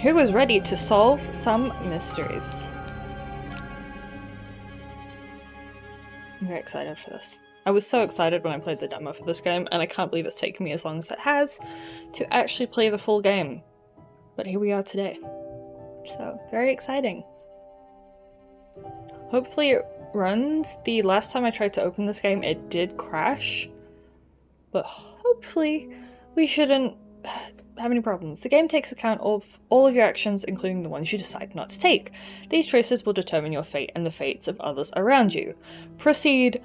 who is ready to solve some mysteries? I'm very excited for this. I was so excited when I played the demo for this game, and I can't believe it's taken me as long as it has to actually play the full game. But here we are today. So, very exciting. Hopefully it runs. The last time I tried to open this game, it did crash. But hopefully we shouldn't have any problems. The game takes account of all of your actions, including the ones you decide not to take. These choices will determine your fate and the fates of others around you. Proceed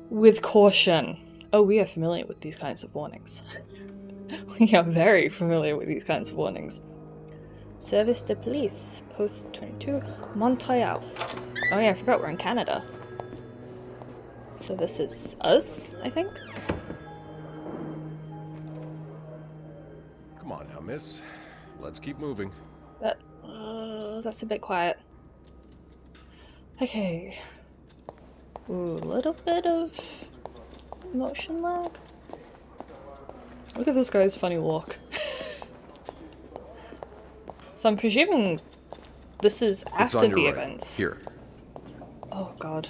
with caution. Oh, we are familiar with these kinds of warnings. We are very familiar with these kinds of warnings. Service de Police, Post 22, Montreal. Oh yeah, I forgot we're in Canada. So this is us, I think? Come on now, miss. Let's keep moving. That's a bit quiet. Okay. Ooh, a little bit of motion lag. Look at this guy's funny walk. So I'm presuming this is after the events. Here. Oh god.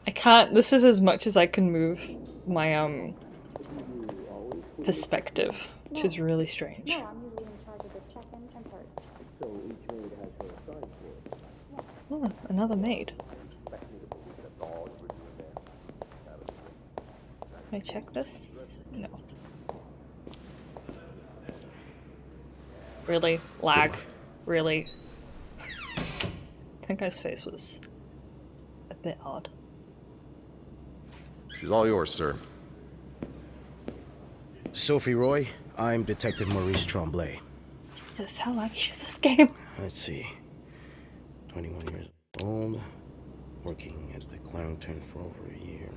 I can't. This is as much as I can move my perspective, which is really strange. Oh, another maid. Can I check this? No. Really? Lag? Really? That guy's face was a bit odd. She's all yours, sir. Sophie Roy, I'm Detective Maurice Tremblay. Jesus, how laggy is this game? Let's see. 21 years old, working at the Clarendon for over a year.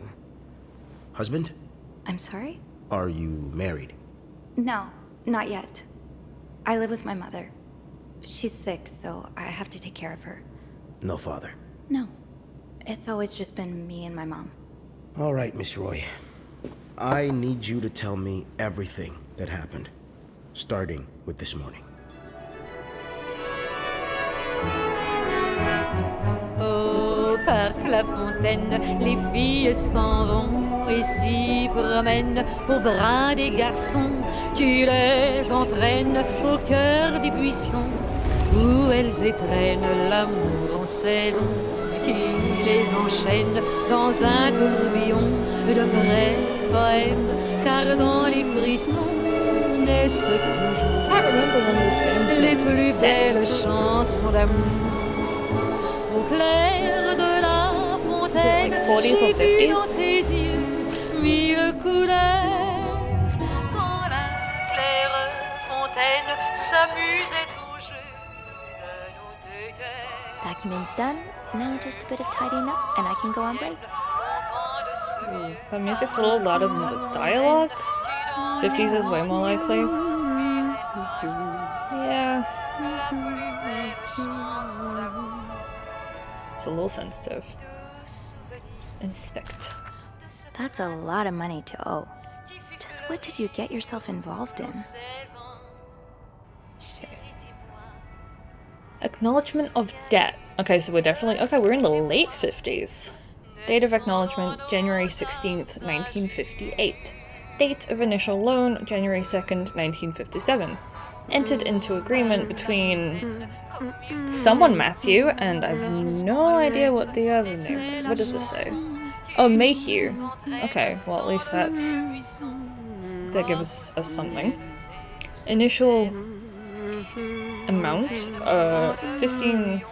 Husband? I'm sorry? Are you married? No, not yet. I live with my mother. She's sick, so I have to take care of her. No father? No. It's always just been me and my mom. All right, Miss Roy. I need you to tell me everything that happened, starting with this morning. Oh, par la fontaine, les filles s'en vont et s'y promènent au bras des garçons. Tu les entraînes au cœur des buissons où elles étrennent l'amour en saison. Tu les enchaînes dans un tourbillon de vrais poèmes, car dans les frissons naissent toujours les plus belles chansons d'amour. Au clair de la fontaine, j'ai vu dans tes yeux mille couleurs. Quand la claire fontaine s'amusait au jeu de nos deux cœurs. Document's done. Now just a bit of tidying up, and I can go on break. Ooh, the music's a little louder than the dialogue. 50s is way more likely. Yeah. It's a little sensitive. Inspect. That's a lot of money to owe. Just what did you get yourself involved in? Acknowledgement of debt. Okay, so we're definitely... Okay, we're in the late 50s. Date of acknowledgement, January 16th, 1958. Date of initial loan, January 2nd, 1957. Entered into agreement between someone Matthew, and I have no idea what the other name... What does this say? Oh, Mayhew. Okay, well at least that's... That gives us something. Initial amount, $1,500.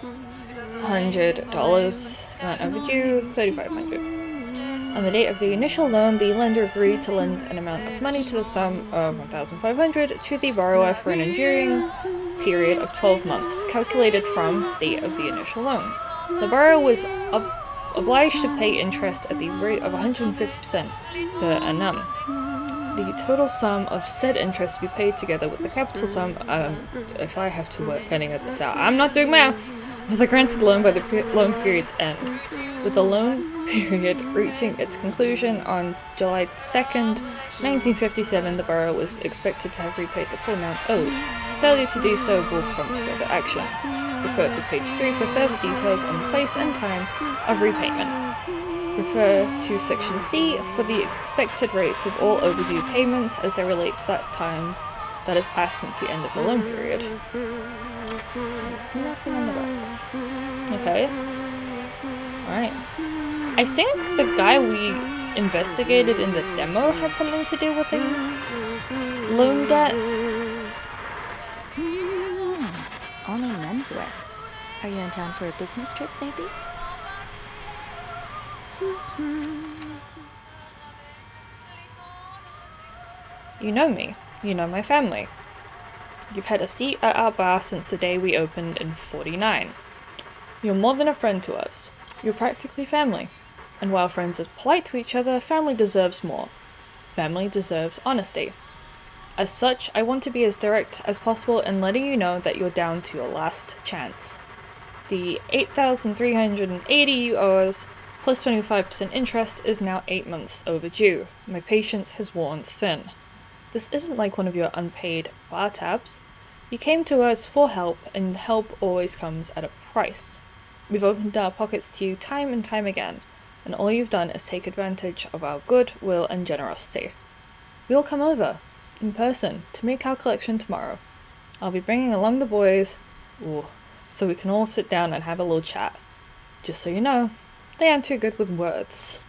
Amount overdue, $3,500. On the date of the initial loan, the lender agreed to lend an amount of money to the sum of $1,500 to the borrower for an enduring period of 12 months, calculated from date of the initial loan. The borrower was obliged to pay interest at the rate of 150% per annum. The total sum of said interest to be paid together with the capital sum, if I have to work any of this out, I'm not doing maths, was granted loan by the loan period's end, with the loan period reaching its conclusion on July 2nd, 1957, the borough was expected to have repaid the full amount owed. Failure to do so will prompt further action. Refer to page 3 for further details on the place and time of repayment. Refer to section C for the expected rates of all overdue payments as they relate to that time that has passed since the end of the loan period. There's nothing on the book. Okay. Alright. I think the guy we investigated in the demo had something to do with the loan debt. Only menswear. Are you in town for a business trip, maybe? You know me. You know my family. You've had a seat at our bar since the day we opened in '49. You're more than a friend to us. You're practically family. And while friends are polite to each other, family deserves more. Family deserves honesty. As such, I want to be as direct as possible in letting you know that you're down to your last chance. The $8,380 you owe us, plus 25% interest, is now 8 months overdue. My patience has worn thin. This isn't like one of your unpaid bar tabs. You came to us for help, and help always comes at a price. We've opened our pockets to you time and time again, and all you've done is take advantage of our goodwill and generosity. We'll come over, in person, to make our collection tomorrow. I'll be bringing along the boys, so we can all sit down and have a little chat. Just so you know, they aren't too good with words.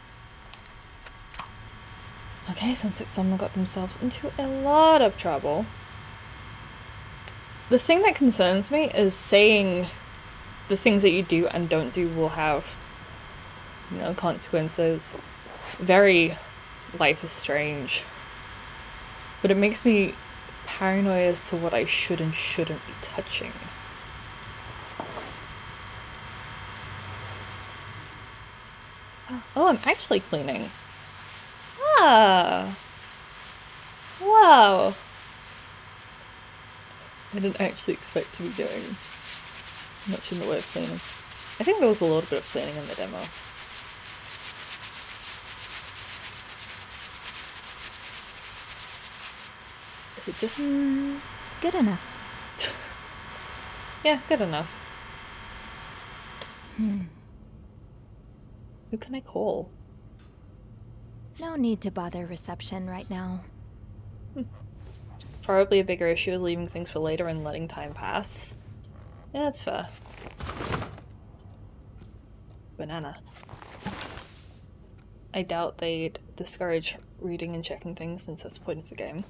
Okay, sounds like someone got themselves into a lot of trouble. The thing that concerns me is saying the things that you do and don't do will have, consequences. Very Life is Strange. But it makes me paranoid as to what I should and shouldn't be touching. Oh, I'm actually cleaning. Ah! Wow! I didn't actually expect to be doing much in the way of cleaning. I think there was a little bit of cleaning in the demo. Is it just... Good enough. Yeah, good enough. Who can I call? No need to bother reception right now. Probably a bigger issue is leaving things for later and letting time pass. Yeah, that's fair. Banana. I doubt they'd discourage reading and checking things since that's the point of the game.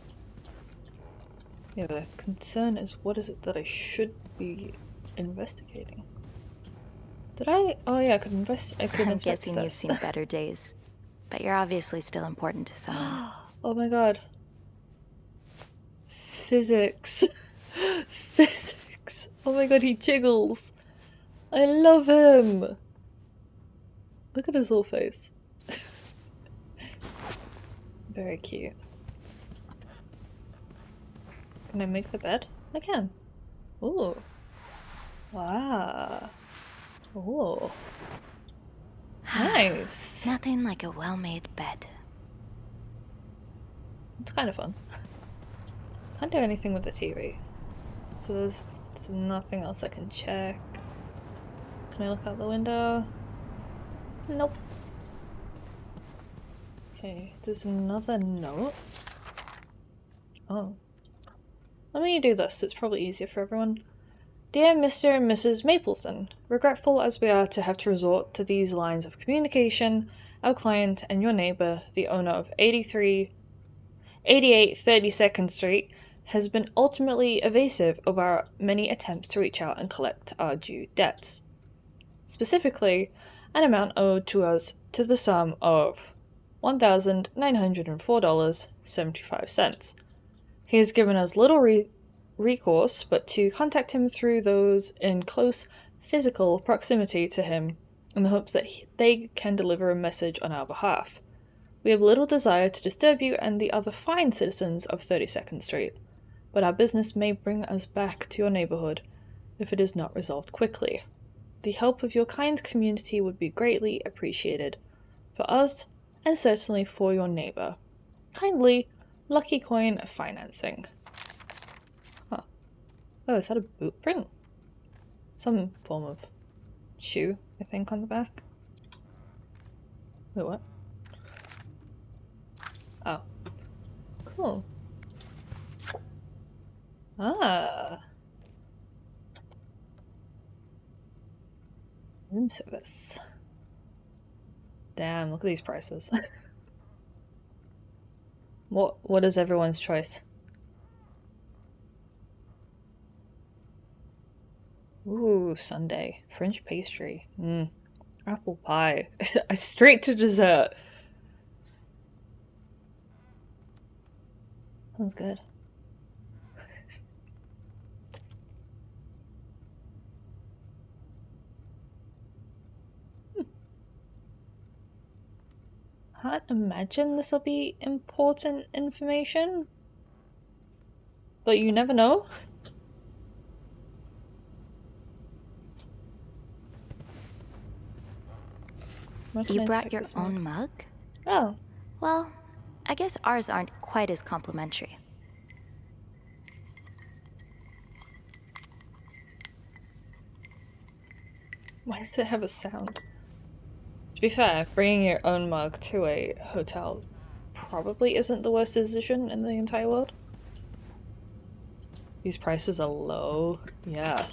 Yeah, the concern is what is it that I should be investigating? Did I? Oh yeah, I could I'm inspect guessing you've this. seen better days. But you're obviously still important to someone. Oh my god. Physics. Physics. Oh my god, he jiggles. I love him. Look at his little face. Very cute. Can I make the bed? I can. Ooh. Wow. Ooh. Nice. Nothing like a well-made bed. It's kind of fun. Can't do anything with the TV. So there's nothing else I can check. Can I look out the window? Nope. Okay, there's another note. Oh. Let me do this, it's probably easier for everyone. Dear Mr. and Mrs. Mapleson, regretful as we are to have to resort to these lines of communication, our client and your neighbor, the owner of 88 32nd Street, has been ultimately evasive of our many attempts to reach out and collect our due debts. Specifically, an amount owed to us to the sum of $1,904.75. He has given us little recourse but to contact him through those in close physical proximity to him in the hopes that they can deliver a message on our behalf. We have little desire to disturb you and the other fine citizens of 32nd Street, but our business may bring us back to your neighborhood if it is not resolved quickly. The help of your kind community would be greatly appreciated. for us, and certainly for your neighbor. Kindly, Lucky Coin Financing. Huh. Oh, is that a boot print? Some form of shoe, I think, on the back. Wait, what? Oh. Cool. Ah. Room service. Damn, look at these prices. What is everyone's choice? Ooh, sundae. French pastry. Apple pie. Straight to dessert. Sounds good. Can't imagine this will be important information. But you never know. What can You I brought expect your this morning? own mug? Oh. Well, I guess ours aren't quite as complimentary. Why does it have a sound? To be fair, bringing your own mug to a hotel probably isn't the worst decision in the entire world. These prices are low. Yeah.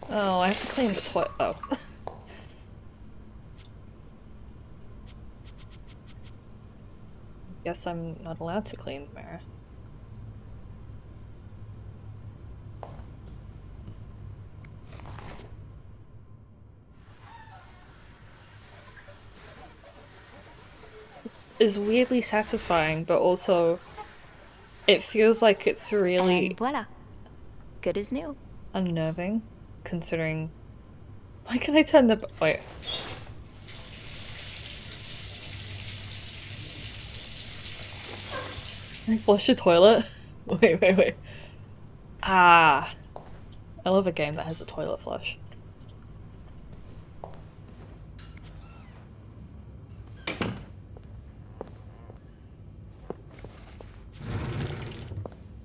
Oh, I have to clean the toilet. Oh. Guess I'm not allowed to clean the mirror. It's weirdly satisfying, but also it feels like it's really And voila. Good as new. unnerving, considering. Why can I turn the wait? Can I flush the toilet? Wait. Ah, I love a game that has a toilet flush.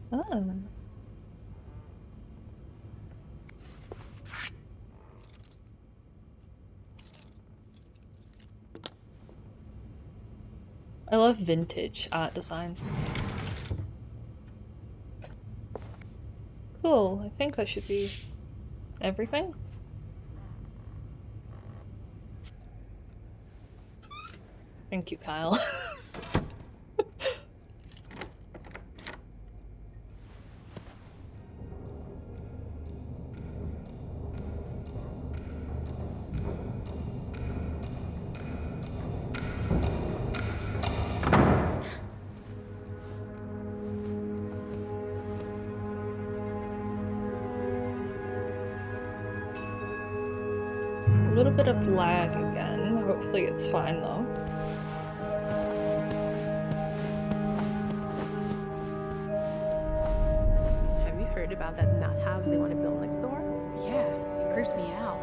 Oh. I love vintage art design. Cool, I think that should be everything. Thank you, Kyle. A little bit of lag again. Hopefully it's fine though. Have you heard about that nut house they want to build next door? Yeah, it creeps me out.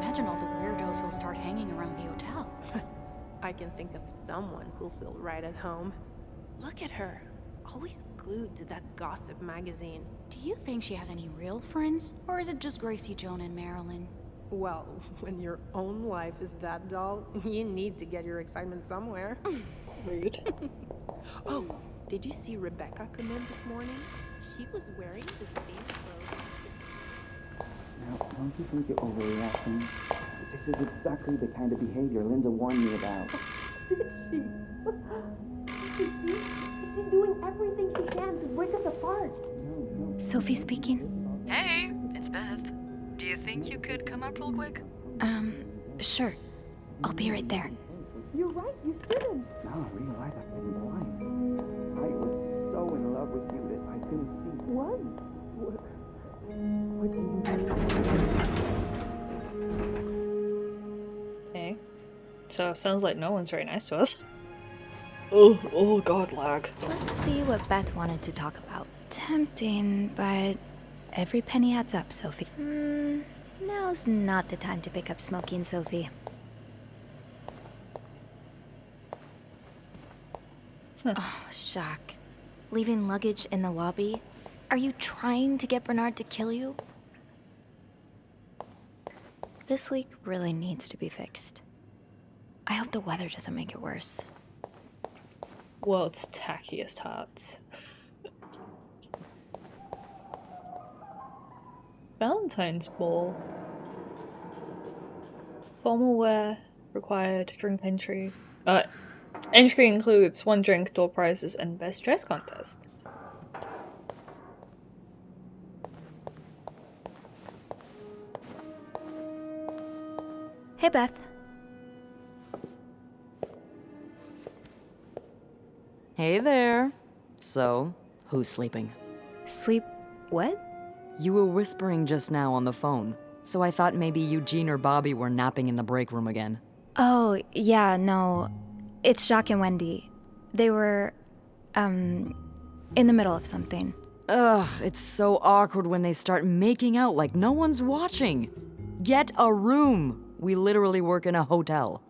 Imagine all the weirdos who'll start hanging around the hotel. I can think of someone who'll feel right at home. Look at her, always glued to that gossip magazine. Do you think she has any real friends? Or is it just Gracie, Joan, and Marilyn? Well, when your own life is that dull, you need to get your excitement somewhere. Rude. Oh, did you see Rebecca come in this morning? She was wearing the same clothes. Now, don't you think you're overreacting? This is exactly the kind of behavior Linda warned me about. She's doing everything she can to break us apart. Sophie speaking. Hey, it's Beth. Do you think you could come up real quick? Sure. I'll be right there. You're right, you shouldn't. Now I realize I've been blind. I was so in love with you that I couldn't see. What? What do you mean? Okay. So sounds like no one's very nice to us. Oh god, lag. Let's see what Beth wanted to talk about. Tempting, but every penny adds up, Sophie. Now's not the time to pick up smoking, Sophie. Oh, Jacques. Leaving luggage in the lobby? Are you trying to get Bernard to kill you? This leak really needs to be fixed. I hope the weather doesn't make it worse. World's tackiest hearts. Valentine's Ball. Formal wear required. Drink entry. Entry includes 1 drink, door prizes, and best dress contest. Hey, Beth. Hey there. So, who's sleeping? Sleep... what? You were whispering just now on the phone, so I thought maybe Eugene or Bobby were napping in the break room again. Oh, yeah, no. It's Jacques and Wendy. They were, in the middle of something. Ugh, it's so awkward when they start making out like no one's watching. Get a room. We literally work in a hotel.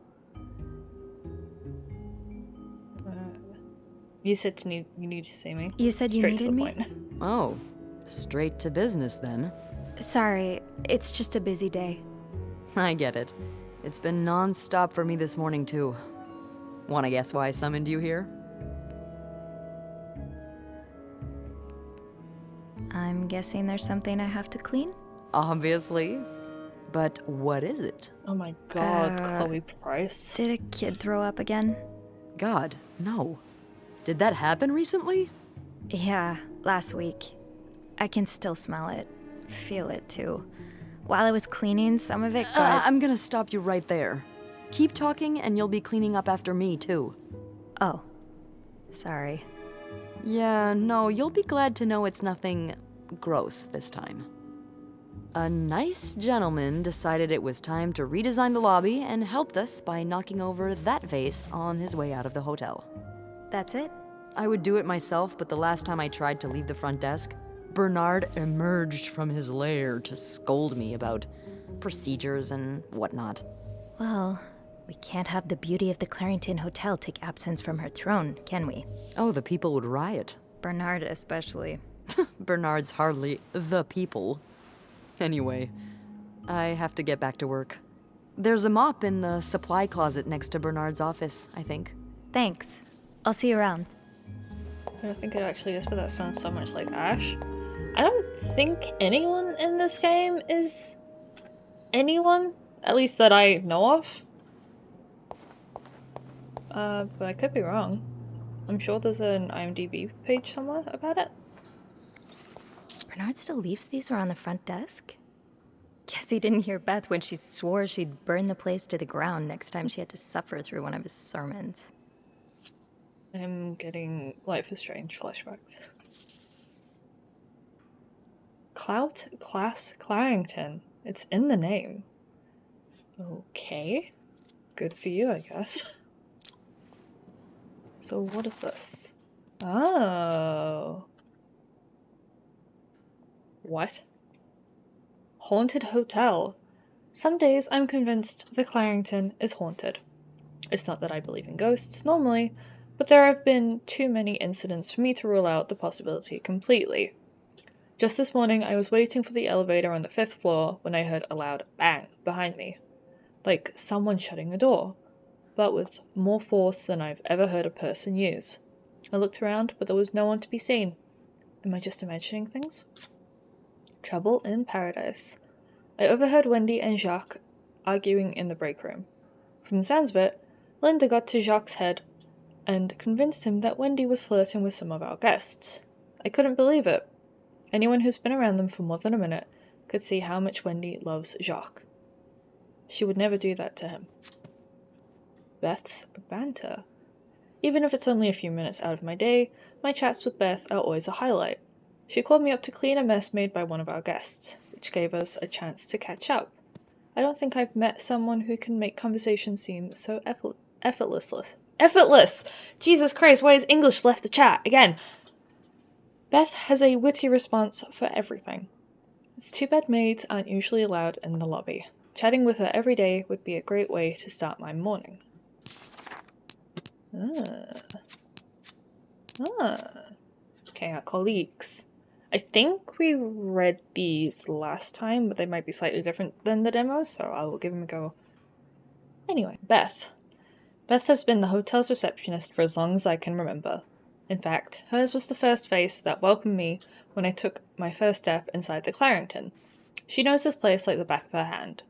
You said you need to see me. You said you Straight to needed the me? point. Oh, straight to business then. Sorry, it's just a busy day. I get it. It's been non-stop for me this morning too. Wanna guess why I summoned you here? I'm guessing there's something I have to clean? Obviously. But what is it? Oh my god, Chloe Price. Did a kid throw up again? God, no. Did that happen recently? Yeah, last week. I can still smell it. Feel it too. While I was cleaning, some of it got... I'm gonna stop you right there. Keep talking and you'll be cleaning up after me too. Oh. Sorry. Yeah, no, you'll be glad to know it's nothing gross this time. A nice gentleman decided it was time to redesign the lobby and helped us by knocking over that vase on his way out of the hotel. That's it? I would do it myself, but the last time I tried to leave the front desk, Bernard emerged from his lair to scold me about procedures and whatnot. Well, we can't have the beauty of the Clarington Hotel take absence from her throne, can we? Oh, the people would riot. Bernard especially. Bernard's hardly the people. Anyway, I have to get back to work. There's a mop in the supply closet next to Bernard's office, I think. Thanks. I'll see you around. I don't think it actually is, but that sounds so much like Ash. I don't think anyone in this game is anyone, at least that I know of. But I could be wrong. I'm sure there's an IMDb page somewhere about it. Bernard still leaves these around the front desk? Guess he didn't hear Beth when she swore she'd burn the place to the ground next time she had to suffer through one of his sermons. I'm getting Life is Strange flashbacks. Clout Class Clarington. It's in the name. Okay. Good for you, I guess. So what is this? Oh. What? Haunted hotel. Some days I'm convinced the Clarington is haunted. It's not that I believe in ghosts normally, but there have been too many incidents for me to rule out the possibility completely. Just this morning I was waiting for the elevator on the 5th floor when I heard a loud bang behind me. Like someone shutting a door, but with more force than I've ever heard a person use. I looked around, but there was no one to be seen. Am I just imagining things? Trouble in Paradise. I overheard Wendy and Jacques arguing in the break room. From the sounds of it, Linda got to Jacques' head and convinced him that Wendy was flirting with some of our guests. I couldn't believe it. Anyone who's been around them for more than a minute could see how much Wendy loves Jacques. She would never do that to him. Beth's banter. Even if it's only a few minutes out of my day, my chats with Beth are always a highlight. She called me up to clean a mess made by one of our guests, which gave us a chance to catch up. I don't think I've met someone who can make conversation seem so effortless. Effortless! Jesus Christ, why has English left the chat? Again. Beth has a witty response for everything. It's too bad maids aren't usually allowed in the lobby. Chatting with her every day would be a great way to start my morning. Ah. Okay, our colleagues. I think we read these last time, but they might be slightly different than the demo, so I will give them a go. Anyway, Beth. Beth has been the hotel's receptionist for as long as I can remember. In fact, hers was the first face that welcomed me when I took my first step inside the Clarington. She knows this place like the back of her hand.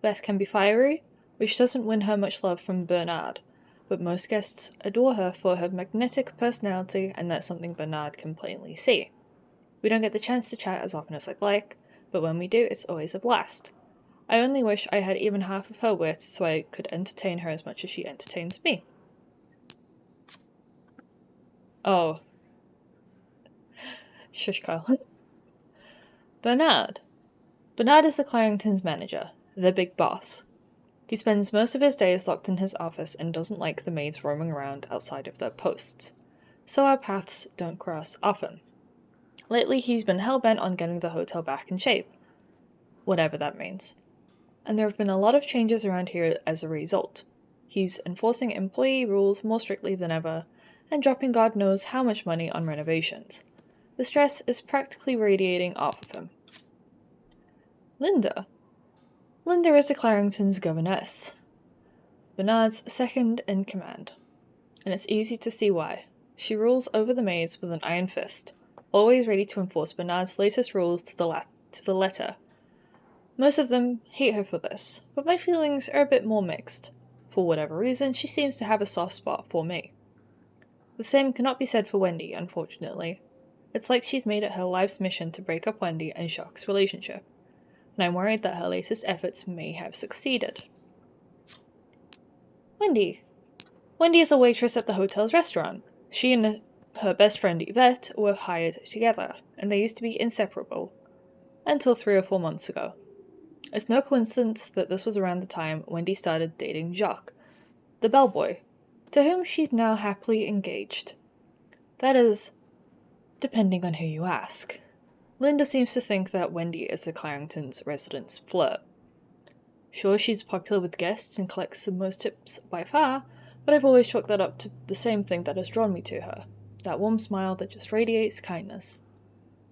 Beth can be fiery, which doesn't win her much love from Bernard, but most guests adore her for her magnetic personality, and that's something Bernard can plainly see. We don't get the chance to chat as often as I'd like, but when we do, it's always a blast. I only wish I had even half of her wit so I could entertain her as much as she entertains me. Oh. Shush, Kyle. Bernard. Bernard is the Clarington's manager, the big boss. He spends most of his days locked in his office and doesn't like the maids roaming around outside of their posts, so our paths don't cross often. Lately, he's been hell-bent on getting the hotel back in shape, whatever that means. And there have been a lot of changes around here as a result. He's enforcing employee rules more strictly than ever, and dropping God knows how much money on renovations. The stress is practically radiating off of him. Linda. Linda is the Clarington's governess, Bernard's second in command, and it's easy to see why. She rules over the maids with an iron fist, always ready to enforce Bernard's latest rules to the letter. Most of them hate her for this, but my feelings are a bit more mixed. For whatever reason, she seems to have a soft spot for me. The same cannot be said for Wendy, unfortunately. It's like she's made it her life's mission to break up Wendy and Jacques' relationship, and I'm worried that her latest efforts may have succeeded. Wendy. Wendy is a waitress at the hotel's restaurant. She and her best friend Yvette were hired together, and they used to be inseparable, until 3 or 4 months ago. It's no coincidence that this was around the time Wendy started dating Jacques, the bellboy, to whom she's now happily engaged. That is, depending on who you ask. Linda seems to think that Wendy is the Clarington's residence flirt. Sure, she's popular with guests and collects the most tips by far, but I've always chalked that up to the same thing that has drawn me to her. That warm smile that just radiates kindness.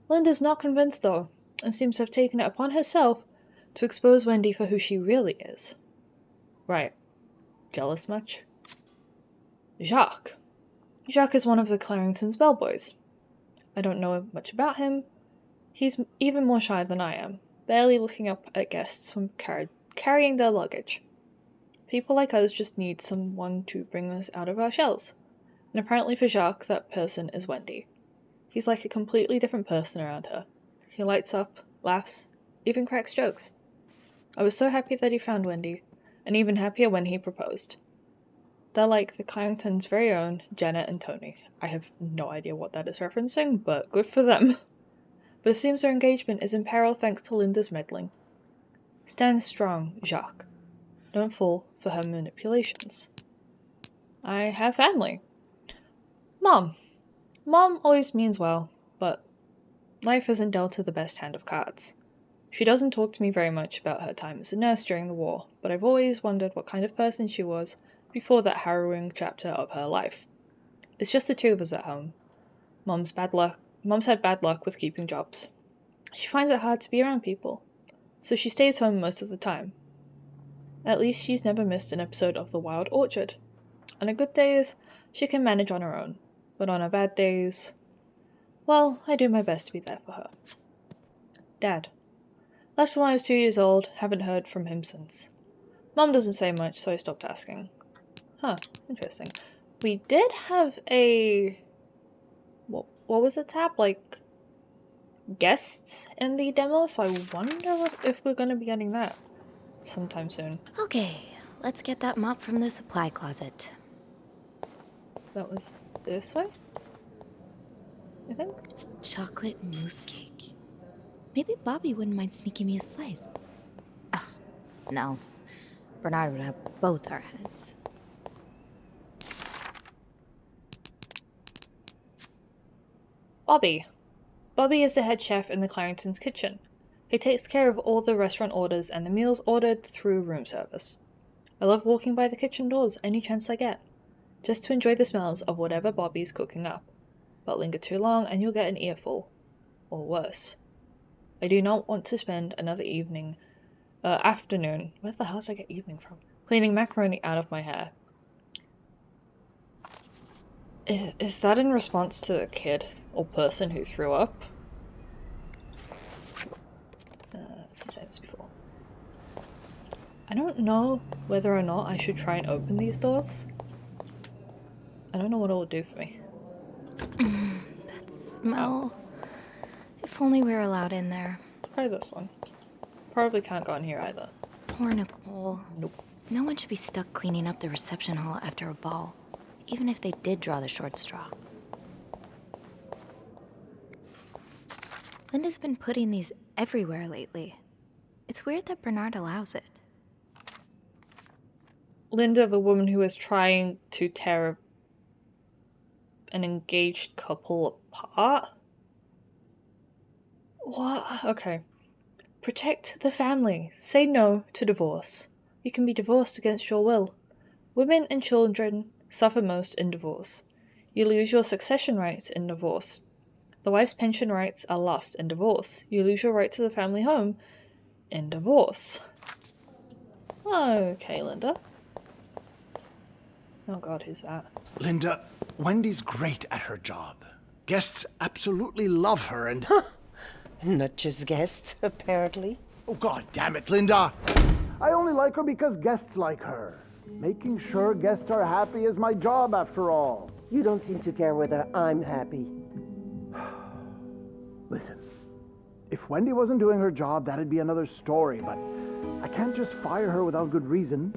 Linda's not convinced though, and seems to have taken it upon herself to expose Wendy for who she really is. Right. Jealous much? Jacques. Jacques is one of the Clarington's bellboys. I don't know much about him. He's even more shy than I am, barely looking up at guests when carrying their luggage. People like us just need someone to bring us out of our shells. And apparently for Jacques, that person is Wendy. He's like a completely different person around her. He lights up, laughs, even cracks jokes. I was so happy that he found Wendy, and even happier when he proposed. They're like the Clarington's very own Janet and Tony. I have no idea what that is referencing, but good for them. But it seems their engagement is in peril thanks to Linda's meddling. Stand strong, Jacques. Don't fall for her manipulations. I have family. Mom. Mom always means well, but life isn't dealt her the best hand of cards. She doesn't talk to me very much about her time as a nurse during the war, but I've always wondered what kind of person she was before that harrowing chapter of her life. It's just the two of us at home. Mom's had bad luck with keeping jobs. She finds it hard to be around people, so she stays home most of the time. At least she's never missed an episode of The Wild Orchard. On her good days, she can manage on her own, but on her bad days, well, I do my best to be there for her. Dad. Left when I was 2 years old, haven't heard from him since. Mom doesn't say much, so I stopped asking. Huh, interesting. We did have a... What was the tab? Like, guests in the demo, so I wonder if we're going to be getting that sometime soon. Okay, let's get that mop from the supply closet. That was this way? I think? Chocolate mousse cake. Maybe Bobby wouldn't mind sneaking me a slice. Ugh, no. Bernard would have both our heads. Bobby. Bobby is the head chef in the Clarington's kitchen. He takes care of all the restaurant orders and the meals ordered through room service. I love walking by the kitchen doors any chance I get, just to enjoy the smells of whatever Bobby's cooking up. but linger too long and you'll get an earful. Or worse. I do not want to spend another afternoon, where the hell did I get evening from? Cleaning macaroni out of my hair. Is that in response to the kid or person who threw up? It's the same as before. I don't know whether or not I should try and open these doors. I don't know what it will do for me. That smell. If only we were allowed in there. Try this one. Probably can't go in here either. Poor Nicole. Nope. No one should be stuck cleaning up the reception hall after a ball, even if they did draw the short straw. Linda's been putting these everywhere lately. It's weird that Bernard allows it. Linda, the woman who is trying to tear an engaged couple apart? What? Okay. Protect the family. Say no to divorce. You can be divorced against your will. Women and children suffer most in divorce. You lose your succession rights in divorce. The wife's pension rights are lost in divorce. You lose your right to the family home in divorce. Okay, Linda. Oh god, who's that? Linda, Wendy's great at her job. Guests absolutely love her and... Not just guests, apparently. Oh, god damn it, Linda! I only like her because guests like her. Making sure guests are happy is my job, after all. You don't seem to care whether I'm happy. Listen, if Wendy wasn't doing her job, that'd be another story, but I can't just fire her without good reason.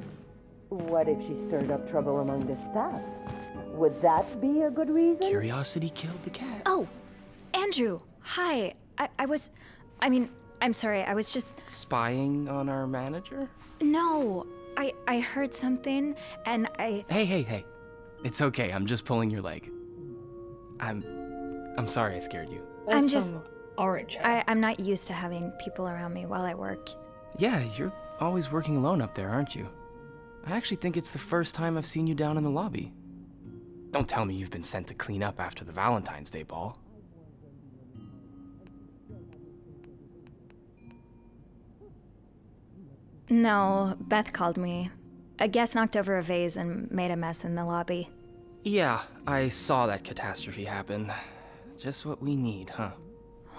What if she stirred up trouble among the staff? Would that be a good reason? Curiosity killed the cat. Oh, Andrew, hi. I'm sorry, I was just... Spying on our manager? No, I heard something, and I... Hey. It's okay, I'm just pulling your leg. I'm sorry I scared you. I'm just... some orange hair. I'm not used to having people around me while I work. Yeah, you're always working alone up there, aren't you? I actually think it's the first time I've seen you down in the lobby. Don't tell me you've been sent to clean up after the Valentine's Day ball. No, Beth called me. A guest knocked over a vase and made a mess in the lobby. Yeah, I saw that catastrophe happen. Just what we need, huh?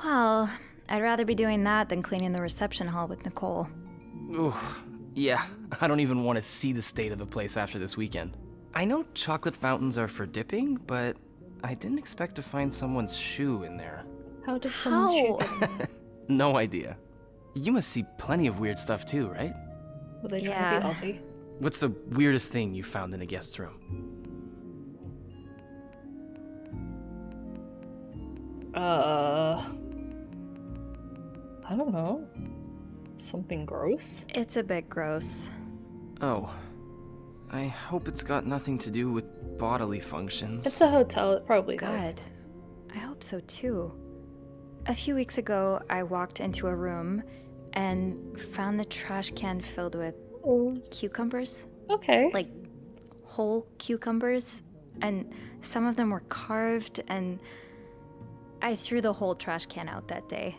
Well, I'd rather be doing that than cleaning the reception hall with Nicole. Oof. Yeah, I don't even want to see the state of the place after this weekend. I know chocolate fountains are for dipping, but I didn't expect to find someone's shoe in there. How did someone's shoe get in there? No idea. You must see plenty of weird stuff too, right? Were they trying to be Aussie? What's the weirdest thing you found in a guest's room? I don't know. Something gross? It's a bit gross. Oh. I hope it's got nothing to do with bodily functions. It's a hotel, it probably does. God, I hope so too. A few weeks ago, I walked into a room and found the trash can filled with cucumbers. Okay. Like whole cucumbers. And some of them were carved, and I threw the whole trash can out that day.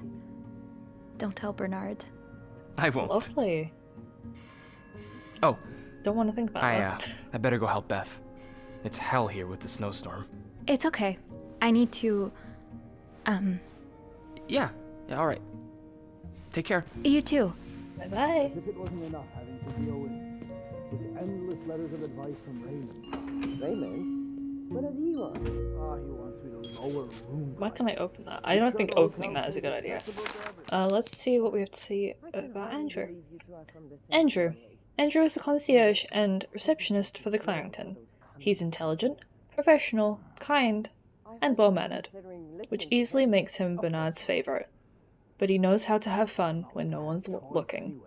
Don't tell Bernard. I won't. Lovely. Oh. Don't want to think about that. I better go help Beth. It's hell here with the snowstorm. It's okay. I need to, Yeah, all right. Take care. You too. Bye-bye. If it wasn't enough having to deal with endless letters of advice from Raymond. Raymond? What does he want? He wants me to lower room. Why can I open that? I don't think opening that is a good idea. Let's see what we have to see about Andrew. Andrew is the concierge and receptionist for the Clarrington. He's intelligent, professional, kind, and well-mannered, which easily makes him Bernard's favorite. But he knows how to have fun when no one's looking.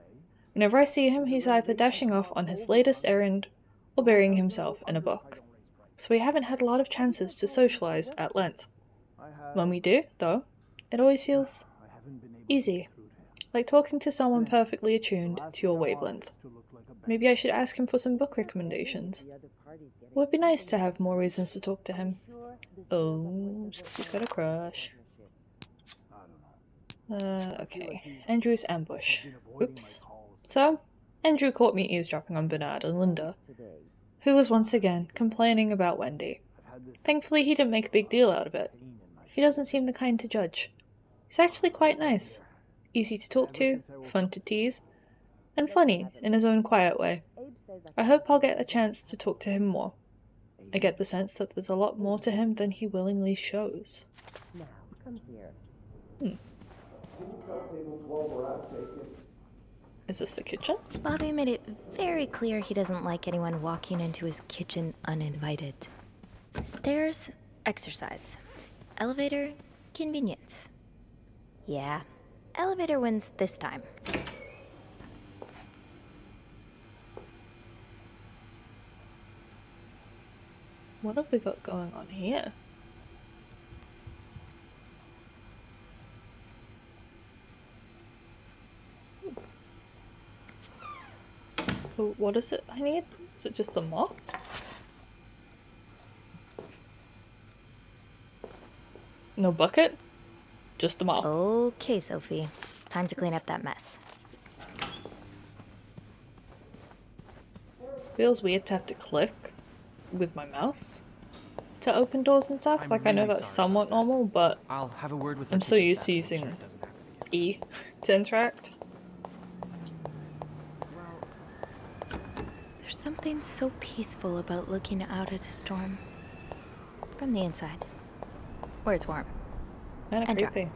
Whenever I see him, he's either dashing off on his latest errand or burying himself in a book. So we haven't had a lot of chances to socialize at length. When we do, though, it always feels easy, like talking to someone perfectly attuned to your wavelength. Maybe I should ask him for some book recommendations. It would be nice to have more reasons to talk to him. Oh, Sophie's got a crush. Okay. Andrew's ambush. Oops. So, Andrew caught me eavesdropping on Bernard and Linda, who was once again complaining about Wendy. Thankfully, he didn't make a big deal out of it. He doesn't seem the kind to judge. He's actually quite nice. Easy to talk to, fun to tease, and funny in his own quiet way. I hope I'll get a chance to talk to him more. I get the sense that there's a lot more to him than he willingly shows. Now, come here. Is this the kitchen? Bobby made it very clear he doesn't like anyone walking into his kitchen uninvited. Stairs, exercise. Elevator, convenience. Yeah, elevator wins this time. What have we got going on here? Oh, what is it I need? Is it just the mop? No bucket? Just the mop. Okay, Sophie. Time to clean up that mess. Feels weird to have to click with my mouse to open doors and stuff. Like, I know that's somewhat normal, but I'll have a word with I'm so used to using E to interact. There's something so peaceful about looking out at a storm. From the inside. Where it's warm. Kinda And dry. creepy.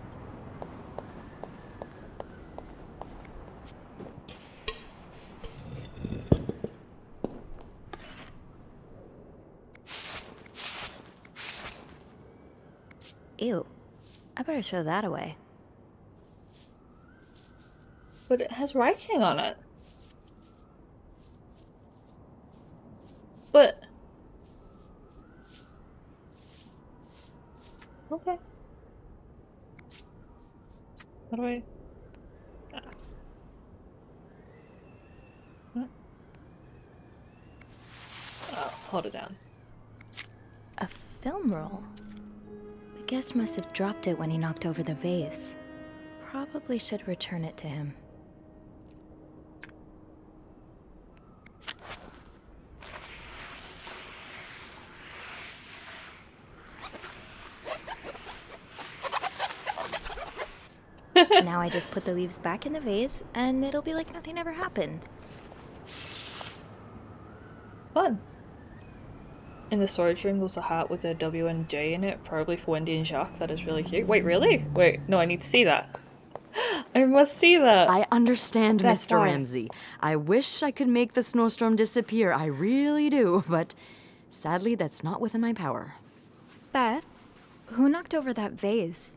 Ew. I better throw that away. But it has writing on it. But... Okay. How do I... Ah. What? Oh, hold it down. A film roll. The guest must have dropped it when he knocked over the vase. Probably should return it to him. Now I just put the leaves back in the vase, and it'll be like nothing ever happened. Fun. In the storage room, there's a hat with a W and J in it, probably for Wendy and Jacques. That is really cute. Wait, really? Wait, no, I need to see that. I must see that. I understand, That's Mr. fine. Ramsey. I wish I could make the snowstorm disappear. I really do, but sadly, that's not within my power. Beth, who knocked over that vase?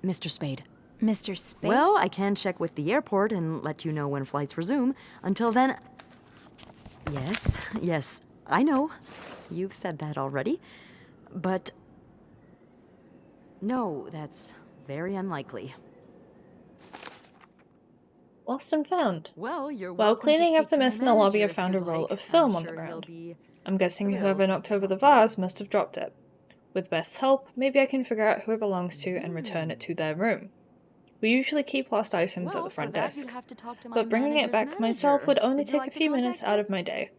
Mr. Spade. Mr. Spade? Well, I can check with the airport and let you know when flights resume. Until then... Yes, I know. You've said that already. But... no, that's very unlikely. Lost and found. Well, you're While welcome to cleaning up speak the to my mess in the lobby, I manager if found a you'd roll like. of film I'm on the sure he'll ground. be I'm guessing thrilled whoever to knocked take over the a look at vase must have dropped it. With Beth's help, maybe I can figure out who it belongs to and return it to their room. We usually keep lost items at the front desk, but bringing it back myself would only take a few minutes out of my day,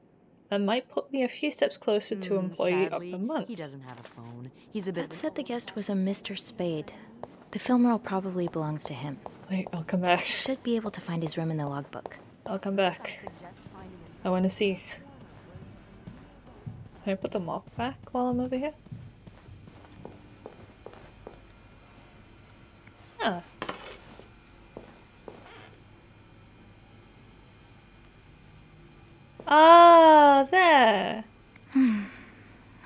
and might put me a few steps closer to Employee of the Month. He doesn't have a phone. He's a bit... Beth said the guest was a Mr. Spade. The film roll probably belongs to him. Wait, I'll come back. Should be able to find his room in the logbook. I'll come back. I want to see. Can I put the mop back while I'm over here? Ah. Ah, there.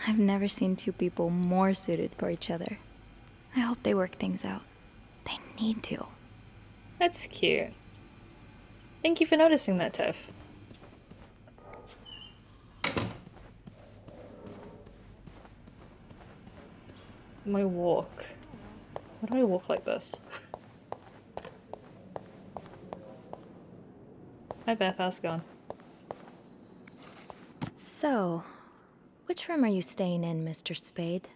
I've never seen two people more suited for each other. I hope they work things out. They need to. That's cute. Thank you for noticing that, Tiff. My walk. Why do I walk like this? Hi Beth, how's it going? So, which room are you staying in, Mr. Spade?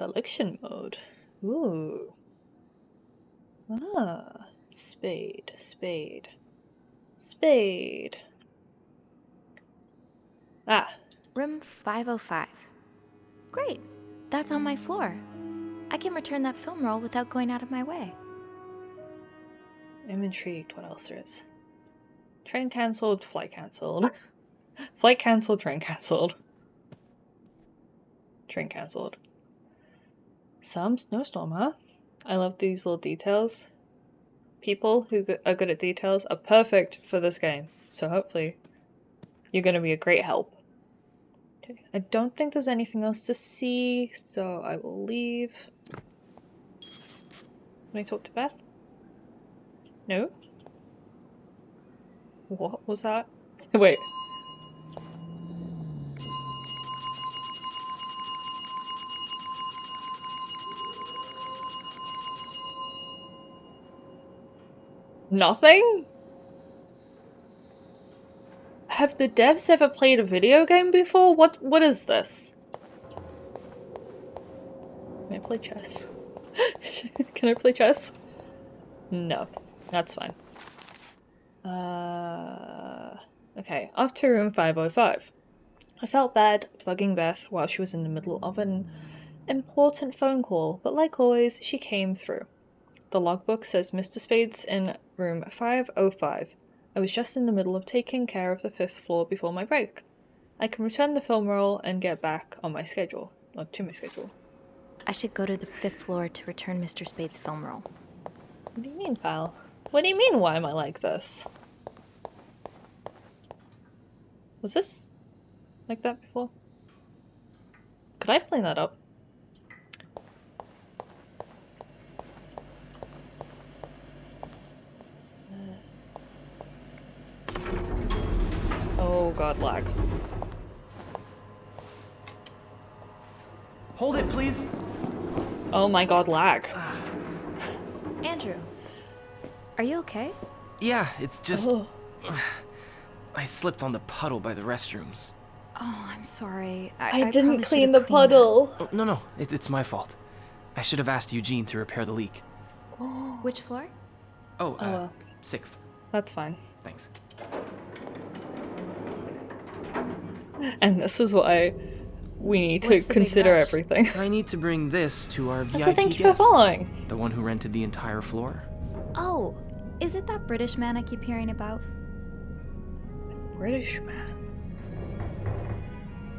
selection mode. Ooh. Ah. Spade. Spade. Spade. Ah. Room 505. Great. That's on my floor. I can return that film roll without going out of my way. I'm intrigued what else there is. Train cancelled, flight cancelled. Flight cancelled, train cancelled. Train cancelled. Some snowstorm, huh? I love these little details. People who are good at details are perfect for this game. So hopefully you're going to be a great help. Okay. I don't think there's anything else to see, so I will leave. Can I talk to Beth? No? What was that? Wait. Nothing? Have the devs ever played a video game before? What is this? Can I play chess? Can I play chess? No, that's fine. Okay, off to room 505. I felt bad bugging Beth while she was in the middle of an important phone call, but like always, she came through. The logbook says Mr. Spade's in room 505. I was just in the middle of taking care of the 5th floor before my break. I can return the film roll and get back on my schedule. Or to my schedule. I should go to the 5th floor to return Mr. Spade's film roll. What do you mean, pal? What do you mean, why am I like this? Was this like that before? Could I clean that up? Oh god, lag. Hold it, please. Oh my god, lag. Andrew, are you okay? Yeah, it's just... Oh. I slipped on the puddle by the restrooms. Oh, I'm sorry. I didn't clean the puddle. Oh, no, it's my fault. I should have asked Eugene to repair the leak. Which floor? Oh, well. 6th. That's fine. Thanks. And this is why we need to What's the big consider rush? everything. I need to bring this to our VIP So thank you guest. for following. The one who rented the entire floor. Oh, is it that British man I keep hearing about? British man.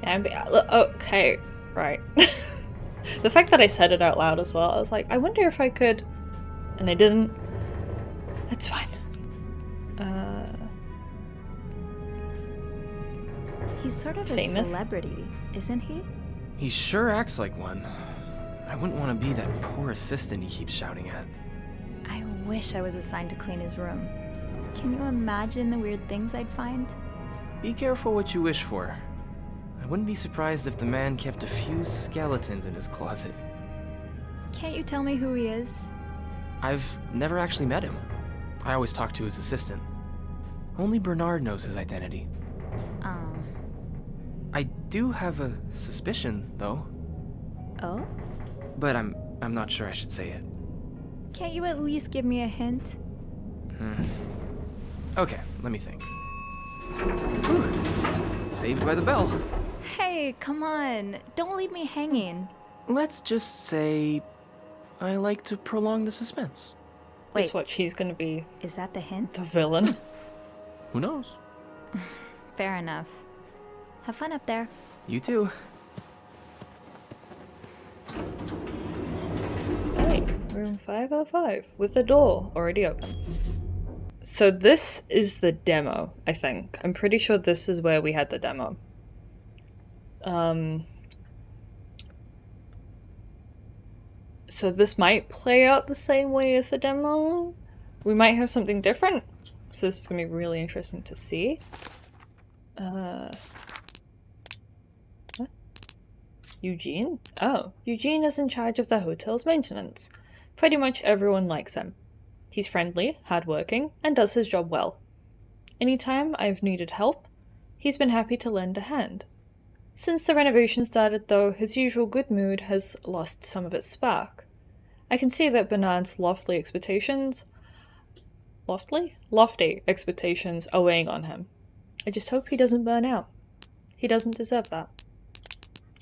Okay, right. The fact that I said it out loud as well, I was like, I wonder if I could, and I didn't. It's fine. He's sort of Famous? a celebrity, isn't he? He sure acts like one. I wouldn't want to be that poor assistant he keeps shouting at. I wish I was assigned to clean his room. Can you imagine the weird things I'd find? Be careful what you wish for. I wouldn't be surprised if the man kept a few skeletons in his closet. Can't you tell me who he is? I've never actually met him. I always talk to his assistant. Only Bernard knows his identity. Oh. I do have a suspicion, though. Oh? But I'm not sure I should say it. Can't you at least give me a hint? Okay, let me think. Whew. Saved by the bell. Hey, come on. Don't leave me hanging. Let's just say I like to prolong the suspense. Wait. Just watch, he's gonna be Is that the hint? the villain. Who knows? Fair enough. Have fun up there. You too. Hey, room 505 with the door already open. So this is the demo, I think. I'm pretty sure this is where we had the demo. So this might play out the same way as the demo. We might have something different. So this is gonna be really interesting to see. What? Eugene? Oh, Eugene is in charge of the hotel's maintenance. Pretty much everyone likes him. He's friendly, hardworking, and does his job well. Anytime I've needed help, he's been happy to lend a hand. Since the renovation started, though, his usual good mood has lost some of its spark. I can see that Bernard's lofty expectations are weighing on him. I just hope he doesn't burn out. He doesn't deserve that.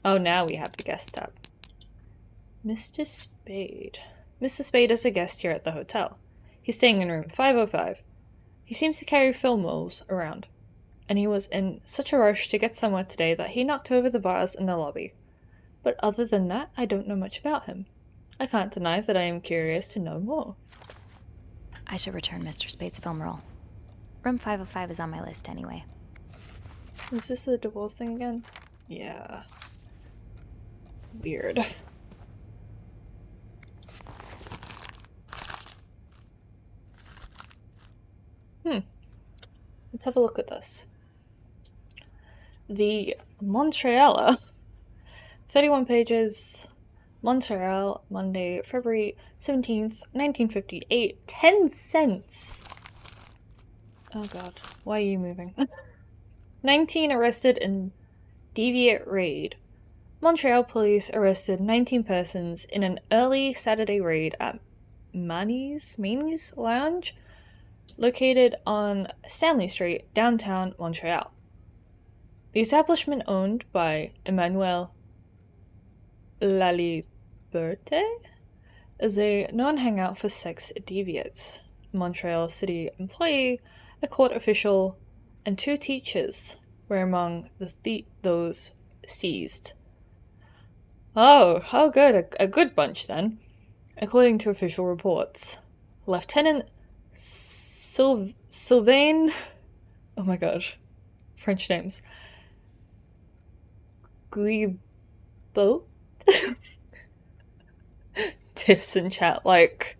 Oh, now we have the guest tab. Mr. Spade. Mr. Spade is a guest here at the hotel. He's staying in room 505. He seems to carry film rolls around, and he was in such a rush to get somewhere today that he knocked over the bars in the lobby. But other than that, I don't know much about him. I can't deny that I am curious to know more. I should return Mr. Spade's film roll. Room 505 is on my list anyway. Is this the divorce thing again? Yeah. Weird. Let's have a look at this. The Montrealer. 31 pages. Montreal, Monday, February 17th, 1958. 10 cents! Oh god, why are you moving? 19 arrested in deviant raid. Montreal police arrested 19 persons in an early Saturday raid at Manny's Lounge, located on Stanley Street, downtown Montreal. The establishment, owned by Emmanuel Laliberte, is a non-hangout for sex deviants. Montreal City employee, a court official, and 2 teachers were among those seized. Oh good, a good bunch then. According to official reports, Lieutenant Sylvain, oh my god, French names, Guibault? Tiffs in chat, like,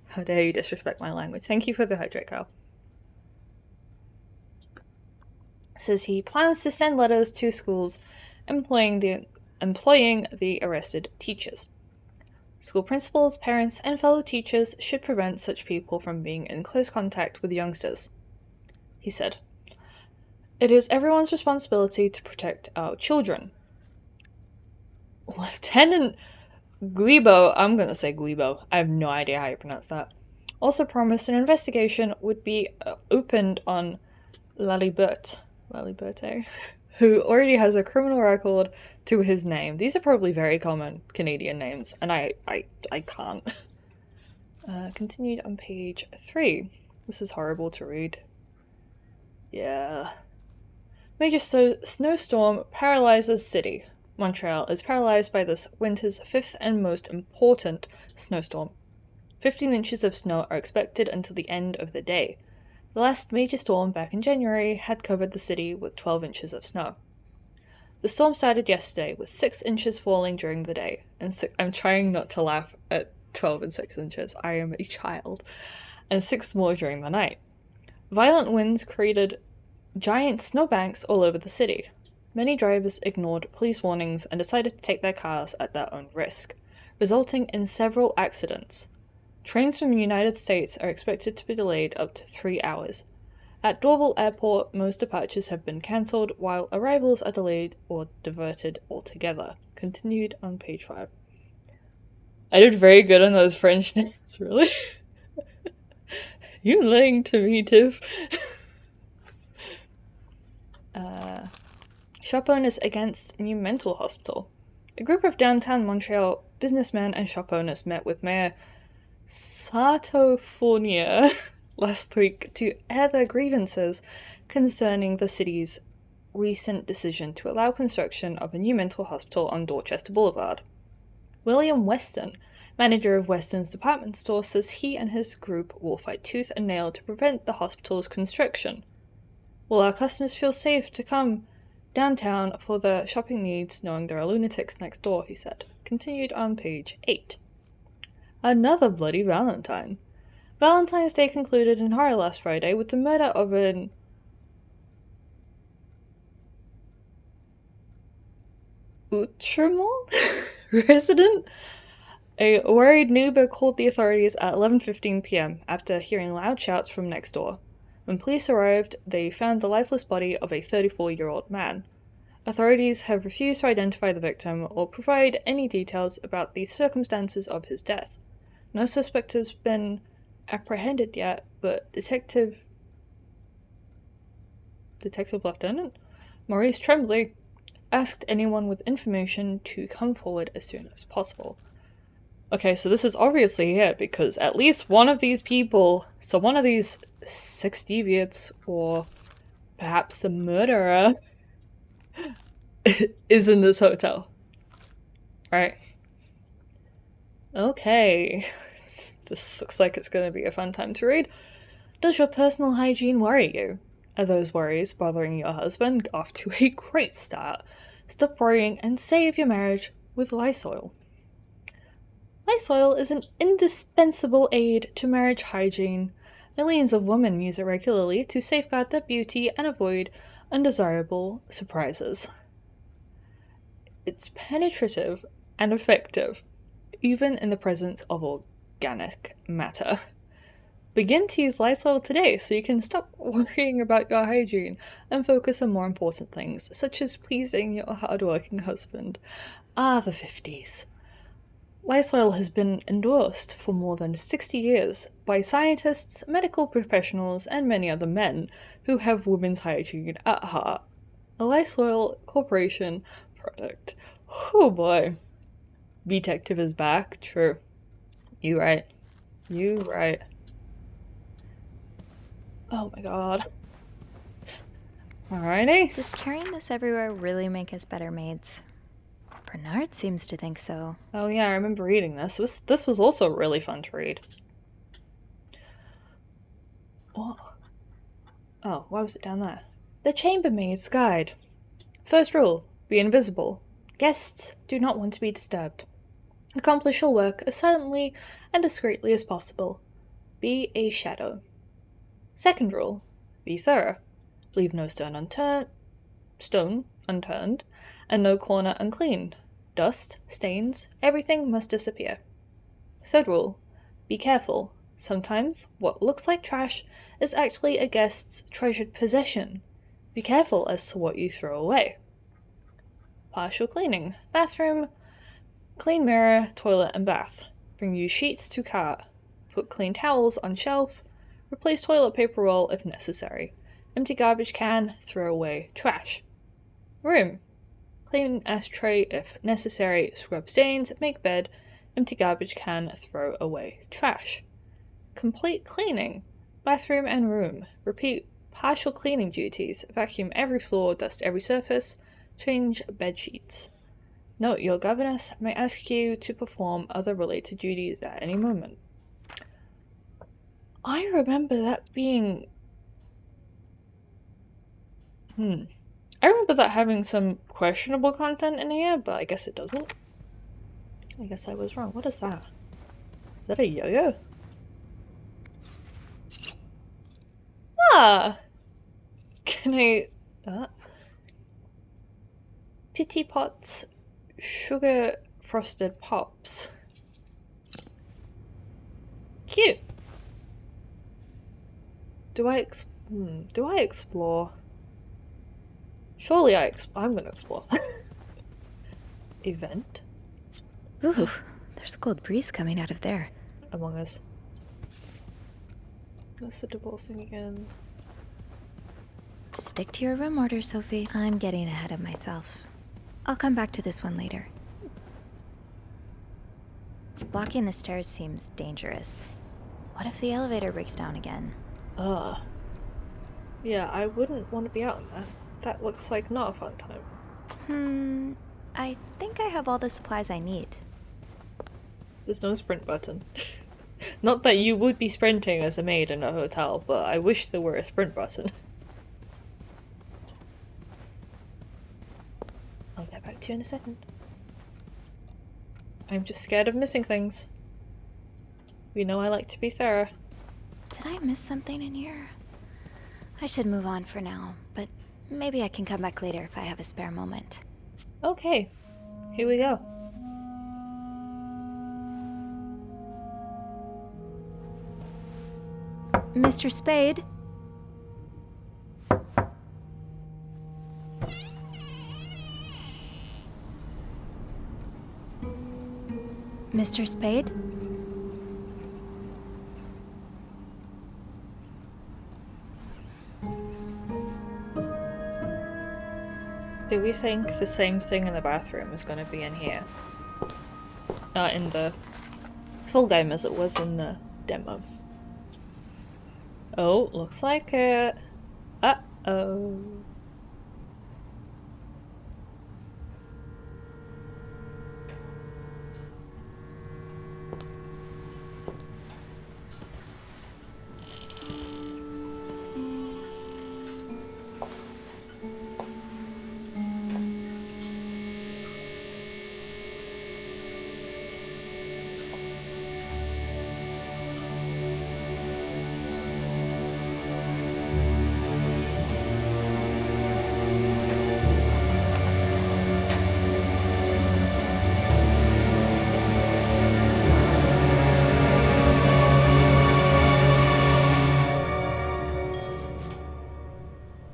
how dare you disrespect my language. Thank you for the hydrate, Kyle. Says he plans to send letters to schools employing the arrested teachers. School principals, parents, and fellow teachers should prevent such people from being in close contact with youngsters, he said. It is everyone's responsibility to protect our children. Lieutenant Guibault, I'm gonna say Guibault, I have no idea how you pronounce that, also promised an investigation would be opened on Laliberte, who already has a criminal record to his name. These are probably very common Canadian names, and I can't. Continued on page 3. This is horrible to read. Yeah. Major snowstorm paralyzes city. Montreal is paralyzed by this winter's 5th and most important snowstorm. 15 inches of snow are expected until the end of the day. The last major storm back in January had covered the city with 12 inches of snow. The storm started yesterday with 6 inches falling during the day, and I'm trying not to laugh at 12 and 6 inches. I am a child. And 6 more during the night. Violent winds created giant snowbanks all over the city. Many drivers ignored police warnings and decided to take their cars at their own risk, resulting in several accidents. Trains from the United States are expected to be delayed up to 3 hours. At Dorval Airport, most departures have been cancelled, while arrivals are delayed or diverted altogether. Continued on page 5. I did very good on those French names, really? You lying to me, Tiff? Shop owners against new mental hospital. A group of downtown Montreal businessmen and shop owners met with Mayor Sato Fournier last week to air their grievances concerning the city's recent decision to allow construction of a new mental hospital on Dorchester Boulevard. William Weston, manager of Weston's department store, says he and his group will fight tooth and nail to prevent the hospital's construction. Will our customers feel safe to come downtown for their shopping needs knowing there are lunatics next door, he said. Continued on page 8. Another bloody Valentine. Valentine's Day concluded in horror last Friday with the murder of an Outremont resident. A worried neighbor called the authorities at 11:15 p.m. after hearing loud shouts from next door. When police arrived, they found the lifeless body of a 34-year-old man. Authorities have refused to identify the victim or provide any details about the circumstances of his death. No suspect has been apprehended yet, but Detective Lieutenant Maurice Tremblay asked anyone with information to come forward as soon as possible. Okay, so this is obviously it, because at least one of these people, so one of these 6 deviants, or perhaps the murderer, is in this hotel. Right. Okay. This looks like it's going to be a fun time to read. Does your personal hygiene worry you? Are those worries bothering your husband? Off to a great start. Stop worrying and save your marriage with Lysol. Lysol is an indispensable aid to marriage hygiene. Millions of women use it regularly to safeguard their beauty and avoid undesirable surprises. It's penetrative and effective, even in the presence of organic matter. Begin to use Lysol today so you can stop worrying about your hygiene and focus on more important things, such as pleasing your hardworking husband. Ah, the 50s. Lysol has been endorsed for more than 60 years by scientists, medical professionals, and many other men who have women's hygiene at heart. A Lysol Corporation product. Oh boy. Detective is back. True. You right. You right. Oh my god. Alrighty. Does carrying this everywhere really make us better maids? Bernard seems to think so. Oh yeah, I remember reading this. This was also really fun to read. What? Oh, why was it down there? The Chambermaid's Guide. First rule, be invisible. Guests do not want to be disturbed. Accomplish your work as silently and discreetly as possible. Be a shadow. Second rule, be thorough. Leave no stone unturned, and no corner uncleaned. Dust, stains, everything must disappear. Third rule, be careful. Sometimes what looks like trash is actually a guest's treasured possession. Be careful as to what you throw away. Partial cleaning. Bathroom, clean mirror, toilet, and bath. Bring used sheets to cart. Put clean towels on shelf. Replace toilet paper roll if necessary. Empty garbage can, throw away trash. Room. Clean ashtray if necessary, scrub stains, make bed, empty garbage can, throw away trash. Complete cleaning. Bathroom and room. Repeat partial cleaning duties. Vacuum every floor, dust every surface, change bed sheets. Note, your governess may ask you to perform other related duties at any moment. I remember that being... I remember that having some questionable content in here, but I guess it doesn't. I guess I was wrong. What is that? Is that a yo-yo? Ah! Can I... Pity Pot's Sugar Frosted Pops. Cute! Do I explore? Surely I'm gonna explore. Event? Ooh, there's a cold breeze coming out of there. Among Us. That's the divorce thing again. Stick to your room order, Sophie. I'm getting ahead of myself. I'll come back to this one later. Blocking the stairs seems dangerous. What if the elevator breaks down again? Yeah, I wouldn't want to be out in that. That looks like not a fun time. I think I have all the supplies I need. There's no sprint button. Not that you would be sprinting as a maid in a hotel, but I wish there were a sprint button. I'll get back to you in a second. I'm just scared of missing things. You know I like to be thorough. Did I miss something in here? I should move on for now, but maybe I can come back later if I have a spare moment. Okay, here we go. Mr. Spade? Mr. Spade? Do we think the same thing in the bathroom is going to be in here? In the full game as it was in the demo. Oh, looks like it. Uh-oh.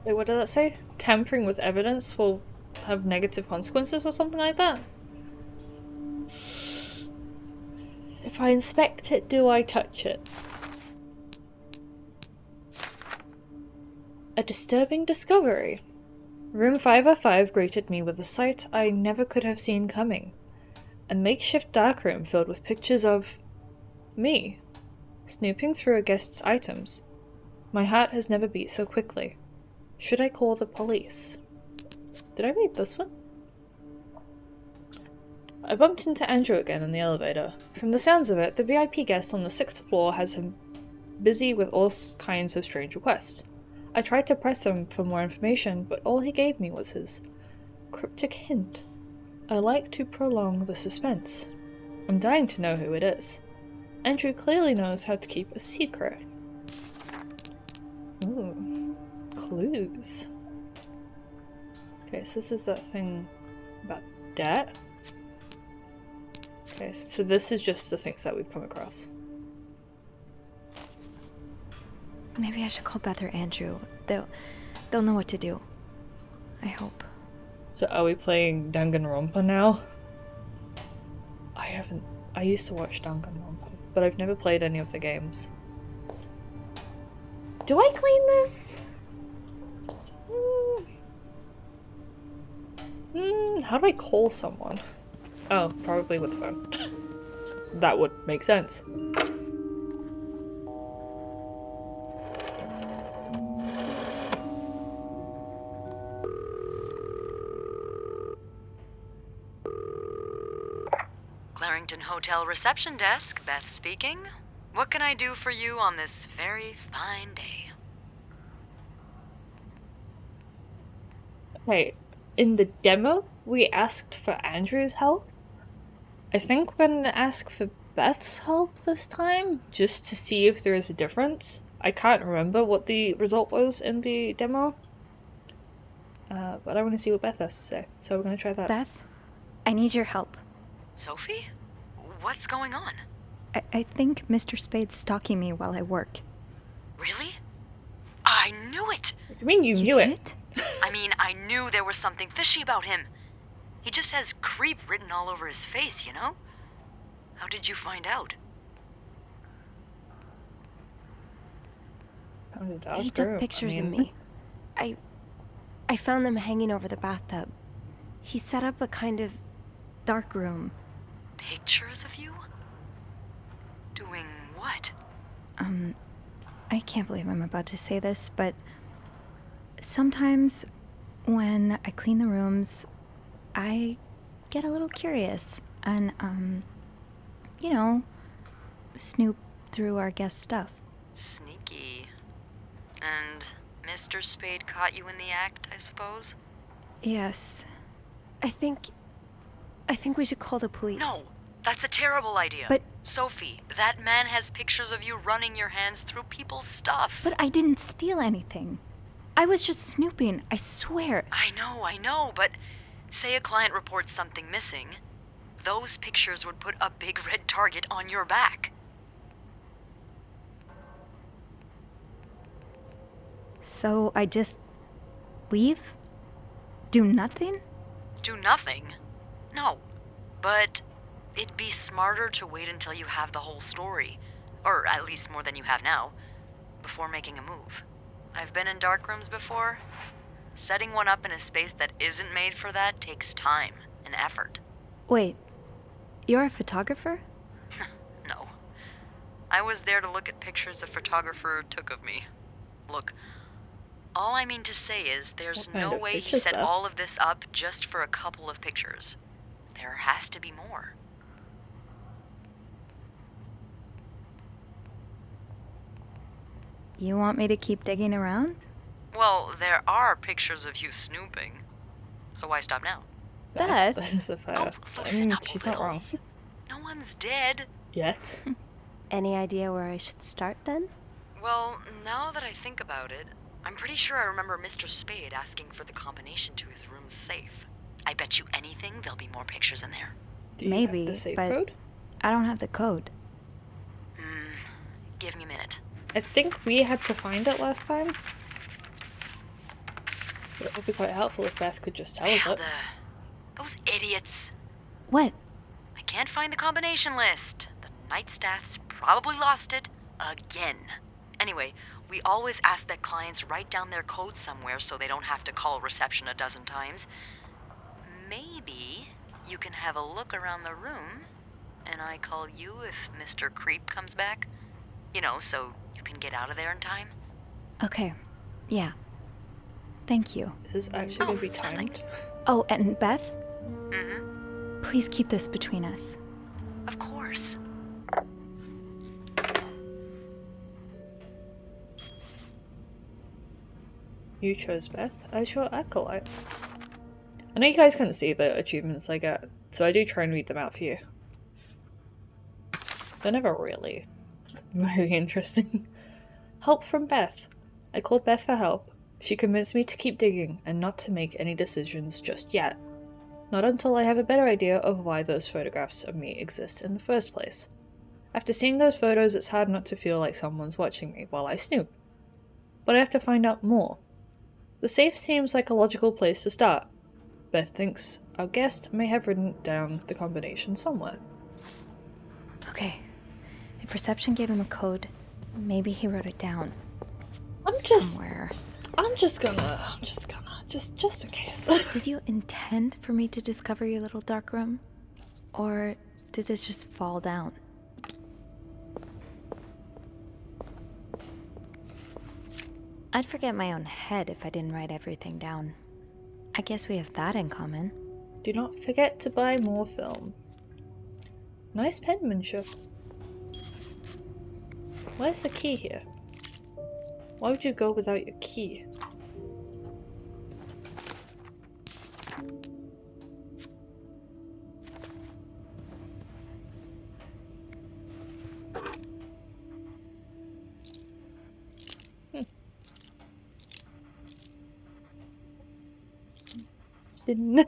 Wait, what did that say? Tampering with evidence will have negative consequences or something like that? If I inspect it, do I touch it? A disturbing discovery. Room 505 greeted me with a sight I never could have seen coming. A makeshift darkroom filled with pictures of me, snooping through a guest's items. My heart has never beat so quickly. Should I call the police? Did I read this one? I bumped into Andrew again in the elevator. From the sounds of it, the VIP guest on the 6th floor has him busy with all kinds of strange requests. I tried to press him for more information, but all he gave me was his cryptic hint. I like to prolong the suspense. I'm dying to know who it is. Andrew clearly knows how to keep a secret. Ooh. Clues. Okay, so this is that thing about debt. Okay, so this is just the things that we've come across. Maybe I should call Beth or Andrew. They'll know what to do. I hope. So are we playing Danganronpa now? I used to watch Danganronpa, but I've never played any of the games. Do I clean this? How do I call someone? Oh, probably with the phone. That would make sense. Clarington Hotel reception desk, Beth speaking. What can I do for you on this very fine day? Okay, in the demo, we asked for Andrew's help. I think we're gonna ask for Beth's help this time, just to see if there is a difference. I can't remember what the result was in the demo. But I want to see what Beth has to say, so we're gonna try that. Beth, I need your help. Sophie? What's going on? I think Mr. Spade's stalking me while I work. Really? I knew it! What do you mean you knew it? I mean, I knew there was something fishy about him. He just has creep written all over his face, you know? How did you find out? He took pictures of me. I found them hanging over the bathtub. He set up a kind of dark room. Pictures of you? Doing what? I can't believe I'm about to say this, but sometimes when I clean the rooms, I get a little curious and, you know, snoop through our guest stuff. Sneaky. And Mr. Spade caught you in the act, I suppose? Yes. I think we should call the police. No, that's a terrible idea. But Sophie, that man has pictures of you running your hands through people's stuff. But I didn't steal anything. I was just snooping, I swear. I know, but say a client reports something missing, those pictures would put a big red target on your back. So I just leave? Do nothing? Do nothing? No. But It'd be smarter to wait until you have the whole story, or at least more than you have now, before making a move. I've been in darkrooms before. Setting one up in a space that isn't made for that takes time and effort. Wait, you're a photographer? No. I was there to look at pictures a photographer took of me. Look, all I mean to say is there's What kind no of way he pictures, set Beth? all of this up just for a couple of pictures. There has to be more. You want me to keep digging around? Well, there are pictures of you snooping. So why stop now? Beth? That is a fair. I loosen mean, up a she's not little. wrong. No one's dead. Yet. Any idea where I should start then? Well, now that I think about it, I'm pretty sure I remember Mr. Spade asking for the combination to his room's safe. I bet you anything there'll be more pictures in there. Do you Maybe, have the safe but code? I don't have the code. Give me a minute. I think we had to find it last time. But it would be quite helpful if Beth could just tell us it. Those idiots. What? I can't find the combination list. The night staff's probably lost it again. Anyway, we always ask that clients write down their code somewhere so they don't have to call reception a dozen times. Maybe you can have a look around the room, and I call you if Mr. Creep comes back. You know, so you can get out of there in time. Okay. Yeah. Thank you. This is actually going to be timed. Oh, and Beth? Mm-hmm. Please keep this between us. Of course. You chose Beth as your acolyte. I know you guys couldn't see the achievements I get, so I do try and read them out for you. They're never really very interesting. Help from Beth. I called Beth for help. She convinced me to keep digging and not to make any decisions just yet. Not until I have a better idea of why those photographs of me exist in the first place. After seeing those photos, it's hard not to feel like someone's watching me while I snoop. But I have to find out more. The safe seems like a logical place to start. Beth thinks our guest may have written down the combination somewhere. Okay. If reception gave him a code, maybe he wrote it down. Somewhere. Just in case. Did you intend for me to discover your little dark room? Or did this just fall down? I'd forget my own head if I didn't write everything down. I guess we have that in common. Do not forget to buy more film. Nice penmanship. Where's the key here? Why would you go without your key? Spin.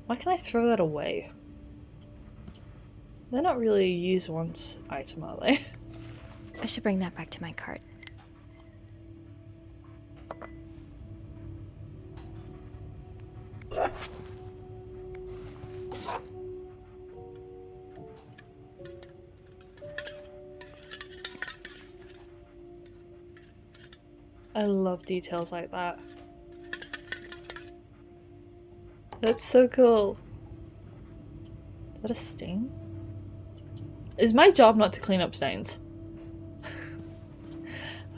Why can I throw that away? They're not really a use once item, are they? I should bring that back to my cart. I love details like that. That's so cool. Is that a stain? Is my job not to clean up stains?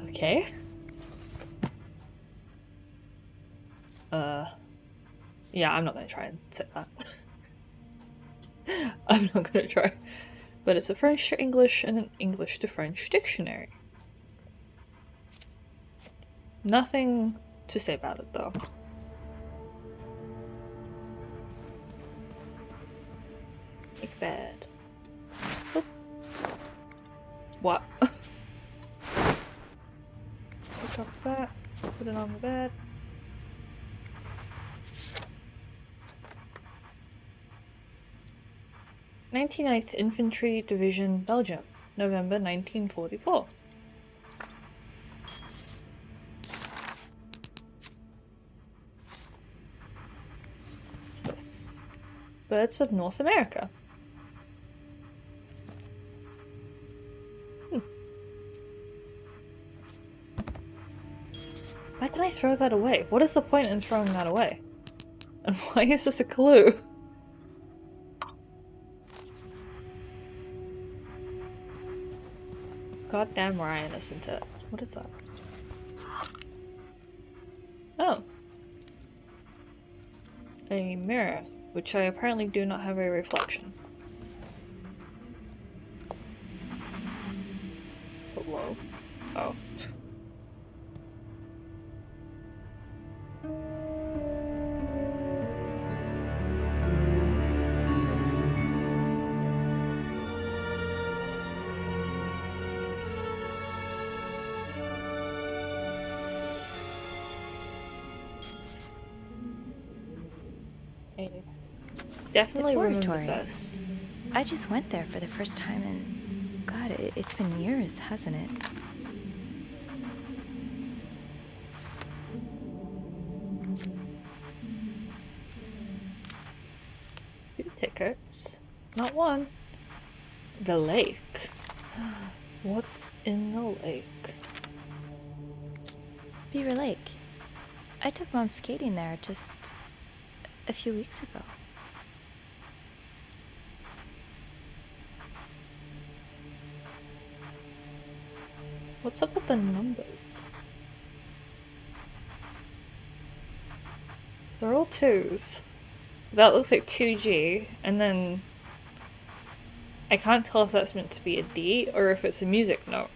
Okay. Yeah, I'm not gonna try and say that. I'm not gonna try. But it's a French to English and an English to French dictionary. Nothing to say about it though. Make bed. Oh. What? Pick up that, put it on the bed. "99th Infantry Division, Belgium, November 1944. What's this? Birds of North America. Why can I throw that away? What is the point in throwing that away? And why is this a clue? Goddamn Ryan, isn't it? What is that? Oh. A mirror, which I apparently do not have a reflection. Hello? Oh. Definitely remember Laboratory. this. I just went there for the first time and God, it's been years, hasn't it? Two tickets. Not one. The lake. What's in the lake? Beaver Lake. I took Mom skating there just a few weeks ago. What's up with the numbers? They're all 2s. That looks like 2G, and then I can't tell if that's meant to be a D or if it's a music note.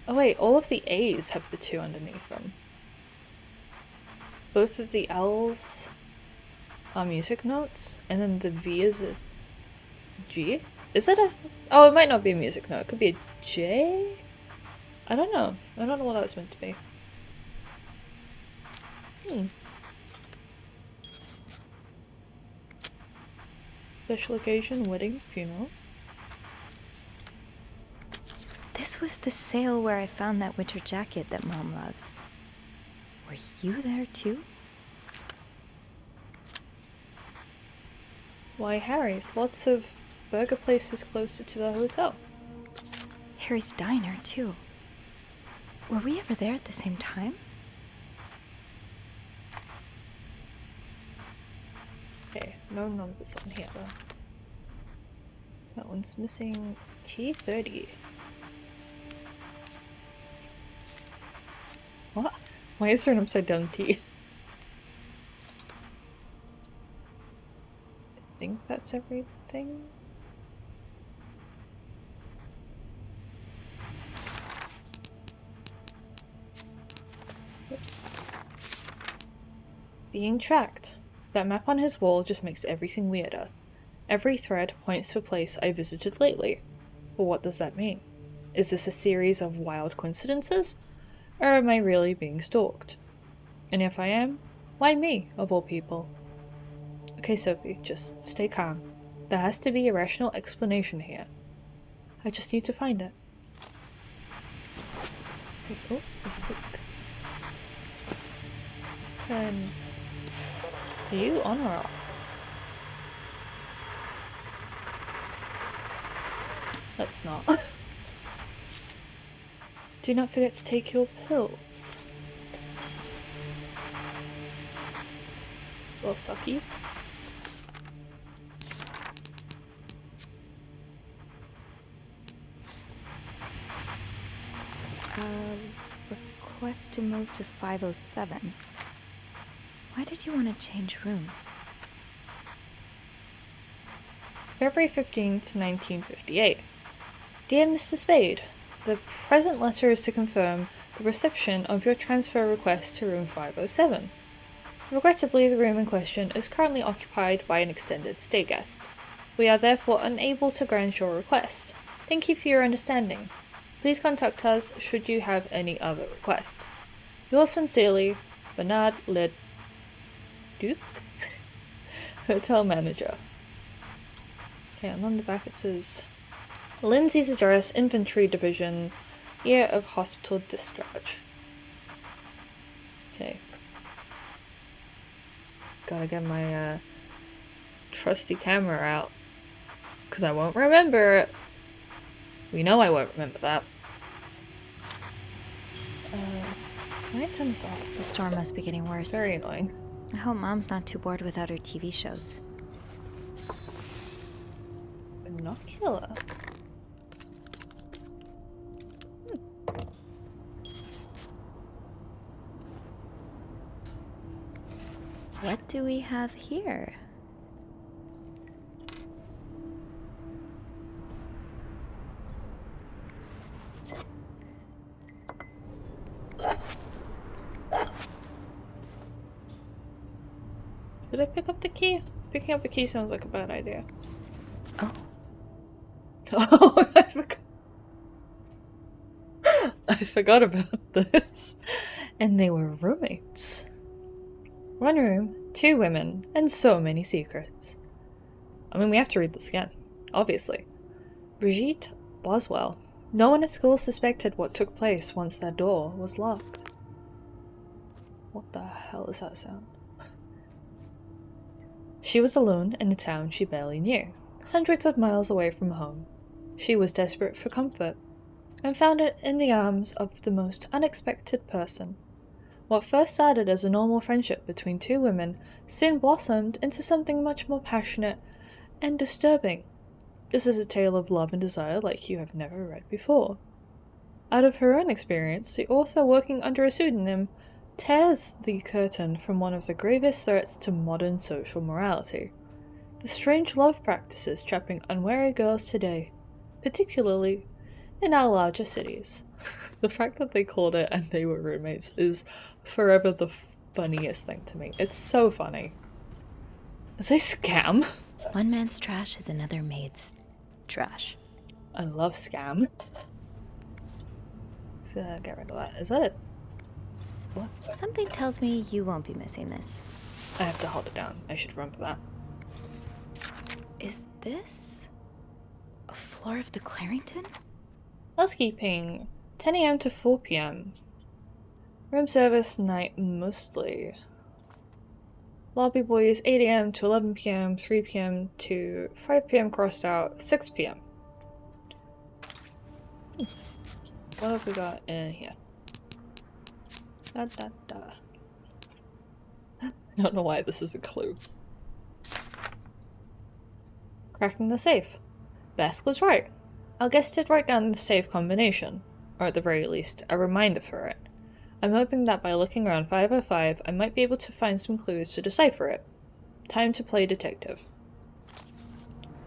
Oh wait, all of the A's have the 2 underneath them. Both of the L's are music notes, and then the V is a G? Is that a... Oh, it might not be a music note. It could be a J? I don't know. I don't know what that's meant to be. Special occasion, wedding, funeral. This was the sale where I found that winter jacket that Mom loves. Were you there too? Why, Harry's. Lots of burger places closer to the hotel. Harry's Diner too. Were we ever there at the same time? Okay, no numbers on here though. That one's missing T30. What? Why is there an upside down T? I think that's everything. Oops. Being tracked. That map on his wall just makes everything weirder. Every thread points to a place I visited lately. But what does that mean? Is this a series of wild coincidences? Or am I really being stalked? And if I am, why me, of all people? Okay, Sophie, just stay calm. There has to be a rational explanation here. I just need to find it. Wait, oh, there's a book. Are you on or off? Let's not. Do not forget to take your pills. Little suckies. Request to move to 507. Why did you want to change rooms? February 15th, 1958. Dear Mr. Spade, the present letter is to confirm the reception of your transfer request to room 507. Regrettably, the room in question is currently occupied by an extended stay guest. We are therefore unable to grant your request. Thank you for your understanding. Please contact us should you have any other request. Yours sincerely, Bernard Leduc, Hotel Manager. Okay, and on the back it says Lindsay's address, Infantry Division, year of hospital discharge. Okay. Gotta get my trusty camera out, because I won't remember it. We know I won't remember that. Can I turn this off? The storm must be getting worse. Very annoying. I hope Mom's not too bored without her TV shows. Binocular. What do we have here? Did I pick up the key? Picking up the key sounds like a bad idea. Oh. Oh, I forgot about this. And they were roommates. One room, 2 women, and so many secrets. I mean, we have to read this again, obviously. Brigitte Boswell. No one at school suspected what took place once their door was locked. What the hell is that sound? She was alone in a town she barely knew, hundreds of miles away from home. She was desperate for comfort, and found it in the arms of the most unexpected person. What first started as a normal friendship between 2 women soon blossomed into something much more passionate and disturbing. This is a tale of love and desire like you have never read before. Out of her own experience, the author, working under a pseudonym, tears the curtain from one of the gravest threats to modern social morality. The strange love practices trapping unwary girls today, particularly in our larger cities. The fact that they called it and they were roommates is forever the funniest thing to me. It's so funny. Is they scam? One man's trash is another maid's trash. I love scam. Let's get rid of that. Is that it? What? Something tells me you won't be missing this. I have to hold it down. I should remember that. Is this a floor of the Clarington? Housekeeping. 10 AM to 4 PM. Room service night mostly. Lobby boys 8 AM to 11 PM, 3 PM to 5 PM crossed out, 6 PM. What have we got in here? Da da da. I don't know why this is a clue. Cracking the safe. Beth was right. Our guest did write down the safe combination, or at the very least, a reminder for it. I'm hoping that by looking around 505, I might be able to find some clues to decipher it. Time to play detective.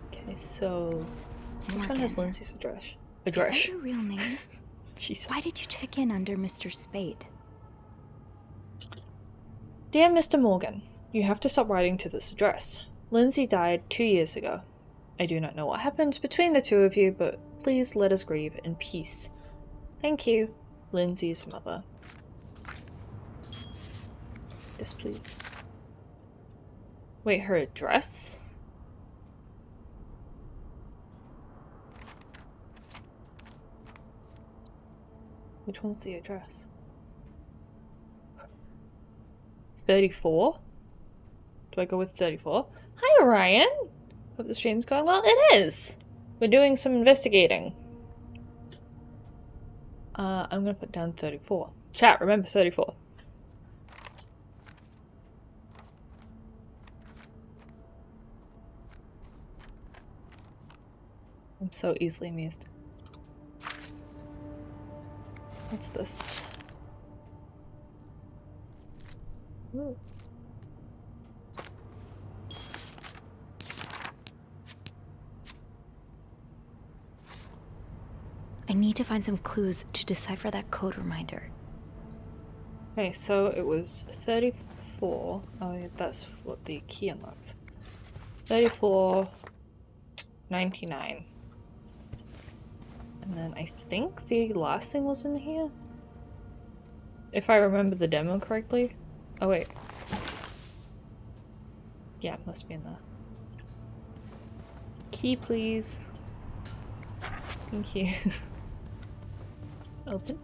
Okay, so which one has Lindsay's address? Is that your real name? Jesus. Why did you check in under Mr. Spade? Dear Mr. Morgan, you have to stop writing to this address. Lindsay died 2 years ago. I do not know what happened between the 2 of you, but please let us grieve in peace. Thank you, Lindsay's mother. Yes, please. Wait, her address? Which one's the address? 34? Do I go with 34? Hi, Orion! Hope the stream's going well. It is! We're doing some investigating. I'm gonna put down 34. Chat, remember 34. I'm so easily amused. What's this? Ooh. I need to find some clues to decipher that code reminder. Okay, so it was 34. Oh, yeah, that's what the key unlocks. 34, 99. And then I think the last thing was in here? If I remember the demo correctly. Oh, wait. Yeah, it must be in there. Key, please. Thank you. Open.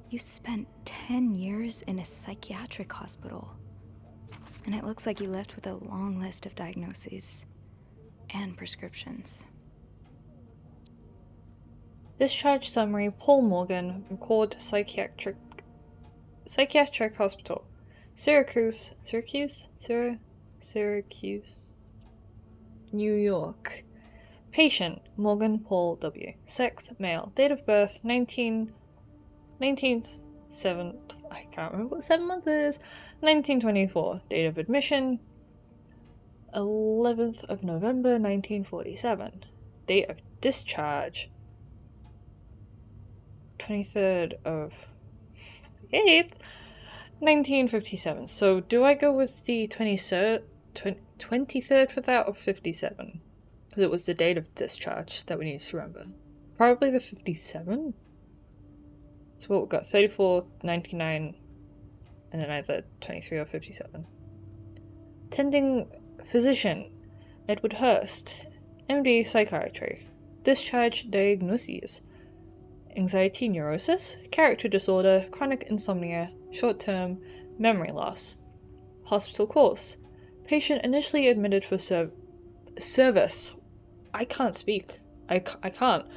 You spent 10 years in a psychiatric hospital. And it looks like you left with a long list of diagnoses and prescriptions. Discharge summary: Paul Morgan, record psychiatric hospital, Syracuse, New York. Patient: Morgan Paul W. Sex: male. Date of birth: 19th 7th. I can't remember what 7 month is. 1924. Date of admission: 11th of November 1947. Date of discharge: 23rd of the 8th, 1957. So do I go with the 23rd for that, or 57? Because it was the date of discharge that we need to remember. Probably the 57. So what we've got: 34, 99, and then either 23 or 57. Attending physician: Edward Hurst, MD, psychiatry. Discharge diagnoses: anxiety neurosis, character disorder, chronic insomnia, short-term memory loss. Hospital course: patient initially admitted for service. I can't speak. I can't.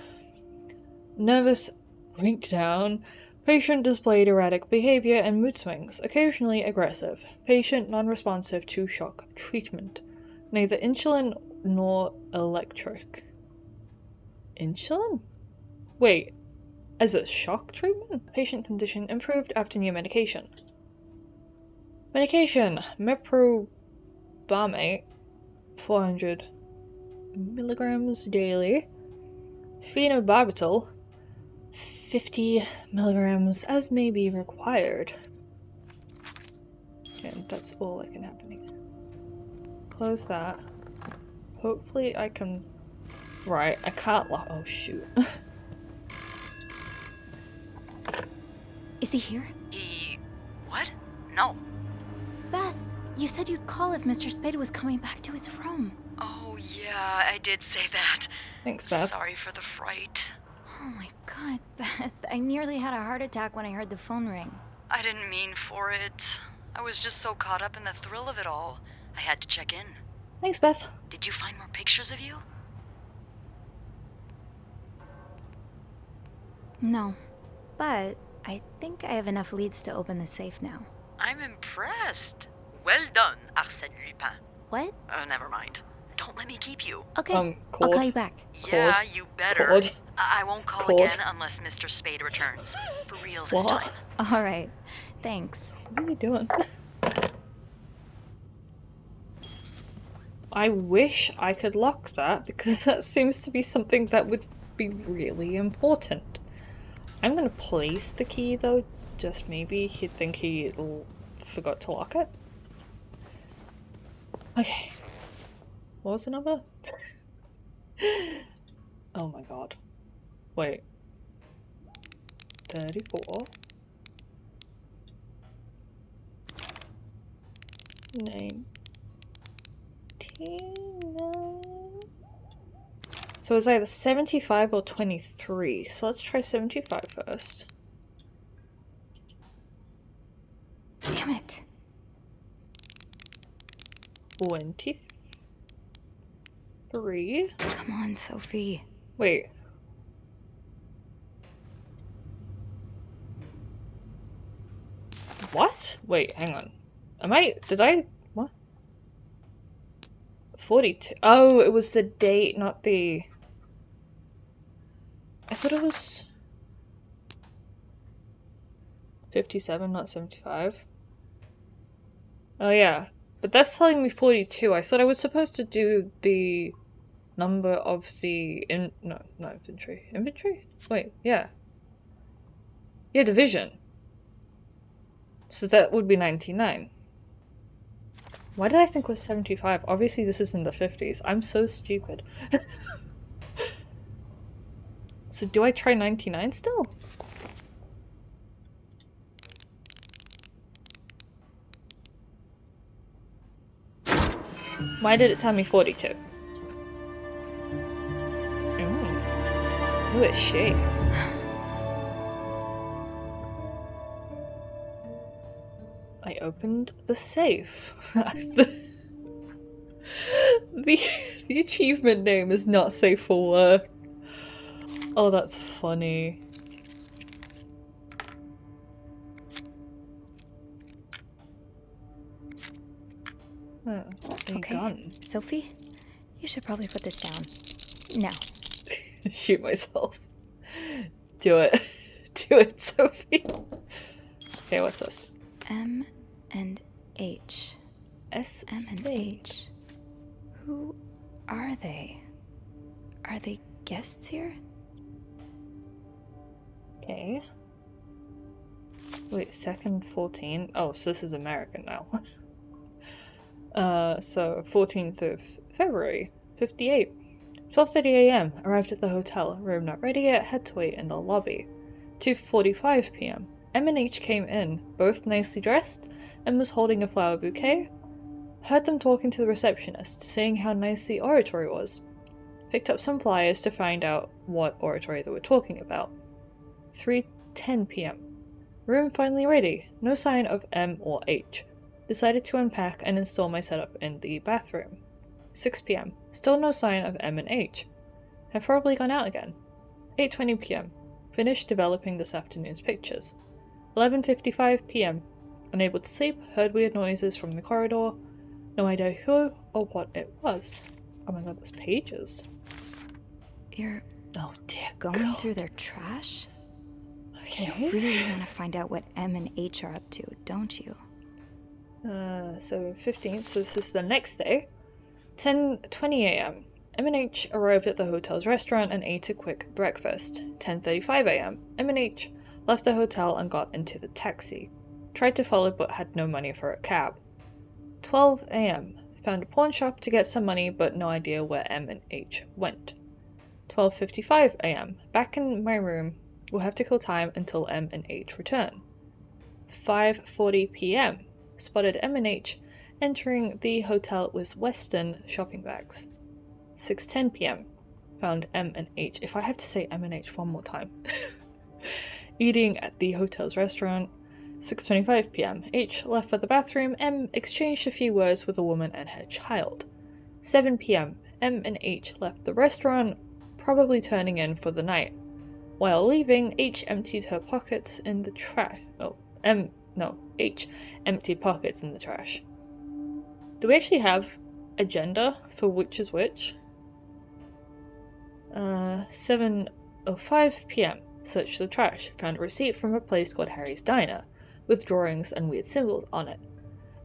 Nervous breakdown. Patient displayed erratic behavior and mood swings, occasionally aggressive. Patient non-responsive to shock treatment. Neither insulin nor electric. Insulin? Wait, as a shock treatment? Patient condition improved after new medication. Medication: meprobamate, 400 milligrams daily. Phenobarbital, 50 milligrams as may be required. And that's all that can happen. Close that. Hopefully I can... Right, I can't lock... Oh shoot. Is he here? What? No. Beth, you said you'd call if Mr. Spada was coming back to his room. Oh, yeah, I did say that. Thanks, Beth. Sorry for the fright. Oh my god, Beth. I nearly had a heart attack when I heard the phone ring. I didn't mean for it. I was just so caught up in the thrill of it all. I had to check in. Thanks, Beth. Did you find more pictures of you? No, but I think I have enough leads to open the safe now. I'm impressed. Well done, Arsène Lupin. What? Never mind. Don't let me keep you. Okay, I'll Claude. call you back. Yeah, you better. Claude. I won't call Claude. again unless Mr. Spade returns. For real this What? time. All right, thanks. What are you doing? I wish I could lock that, because that seems to be something that would be really important. I'm gonna place the key though, just maybe he'd think he forgot to lock it. Okay. What was the number? Oh my god. Wait. 34. 19. So it's either 75 or 23. So let's try 75 first. Damn it. 23. Come on, Sophie. Wait. What? Wait, hang on. Did I? What? 42. Oh, it was the date, not the... I thought it was 57, not 75. Oh yeah, but that's telling me 42. I thought I was supposed to do the number of the not infantry. Infantry? Wait, yeah. Yeah, division. So that would be 99. Why did I think it was 75? Obviously this is in the 50s. I'm so stupid. So do I try 99 still? Why did it tell me 42? Ooh, it's she. opened the safe. the achievement name is not safe for work. Oh, that's funny. A Okay, gun. Sophie, you should probably put this down. Now. Shoot myself. Do it. Do it, Sophie. Okay, what's this? M and H. S. M and H. Who are they? Are they guests here? Okay. Wait, second 14? Oh, so this is American now. So 14th of February, 58. 12:30 a.m. Arrived at the hotel. Room not ready yet. Had to wait in the lobby. 2:45 p.m. M and H came in, both nicely dressed, and was holding a flower bouquet. Heard them talking to the receptionist, saying how nice the oratory was. Picked up some flyers to find out what oratory they were talking about. 3:10 p.m. Room finally ready. No sign of M or H. Decided to unpack and install my setup in the bathroom. 6 p.m. Still no sign of M and H. Have probably gone out again. 8:20 p.m. Finished developing this afternoon's pictures. 11:55 p.m. Unable to sleep, heard weird noises from the corridor. No idea who or what it was. Oh my god, there's pages. You're oh dear going god. through their trash? Okay. You really want to find out what M and H are up to, don't you? So 15th, so this is the next day. 10:20 a.m. M and H arrived at the hotel's restaurant and ate a quick breakfast. 10:35 a.m. M and H left the hotel and got into the taxi. Tried to follow but had no money for a cab. 12 a.m. Found a pawn shop to get some money but no idea where M and H went. 12:55 a.m. Back in my room. We'll have to kill time until M and H return. 5:40 p.m. Spotted M and H entering the hotel with Western shopping bags. 6:10 p.m. Found M and H. If I have to say M and H one more time. Eating at the hotel's restaurant. 6:25 p.m. H left for the bathroom. M exchanged a few words with a woman and her child. 7 p.m. M and H left the restaurant, probably turning in for the night. While leaving, H emptied her pockets in the trash. Oh, H emptied pockets in the trash. Do we actually have a gender for which is which? 7:05 p.m. Searched the trash. Found a receipt from a place called Harry's Diner, with drawings and weird symbols on it.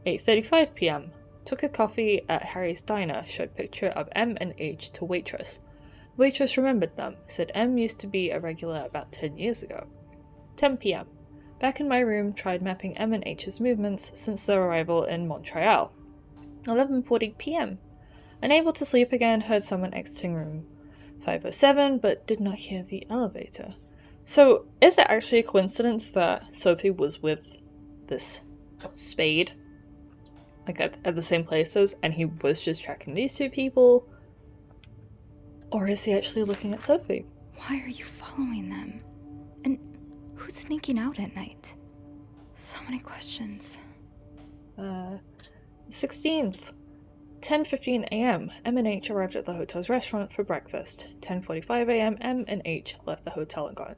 8:35 p.m. Took a coffee at Harry's Diner. Showed picture of M and H to waitress. Waitress remembered them. Said M used to be a regular about 10 years ago. 10 p.m. Back in my room, tried mapping M and H's movements since their arrival in Montreal. 11:40 p.m. Unable to sleep again, heard someone exiting room 507, but did not hear the elevator. So, is it actually a coincidence that Sophie was with this Spade? Like at the same places, and he was just tracking these two people? Or is he actually looking at Sophie? Why are you following them? And who's sneaking out at night? So many questions. 16th. 10:15 a.m. M and H arrived at the hotel's restaurant for breakfast. 10:45 a.m. M and H left the hotel and got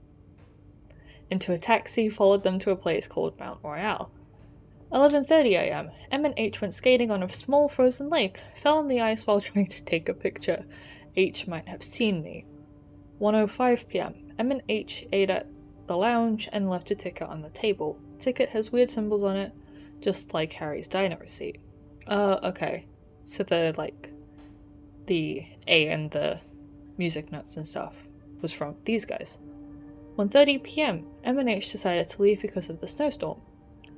into a taxi, followed them to a place called Mount Royal. 11:30 a.m. M and H went skating on a small frozen lake, fell on the ice while trying to take a picture. H might have seen me. 1:05 p.m. M and H ate at the lounge and left a ticket on the table. Ticket has weird symbols on it, just like Harry's Diner receipt. Okay. So the A and the music notes and stuff was from these guys. 1:30 p.m. M and H decided to leave because of the snowstorm.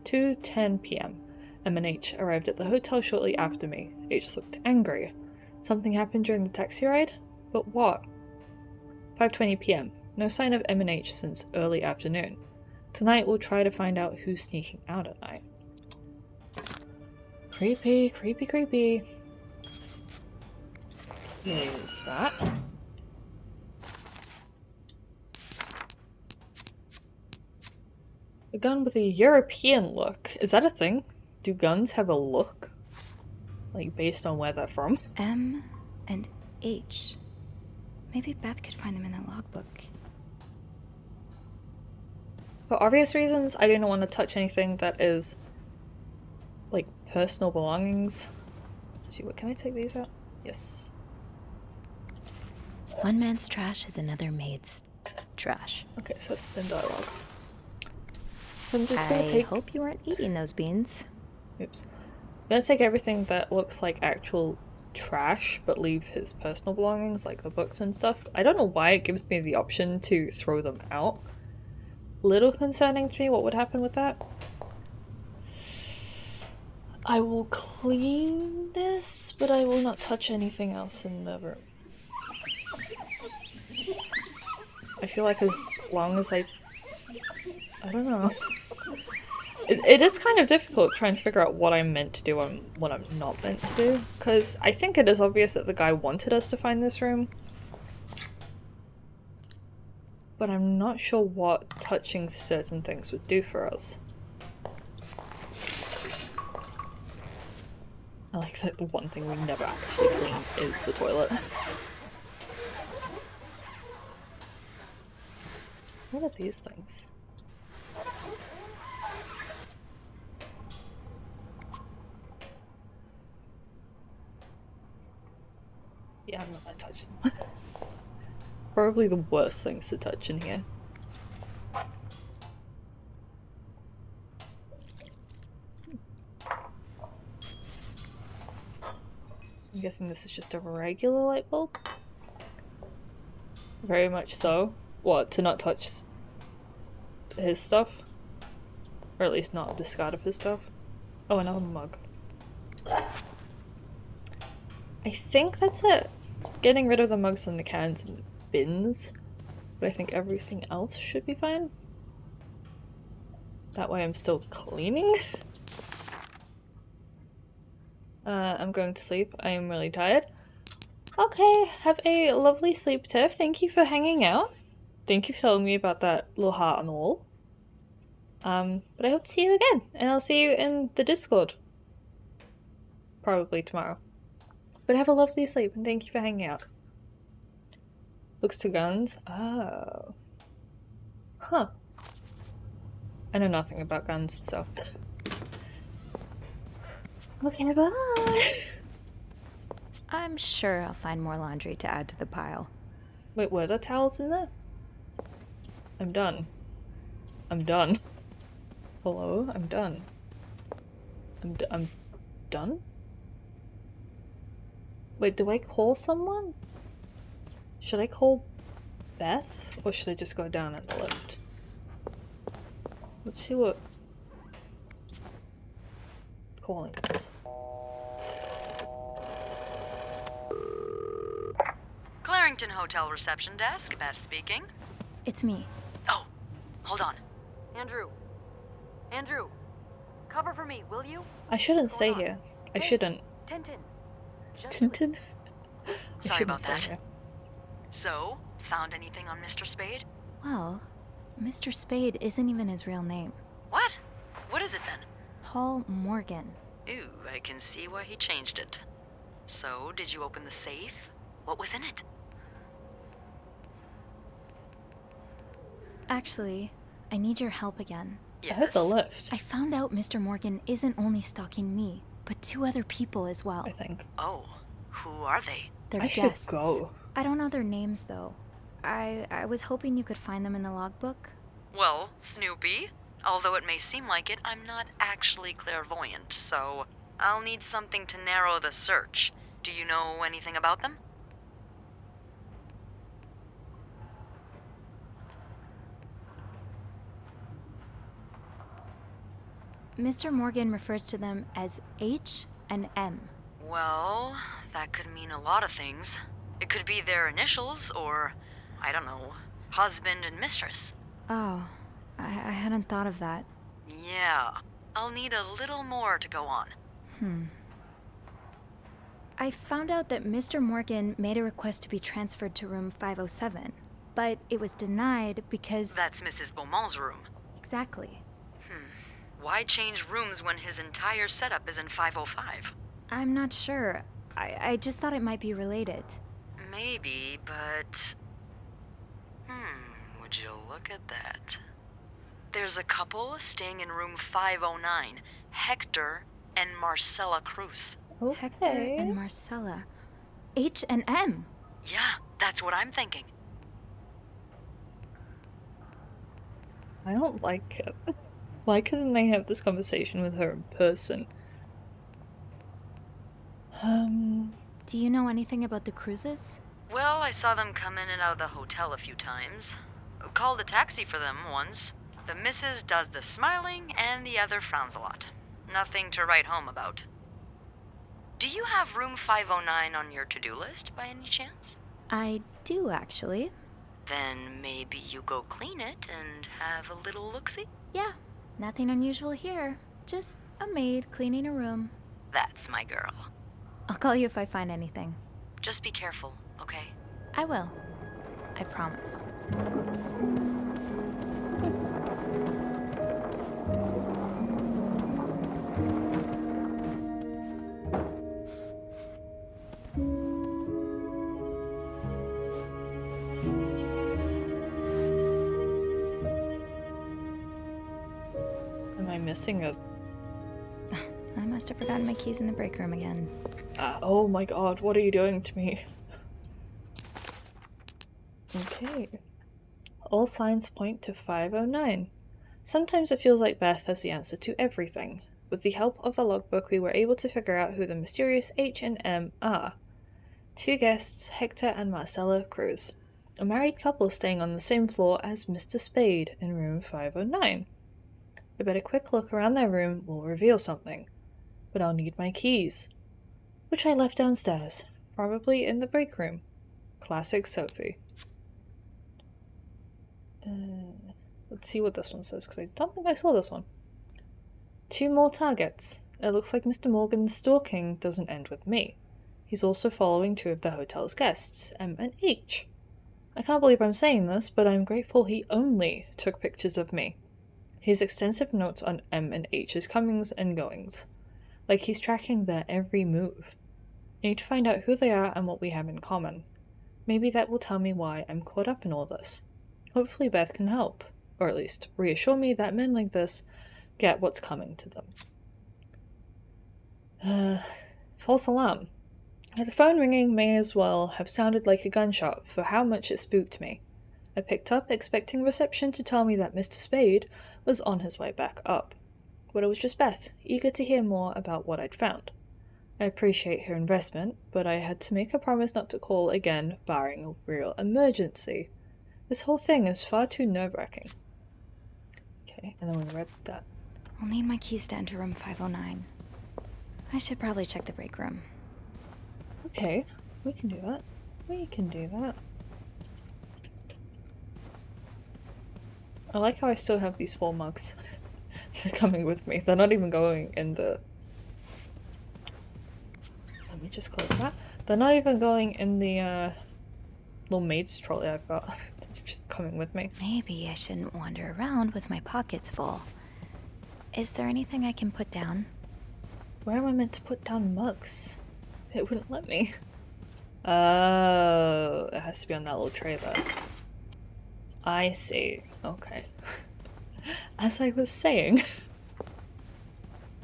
2:10 p.m. M and H arrived at the hotel shortly after me. H looked angry. Something happened during the taxi ride? But what? 5:20 p.m. No sign of M and H since early afternoon. Tonight we'll try to find out who's sneaking out at night. Creepy, creepy, creepy. Here's that. A gun with a European look. Is that a thing? do guns have a look? Like, based on where they're from? M and H. Maybe Beth could find them in the logbook. For obvious reasons, I didn't want to touch anything that is, like, personal belongings. Let's see, what, can I take these out? Yes. One man's trash is another maid's trash. Okay, so it's in dialogue. So I'm just gonna take... I hope you weren't eating those beans. Oops. I'm gonna take everything that looks like actual trash, but leave his personal belongings, like the books and stuff. I don't know why it gives me the option to throw them out. Little concerning to me what would happen with that. I will clean this, but I will not touch anything else in the room. I feel like as long as I don't know. It is kind of difficult trying to figure out what I'm meant to do and what I'm not meant to do, because I think it is obvious that the guy wanted us to find this room. But I'm not sure what touching certain things would do for us. I like that the one thing we never actually clean is the toilet. What are these things? Yeah, I'm not gonna touch them. Probably the worst things to touch in here. I'm guessing this is just a regular light bulb? Very much so. What, to not touch his stuff? Or at least not discard of his stuff? Oh, another mug. I think that's it. Getting rid of the mugs and the cans and the bins. But I think everything else should be fine. That way I'm still cleaning. I'm going to sleep. I am really tired. Okay, have a lovely sleep, Tiff. Thank you for hanging out. Thank you for telling me about that little heart on the wall. But I hope to see you again. And I'll see you in the Discord. Probably tomorrow. But have a lovely sleep and thank you for hanging out. Looks to guns. Oh. Huh. I know nothing about guns, so. Okay, bye. I'm sure I'll find more laundry to add to the pile. Wait, were there towels in there? I'm done. I'm done. Hello? I'm done. I'm done? Wait, do I call someone? Should I call Beth? Or should I just go down in the lift? Let's see what calling is. Clarington Hotel reception desk, Beth speaking. It's me. Oh, hold on. Andrew. Andrew. Cover for me, will you? I shouldn't stay here. I shouldn't. Tintin. Tintin? Sorry about that. So, found anything on Mr. Spade? Well, Mr. Spade isn't even his real name. What? What is it then? Paul Morgan. Ooh, I can see why he changed it. So, did you open the safe? What was in it? Actually, I need your help again. I heard the lift. I found out Mr. Morgan isn't only stalking me, but 2 other people as well. I think. Oh, who are they? They're I guests. should go. I don't know their names though. I was hoping you could find them in the logbook. Well, Snoopy, although it may seem like it, I'm not actually clairvoyant, so I'll need something to narrow the search. Do you know anything about them? Mr. Morgan refers to them as H and M. Well, that could mean a lot of things. It could be their initials, or, I don't know, husband and mistress. Oh, I hadn't thought of that. Yeah, I'll need a little more to go on. I found out that Mr. Morgan made a request to be transferred to room 507, but it was denied because... That's Mrs. Beaumont's room. Exactly. Why change rooms when his entire setup is in 505? I'm not sure. I just thought it might be related. Maybe, but... would you look at that? There's a couple staying in room 509, Hector and Marcella Cruz. Okay. Hector and Marcella. H and M. Yeah, that's what I'm thinking. I don't like it. Why couldn't I have this conversation with her in person? Do you know anything about the cruises? Well, I saw them come in and out of the hotel a few times. Called a taxi for them once. The missus does the smiling and the other frowns a lot. Nothing to write home about. Do you have room 509 on your to-do list by any chance? I do, actually. Then maybe you go clean it and have a little look-see? Yeah, nothing unusual here. Just a maid cleaning a room. That's my girl. I'll call you if I find anything. Just be careful, okay? I will. I promise. Am I missing a... I must have forgotten my keys in the break room again. oh my god, what are you doing to me? Okay. All signs point to 509. Sometimes it feels like Beth has the answer to everything. With the help of the logbook, we were able to figure out who the mysterious H and M are. 2 guests, Hector and Marcella Cruz. A married couple staying on the same floor as Mr. Spade in room 509. I bet a quick look around their room will reveal something. But I'll need my keys, which I left downstairs, probably in the break room. Classic Sophie. Let's see what this one says, because I don't think I saw this one. 2 more targets. It looks like Mr. Morgan's stalking doesn't end with me. He's also following 2 of the hotel's guests, M and H. I can't believe I'm saying this, but I'm grateful he only took pictures of me. His extensive notes on M and H's comings and goings. Like he's tracking their every move. I need to find out who they are and what we have in common. Maybe that will tell me why I'm caught up in all this. Hopefully Beth can help, or at least reassure me that men like this get what's coming to them. False alarm. The phone ringing may as well have sounded like a gunshot for how much it spooked me. I picked up, expecting reception to tell me that Mr. Spade was on his way back up. But it was just Beth, eager to hear more about what I'd found. I appreciate her investment, but I had to make a promise not to call again, barring a real emergency. This whole thing is far too nerve-wracking. Okay, and then we read that. I'll need my keys to enter room 509. I should probably check the break room. Okay, we can do that. We can do that. I like how I still have these 4 mugs. They're coming with me. They're not even going in the... Let me just close that. They're not even going in the little maid's trolley I've got. They're just coming with me. Maybe I shouldn't wander around with my pockets full. Is there anything I can put down? Where am I meant to put down mugs? It wouldn't let me. Oh, it has to be on that little tray though. I see. Okay. As I was saying,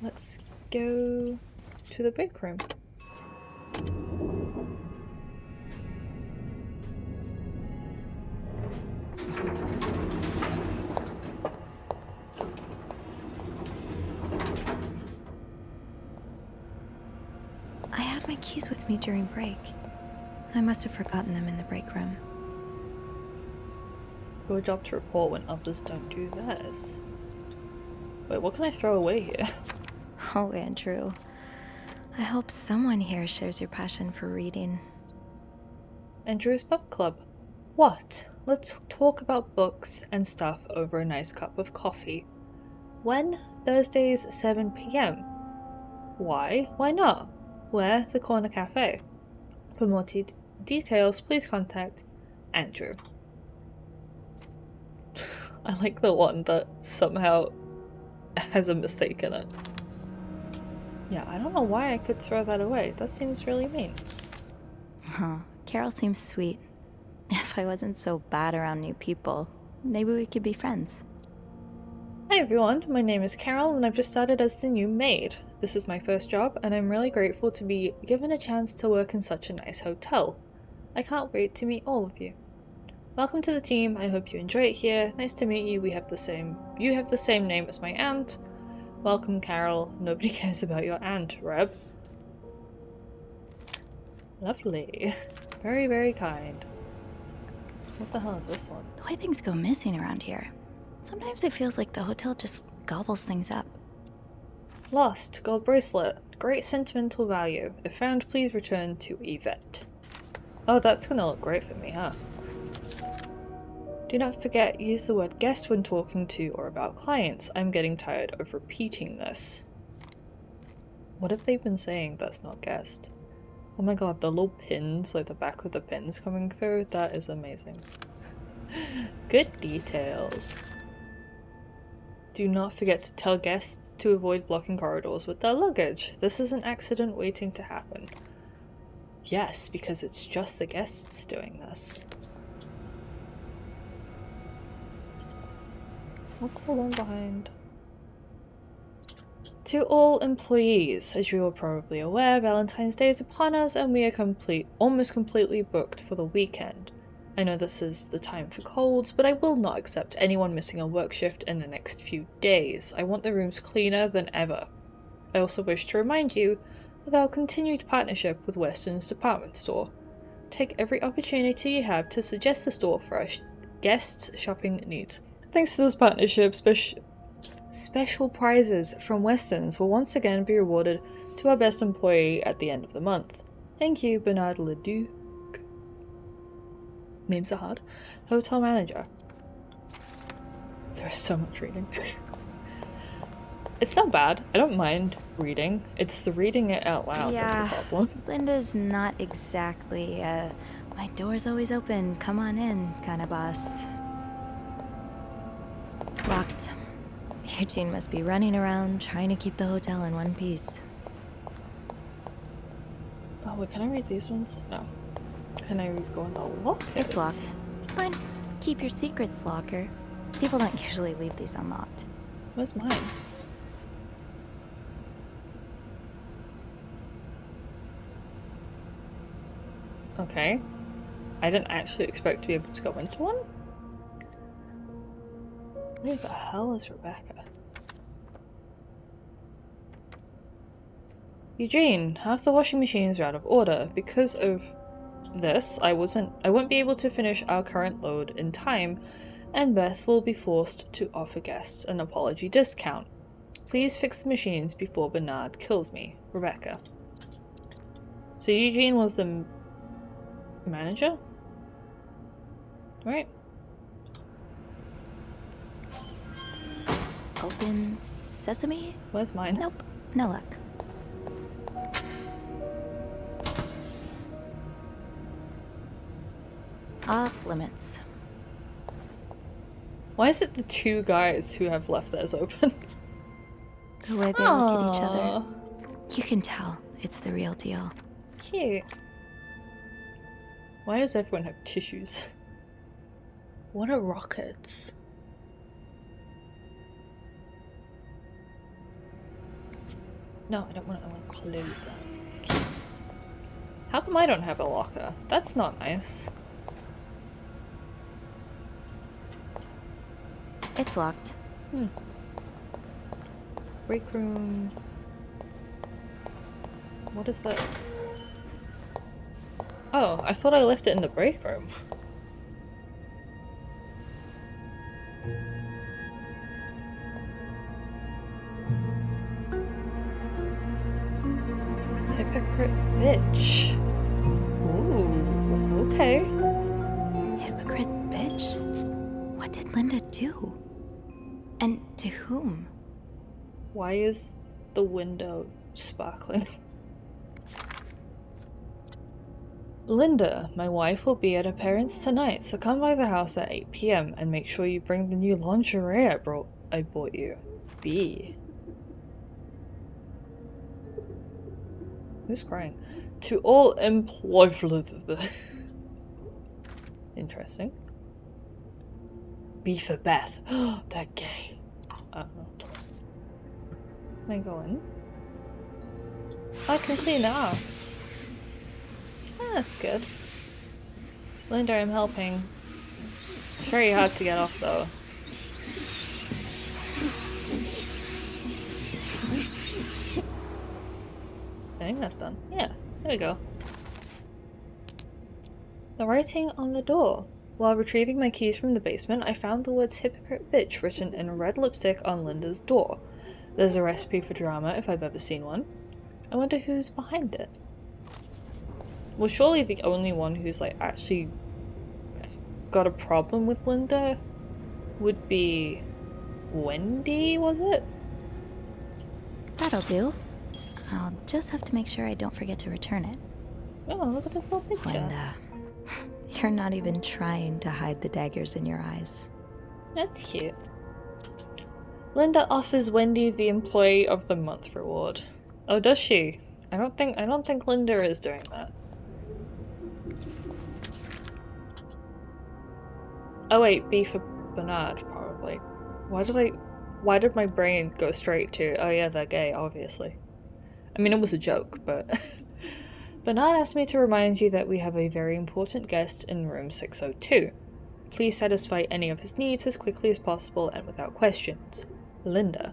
let's go to the break room. I had my keys with me during break. I must have forgotten them in the break room. Your job to report when others don't do theirs. Wait, what can I throw away here? Oh, Andrew. I hope someone here shares your passion for reading. Andrew's Book Club. What? Let's talk about books and stuff over a nice cup of coffee. When? Thursdays, 7 p.m. Why? Why not? Where? The Corner Cafe. For more details, please contact Andrew. I like the one that somehow has a mistake in it. Yeah, I don't know why I could throw that away. That seems really mean. Huh. Carol seems sweet. If I wasn't so bad around new people, maybe we could be friends. Hi everyone, my name is Carol and I've just started as the new maid. This is my first job and I'm really grateful to be given a chance to work in such a nice hotel. I can't wait to meet all of you. Welcome to the team, I hope you enjoy it here. Nice to meet you, you have the same name as my aunt. Welcome Carol, nobody cares about your aunt, Reb. Lovely. Very, very kind. What the hell is this one? The way things go missing around here. Sometimes it feels like the hotel just gobbles things up. Lost. Gold bracelet. Great sentimental value. If found, please return to Yvette. Oh, that's gonna look great for me, huh? Do not forget, use the word guest when talking to or about clients. I'm getting tired of repeating this. What have they been saying that's not guest? Oh my god, the little pins, like the back of the pins coming through, that is amazing. Good details. Do not forget to tell guests to avoid blocking corridors with their luggage. This is an accident waiting to happen. Yes, because it's just the guests doing this. What's the one behind? To all employees, as you are probably aware, Valentine's Day is upon us and we are almost completely booked for the weekend. I know this is the time for colds, but I will not accept anyone missing a work shift in the next few days. I want the rooms cleaner than ever. I also wish to remind you of our continued partnership with Weston's department store. Take every opportunity you have to suggest the store for our guests' shopping needs. Thanks to this partnership, special prizes from Weston's will once again be awarded to our best employee at the end of the month. Thank you, Bernard Leduc. Names are hard. Hotel manager. There's so much reading. It's not bad. I don't mind reading. It's the reading it out loud that's the problem. Linda's not exactly my door's always open, come on in kind of boss. Locked. Eugene must be running around trying to keep the hotel in one piece. Oh wait, can I read these ones? No. Can I go in the lockers? It's locked. Fine. Keep your secrets, locker. People don't usually leave these unlocked. Where's mine? Okay. I didn't actually expect to be able to go into one. Where the hell is Rebecca? Eugene, half the washing machines are out of order. Because of this, I won't be able to finish our current load in time, and Beth will be forced to offer guests an apology discount. Please fix the machines before Bernard kills me. Rebecca. So Eugene was the manager? Right? Open sesame? Where's mine? Nope. No luck. Off limits. Why is it the two guys who have left theirs open? The way they look at each other. You can tell it's the real deal. Cute. Why does everyone have tissues? What are rockets? No, I don't want to. I want to close that. Cute. How come I don't have a locker? That's not nice. It's locked. Break room. What is this? Oh, I thought I left it in the break room. Hypocrite bitch. Ooh, okay. Hypocrite bitch? What did Linda do? And to whom? Why is the window sparkling? Linda, my wife will be at her parents' tonight, so come by the house at 8 PM and make sure you bring the new lingerie I bought you. B. Who's crying? To all employees. Interesting. B for Beth. They're gay. I don't know. Can I go in? I can clean it off. Ah, that's good. Linda, I'm helping. It's very hard to get off though. I think that's done. Yeah, there we go. The writing on the door. While retrieving my keys from the basement, I found the words hypocrite bitch written in red lipstick on Linda's door. There's a recipe for drama if I've ever seen one. I wonder who's behind it. Well, surely the only one who's like actually got a problem with Linda would be Wendy, was it? That'll do. I'll just have to make sure I don't forget to return it. Oh, look at this little picture. Linda, you're not even trying to hide the daggers in your eyes. That's cute. Linda offers Wendy the Employee of the Month reward. Oh, does she? I don't think Linda is doing that. Oh wait, B for Bernard, probably. Why did my brain go straight to, oh yeah, they're gay, obviously. I mean, it was a joke, but... Bernard asked me to remind you that we have a very important guest in room 602. Please satisfy any of his needs as quickly as possible and without questions. Linda.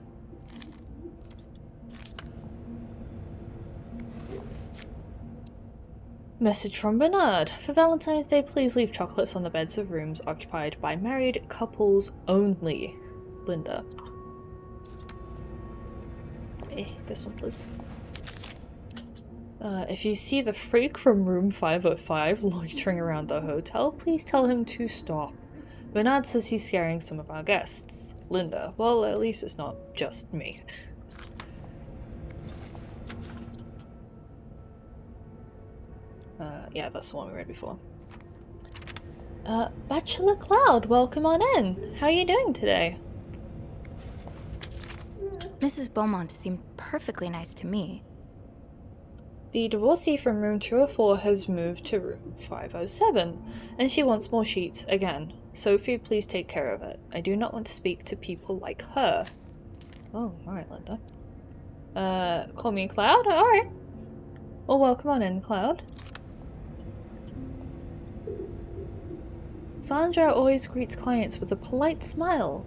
Message from Bernard. For Valentine's Day, please leave chocolates on the beds of rooms occupied by married couples only. Linda. This one, please. If you see the freak from room 505 loitering around the hotel, please tell him to stop. Bernard says he's scaring some of our guests. Linda. Well, at least it's not just me. Yeah, that's the one we read before. Bachelor Cloud, welcome on in. How are you doing today? Mrs. Beaumont seemed perfectly nice to me. The divorcee from room 204 has moved to room 507, and she wants more sheets again. Sophie, please take care of it. I do not want to speak to people like her. Oh, alright, Linda. Call me Cloud? Alright. Well, welcome on in, Cloud. Sandra always greets clients with a polite smile.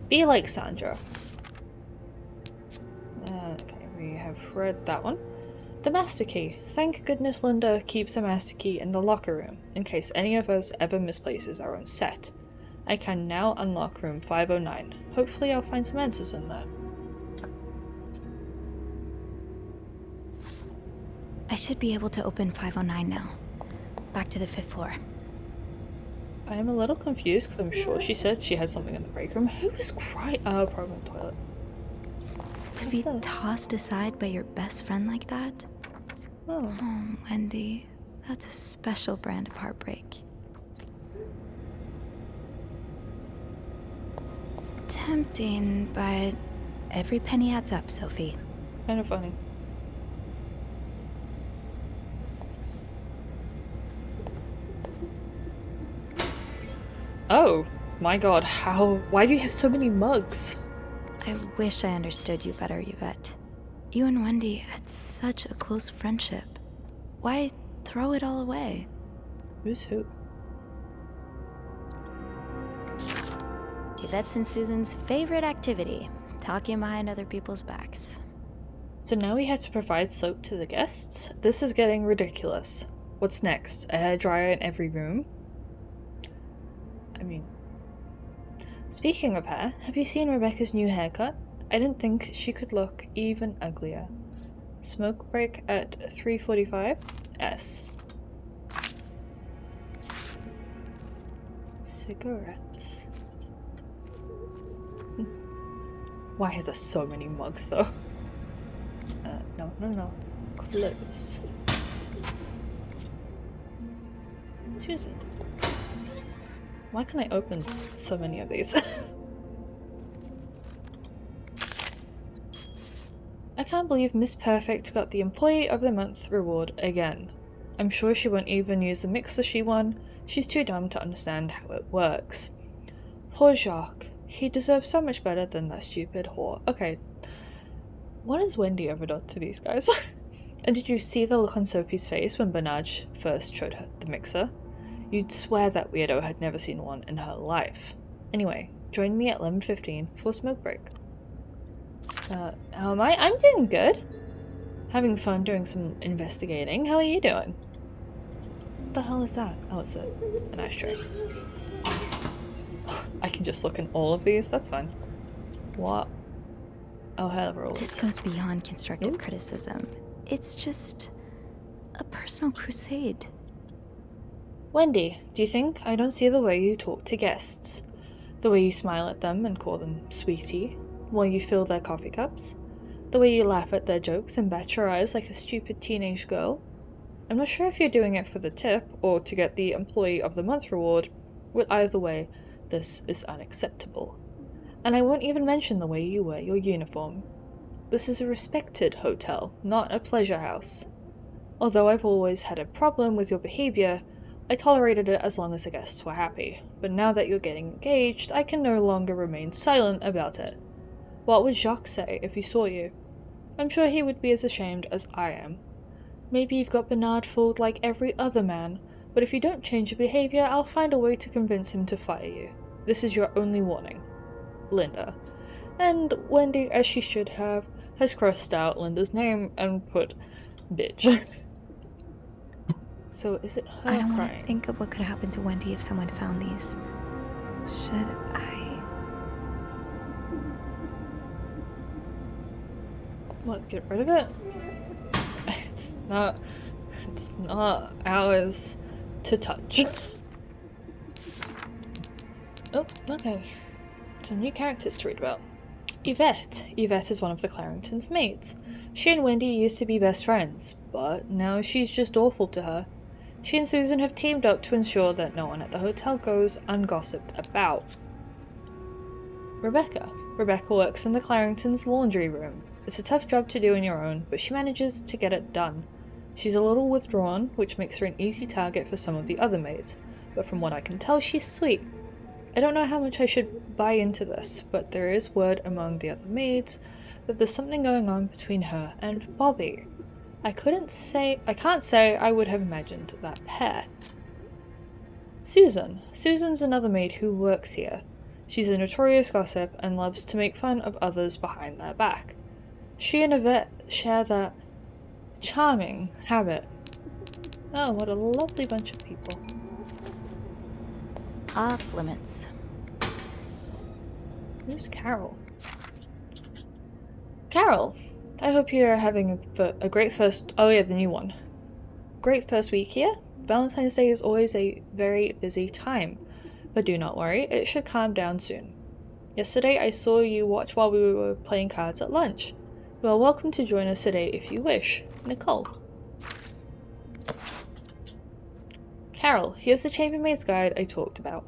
Be like Sandra. Okay, we have read that one. The master key. Thank goodness Linda keeps a master key in the locker room, in case any of us ever misplaces our own set. I can now unlock room 509. Hopefully I'll find some answers in there. I should be able to open 509 now. Back to the 5th floor. I am a little confused because I'm sure she said she has something in the break room. Who is crying? Oh, probably in the toilet. To be tossed aside by your best friend like that? Oh, Wendy, that's a special brand of heartbreak. Tempting, but every penny adds up, Sophie. Kind of funny. Oh, my god, why do you have so many mugs? I wish I understood you better, Yvette. You and Wendy had such a close friendship. Why throw it all away? Who's who? Yvette's and Susan's favorite activity, talking behind other people's backs. So now we have to provide soap to the guests? This is getting ridiculous. What's next? A hairdryer in every room? I mean... Speaking of hair, have you seen Rebecca's new haircut? I didn't think she could look even uglier. Smoke break at 3:45? S. Cigarettes. Why are there so many mugs though? No. Close. Susan. Why can I open so many of these? can't believe Miss Perfect got the Employee of the Month reward again. I'm sure she won't even use the mixer she won. She's too dumb to understand how it works. Poor Jacques. He deserves so much better than that stupid whore. Okay. What has Wendy ever done to these guys? And did you see the look on Sophie's face when Bernard first showed her the mixer? You'd swear that weirdo had never seen one in her life. Anyway, join me at 11:15 for smoke break. How am I? I'm doing good. Having fun doing some investigating. How are you doing? What the hell is that? Oh, it's an ashtray. I can just look in all of these? That's fine. What? Oh, hell rules. This goes beyond constructive criticism. It's just a personal crusade. Wendy, do you think I don't see the way you talk to guests? The way you smile at them and call them sweetie while you fill their coffee cups? The way you laugh at their jokes and bat your eyes like a stupid teenage girl? I'm not sure if you're doing it for the tip or to get the Employee of the Month reward, but either way, this is unacceptable. And I won't even mention the way you wear your uniform. This is a respected hotel, not a pleasure house. Although I've always had a problem with your behavior, I tolerated it as long as the guests were happy. But now that you're getting engaged, I can no longer remain silent about it. What would Jacques say if he saw you? I'm sure he would be as ashamed as I am. Maybe you've got Bernard fooled like every other man, but if you don't change your behavior, I'll find a way to convince him to fire you. This is your only warning. Linda. And Wendy, as she should have, has crossed out Linda's name and put bitch. So is it her I don't crying? want to think of what could happen to Wendy if someone found these. Should I? What, get rid of it? It's not ours to touch. Oh, okay. Some new characters to read about. Yvette. Yvette is one of the Clarringtons' maids. She and Wendy used to be best friends, but now she's just awful to her. She and Susan have teamed up to ensure that no one at the hotel goes ungossiped about. Rebecca. Rebecca works in the Clarringtons' laundry room. It's a tough job to do on your own, but she manages to get it done. She's a little withdrawn, which makes her an easy target for some of the other maids, but from what I can tell, she's sweet. I don't know how much I should buy into this, but there is word among the other maids that there's something going on between her and Bobby. I can't say I would have imagined that pair. Susan. Susan's another maid who works here. She's a notorious gossip and loves to make fun of others behind their back. She and Yvette share that charming habit. Oh, what a lovely bunch of people. Off limits. Who's Carol? Carol! I hope you're having a great first... Oh yeah, the new one. Great first week here. Valentine's Day is always a very busy time. But do not worry, it should calm down soon. Yesterday I saw you watch while we were playing cards at lunch. You are welcome to join us today if you wish. Nicole. Carol, here's the chambermaid's guide I talked about.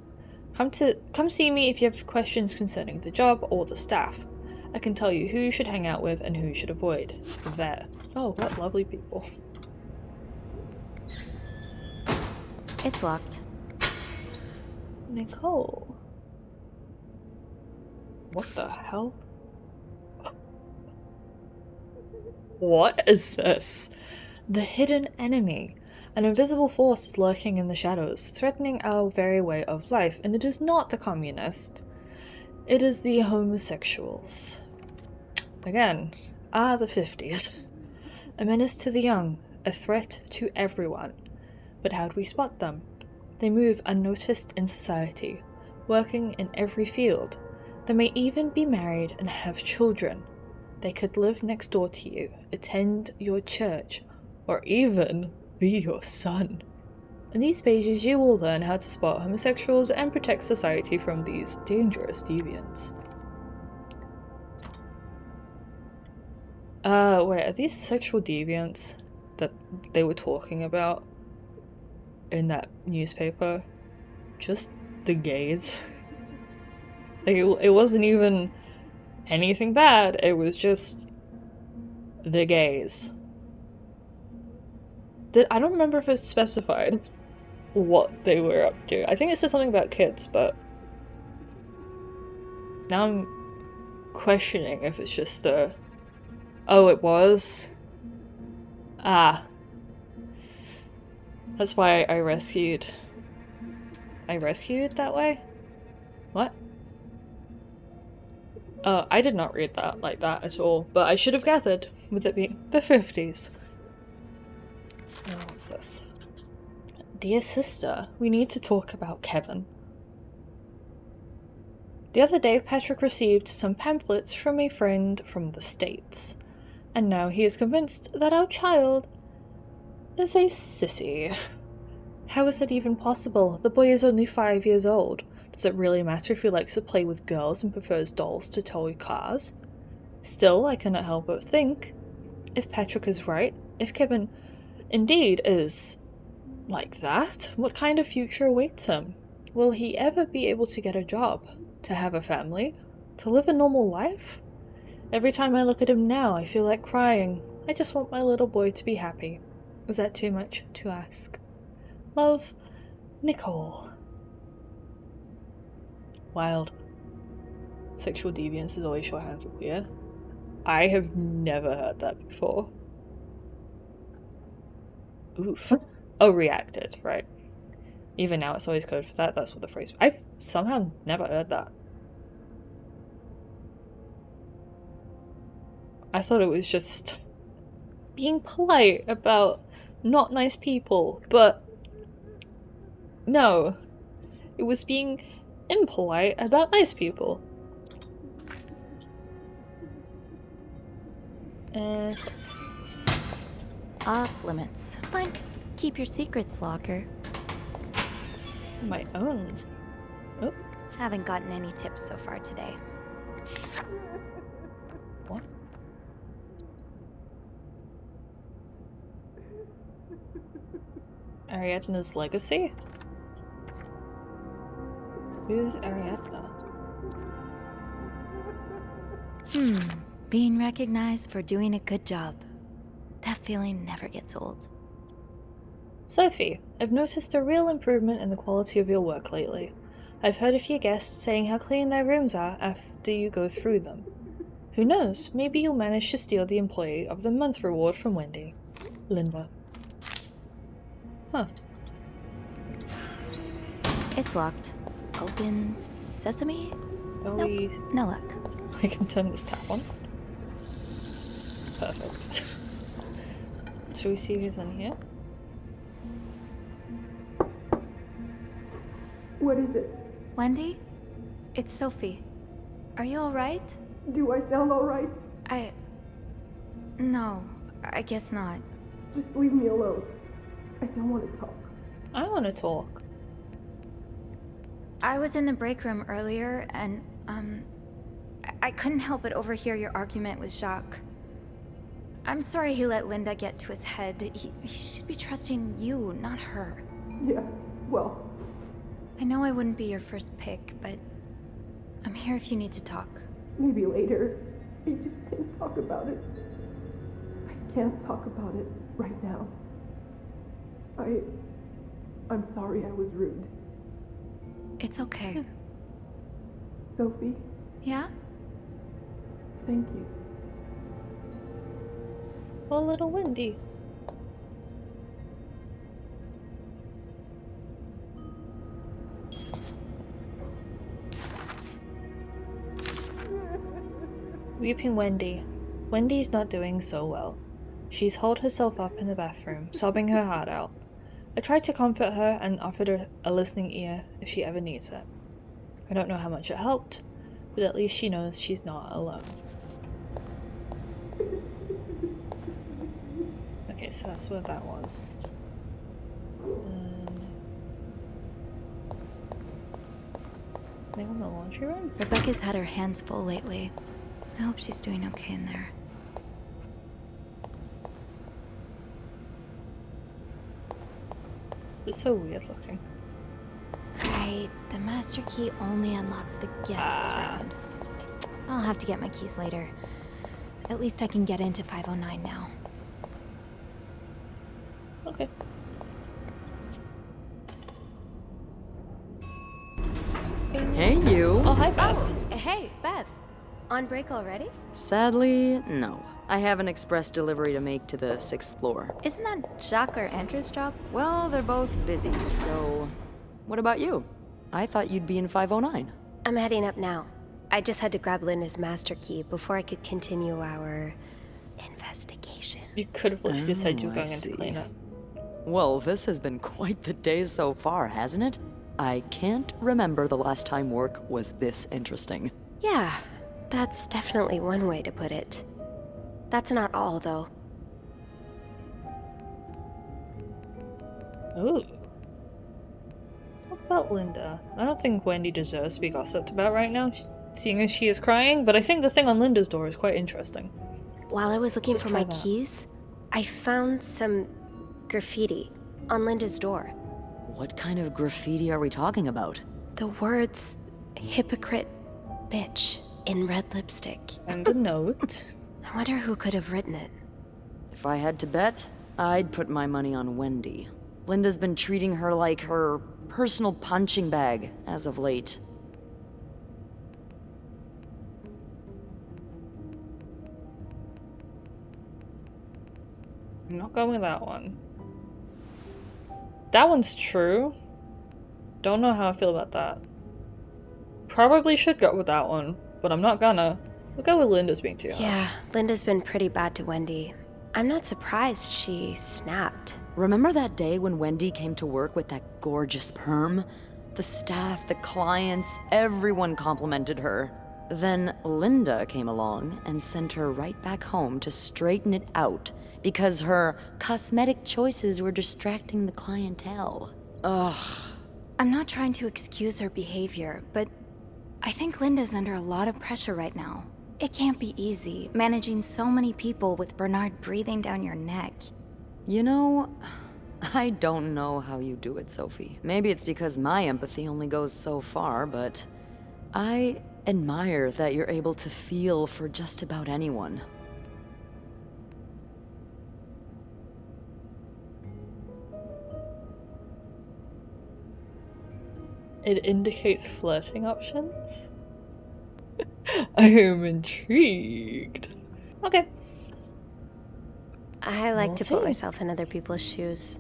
Come see me if you have questions concerning the job or the staff. I can tell you who you should hang out with and who you should avoid. There. Oh, what lovely people. It's locked. Nicole. What the hell? What is this? The hidden enemy. An invisible force is lurking in the shadows, threatening our very way of life, and it is not the communist. It is the homosexuals. Again, the 50s. A menace to the young, a threat to everyone. But how do we spot them? They move unnoticed in society, working in every field. They may even be married and have children. They could live next door to you, attend your church, or even be your son. In these pages you will learn how to spot homosexuals and protect society from these dangerous deviants. Wait, are these sexual deviants that they were talking about in that newspaper just the gays? Like, it wasn't even anything bad, it was just the gays. I don't remember if it's specified what they were up to. I think it said something about kids, but now I'm questioning if it's just the... Oh, it was? Ah. That's why I rescued that way? What? I did not read that like that at all, but I should have gathered, with it being the 50s. Oh, what's this? Dear sister, we need to talk about Kevin. The other day, Patrick received some pamphlets from a friend from the States, and now he is convinced that our child is a sissy. How is that even possible? The boy is only 5 years old. Does it really matter if he likes to play with girls and prefers dolls to toy cars? Still, I cannot help but think, if Patrick is right, if Kevin indeed is like that, what kind of future awaits him? Will he ever be able to get a job, to have a family, to live a normal life? Every time I look at him now, I feel like crying. I just want my little boy to be happy. Is that too much to ask? Love, Nicole. Wild. Sexual deviance is always shorthand for queer. I have never heard that before. Oof. Oh, reacted, right. Even now it's always code for that, that's what the phrase... I've somehow never heard that. I thought it was just being polite about not nice people, but no. It was being impolite about nice people. Let's... Off limits. Fine. Keep your secrets, Locker. My own. Oh. Haven't gotten any tips so far today. What? Ariadna's legacy? Who's Ariadna? Being recognized for doing a good job. That feeling never gets old. Sophie, I've noticed a real improvement in the quality of your work lately. I've heard a few guests saying how clean their rooms are after you go through them. Who knows, maybe you'll manage to steal the Employee of the Month reward from Wendy. Linda. Huh. It's locked. Open sesame? Nope, no luck. I can turn this tap on. Perfect. Shall we see who's in here? What is it? Wendy? It's Sophie. Are you alright? Do I sound alright? No, I guess not. Just leave me alone. I don't want to talk. I want to talk. I was in the break room earlier, and, I couldn't help but overhear your argument with Jacques. I'm sorry he let Linda get to his head. He should be trusting you, not her. Yeah, well... I know I wouldn't be your first pick, but I'm here if you need to talk. Maybe later. I just can't talk about it. I can't talk about it right now. I'm sorry I was rude. It's okay. Sophie? Yeah? Thank you. Well, little Wendy. Weeping Wendy. Wendy's not doing so well. She's holed herself up in the bathroom, sobbing her heart out. I tried to comfort her and offered her a listening ear if she ever needs it. I don't know how much it helped, but at least she knows she's not alone. Okay, so that's what that was. Anything in the laundry room? Rebecca's had her hands full lately. I hope she's doing okay in there. It's so weird looking. Right, the master key only unlocks the guests' rooms. I'll have to get my keys later. At least I can get into 509 now. Okay. Hey, you. Oh, hi, Beth. Oh, hey, Beth. On break already? Sadly, no. I have an express delivery to make to the 6th floor. Isn't that Jacques or Andrew's job? Well, they're both busy, so... What about you? I thought you'd be in 509. I'm heading up now. I just had to grab Linda's master key before I could continue our investigation. You could have literally just said you were I going see. into cleanup. Well, this has been quite the day so far, hasn't it? I can't remember the last time work was this interesting. Yeah, that's definitely one way to put it. That's not all, though. Ooh. What about Linda? I don't think Wendy deserves to be gossiped about right now, seeing as she is crying, but I think the thing on Linda's door is quite interesting. While I was looking Just for my try that. keys, I found some graffiti on Linda's door. What kind of graffiti are we talking about? The words hypocrite bitch in red lipstick. And a note. I wonder who could have written it. If I had to bet, I'd put my money on Wendy. Linda's been treating her like her personal punching bag as of late. I'm not going with that one. That one's true. Don't know how I feel about that. Probably should go with that one, but I'm not gonna. We'll go with Linda's being too harsh. Yeah, Linda's been pretty bad to Wendy. I'm not surprised she snapped. Remember that day when Wendy came to work with that gorgeous perm? The staff, the clients, everyone complimented her. Then Linda came along and sent her right back home to straighten it out because her cosmetic choices were distracting the clientele. Ugh. I'm not trying to excuse her behavior, but I think Linda's under a lot of pressure right now. It can't be easy, managing so many people with Bernard breathing down your neck. You know, I don't know how you do it, Sophie. Maybe it's because my empathy only goes so far, but I admire that you're able to feel for just about anyone. It indicates flirting options? I am intrigued. Okay. I like We'll to put see. myself in other people's shoes,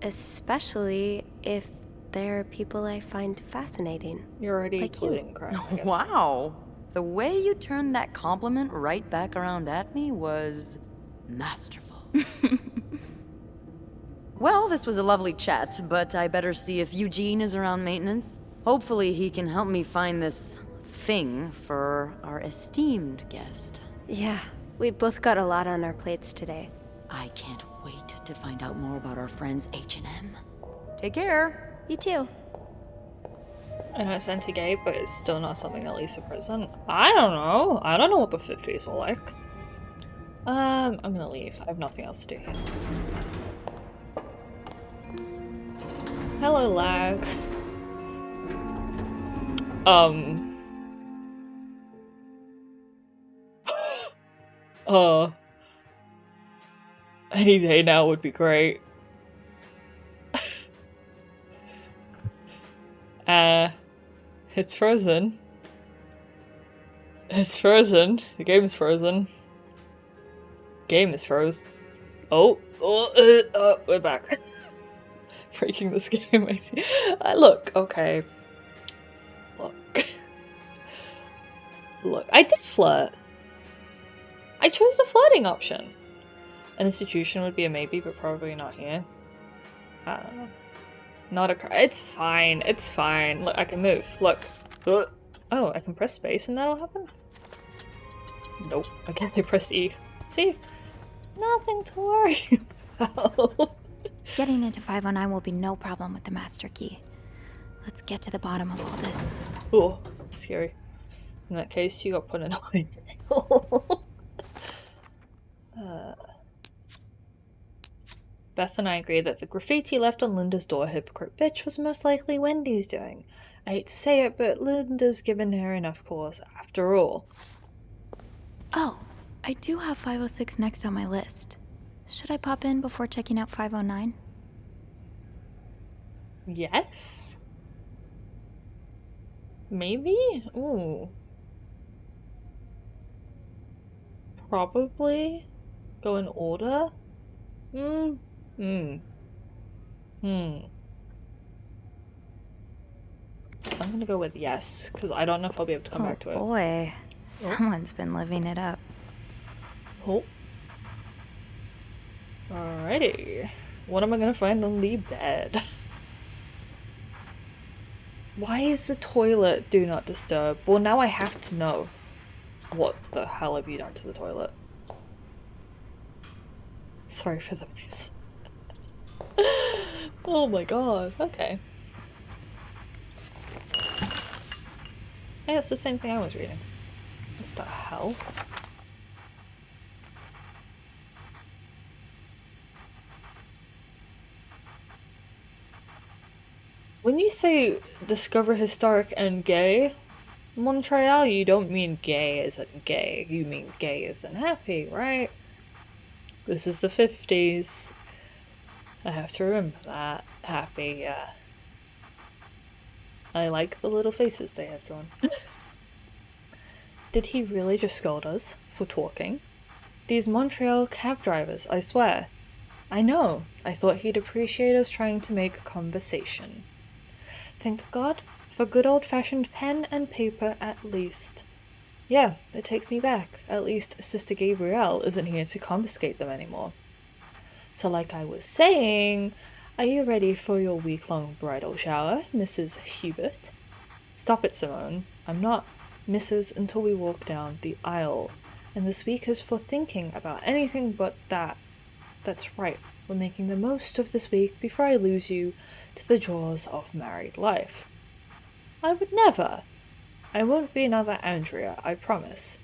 especially if they're people I find fascinating. You're already Like you. including crime, I guess. Wow. The way you turned that compliment right back around at me was masterful. Well, this was a lovely chat, but I better see if Eugene is around maintenance. Hopefully he can help me find this thing for our esteemed guest. Yeah, we've both got a lot on our plates today. I can't wait to find out more about our friends H&M. Take care. You too. I know it's anti-gay, but it's still not something that Lisa present. I don't know. I don't know what the 50s were like. I'm gonna leave. I have nothing else to do here. Hello, lag. Any day now would be great. It's frozen. It's frozen. The game's frozen. Game is froze. We're back. Breaking this game. I see. Look, okay. Look, I did flirt. I chose the flirting option. An institution would be a maybe, but probably not here. I don't know. Not a car. It's fine. It's fine. Look, I can move. Look. Oh, I can press space and that'll happen? Nope. I guess I press E. See? Nothing to worry about. Getting into 509 will be no problem with the master key. Let's get to the bottom of all this. Oh, scary. In that case, you got put in a Beth and I agree that the graffiti left on Linda's door, hypocrite bitch, was most likely Wendy's doing. I hate to say it, but Linda's given her enough cause after all. Oh, I do have 506 next on my list. Should I pop in before checking out 509? Yes? Maybe? Ooh. Probably go in order? I'm gonna go with yes, because I don't know if I'll be able to come back to it. Boy, someone's been living it up. Oh. Alrighty. What am I gonna find on the bed? Why is the toilet do not disturb? Well, now I have to know. What the hell have you done to the toilet? Sorry for the mess. Oh my god, okay. Hey, it's the same thing I was reading. What the hell? When you say discover historic and gay, Montreal, you don't mean gay as in gay. You mean gay as in happy, right? This is the 50s. I have to remember that. Happy, yeah. I like the little faces they have drawn. Did he really just scold us for talking? These Montreal cab drivers, I swear. I know. I thought he'd appreciate us trying to make conversation. Thank God for good old-fashioned pen and paper at least. Yeah, it takes me back. At least Sister Gabrielle isn't here to confiscate them anymore. So like I was saying, are you ready for your week-long bridal shower, Mrs. Hubert? Stop it, Simone. I'm not Mrs. until we walk down the aisle. And this week is for thinking about anything but that. That's right. We're making the most of this week before I lose you to the jaws of married life. I would never. I won't be another Andrea, I promise.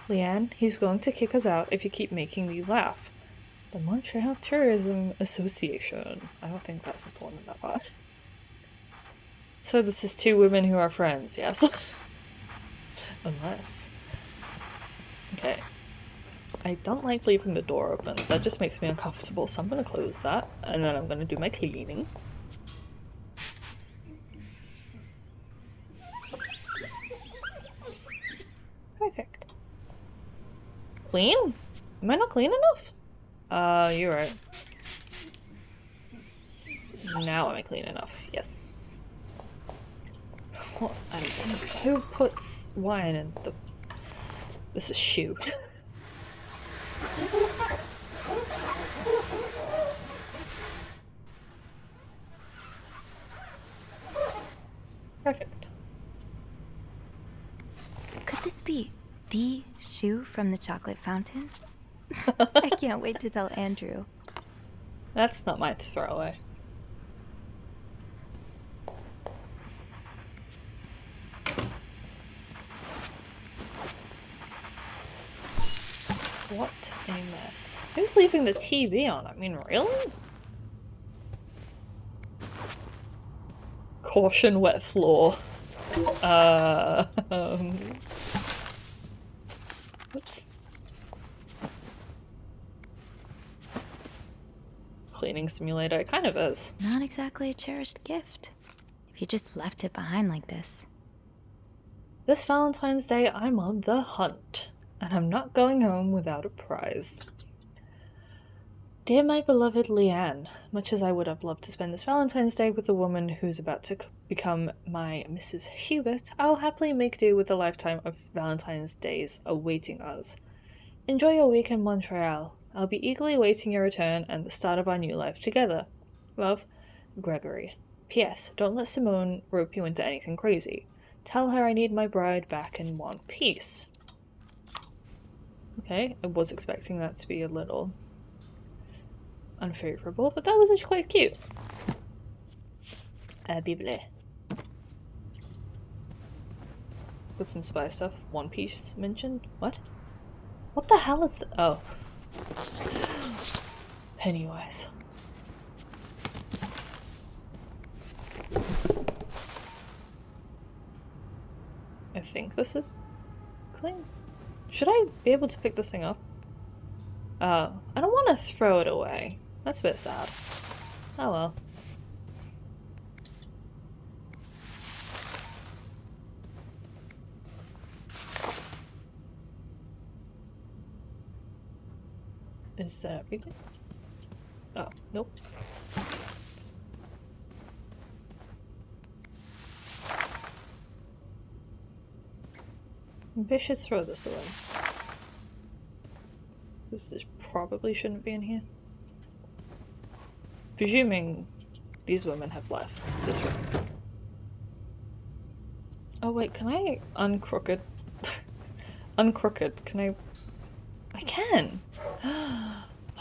Leanne, he's going to kick us out if you keep making me laugh. The Montreal Tourism Association. I don't think that's important, that part. So this is two women who are friends, yes? Unless. Okay. I don't like leaving the door open. That just makes me uncomfortable, so I'm gonna close that, and then I'm gonna do my cleaning. Perfect. Clean? Am I not clean enough? You're right. Now am I clean enough? Yes. What? Who puts wine in the... This is shoe. Perfect. Could this be the shoe from the chocolate fountain? I can't wait to tell Andrew. That's not mine to throw away. What a mess. Who's leaving the TV on? I mean, really? Caution, wet floor. Oops. Cleaning simulator, it kind of is. Not exactly a cherished gift. If you just left it behind like this. This Valentine's Day, I'm on the hunt. And I'm not going home without a prize. Dear my beloved Leanne, much as I would have loved to spend this Valentine's Day with the woman who's about to become my Mrs. Hubert, I'll happily make do with a lifetime of Valentine's Days awaiting us. Enjoy your week in Montreal. I'll be eagerly awaiting your return and the start of our new life together. Love, Gregory. P.S. Don't let Simone rope you into anything crazy. Tell her I need my bride back in one piece. Okay, I was expecting that to be a little unfavorable, but that was actually quite cute. Bible. With some spy stuff. One Piece mentioned? What? What the hell is oh. Pennywise. I think this is clean. Should I be able to pick this thing up? I don't want to throw it away. That's a bit sad. Oh well. Is that everything? Oh, nope. Maybe I should throw this away. This probably shouldn't be in here. Presuming these women have left this room. Oh wait, can I uncrooked? Uncrooked, can I? I can!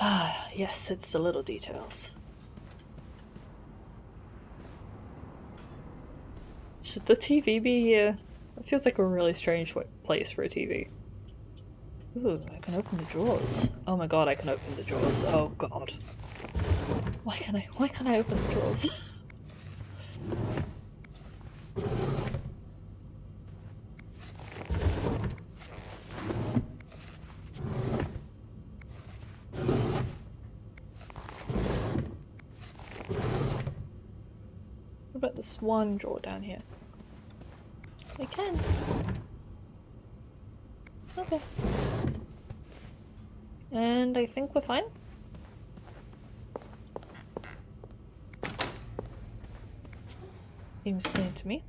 Ah, yes, it's the little details. Should the TV be here? It feels like a really strange place for a TV. Ooh, I can open the drawers. Oh my god, I can open the drawers. Oh god. Why can't I open the drawers? What about this one drawer down here? I can. Okay. And I think we're fine. Seems clean to me.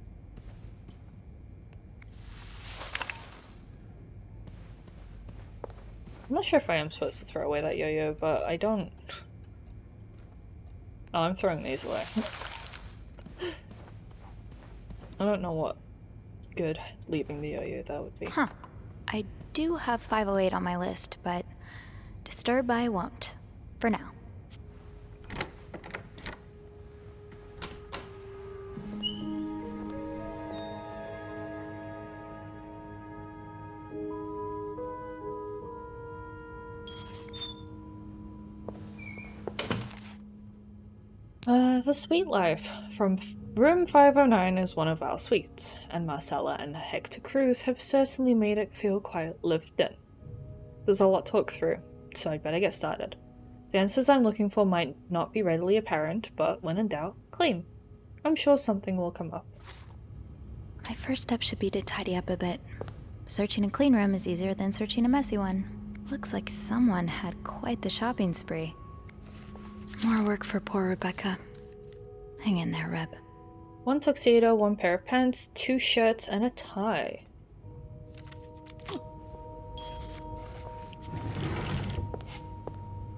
I'm not sure if I am supposed to throw away that yo-yo, but I don't... Oh, I'm throwing these away. I don't know what good leaving the yo-yo that would be. Huh. I do have 508 on my list, but disturb I won't. For now. The Sweet Life from Room 509 is one of our suites, and Marcella and Hector Cruz have certainly made it feel quite lived in. There's a lot to look through, so I'd better get started. The answers I'm looking for might not be readily apparent, but when in doubt, clean. I'm sure something will come up. My first step should be to tidy up a bit. Searching a clean room is easier than searching a messy one. Looks like someone had quite the shopping spree. More work for poor Rebecca. Hang in there, Reb. One tuxedo, one pair of pants, 2 shirts, and a tie.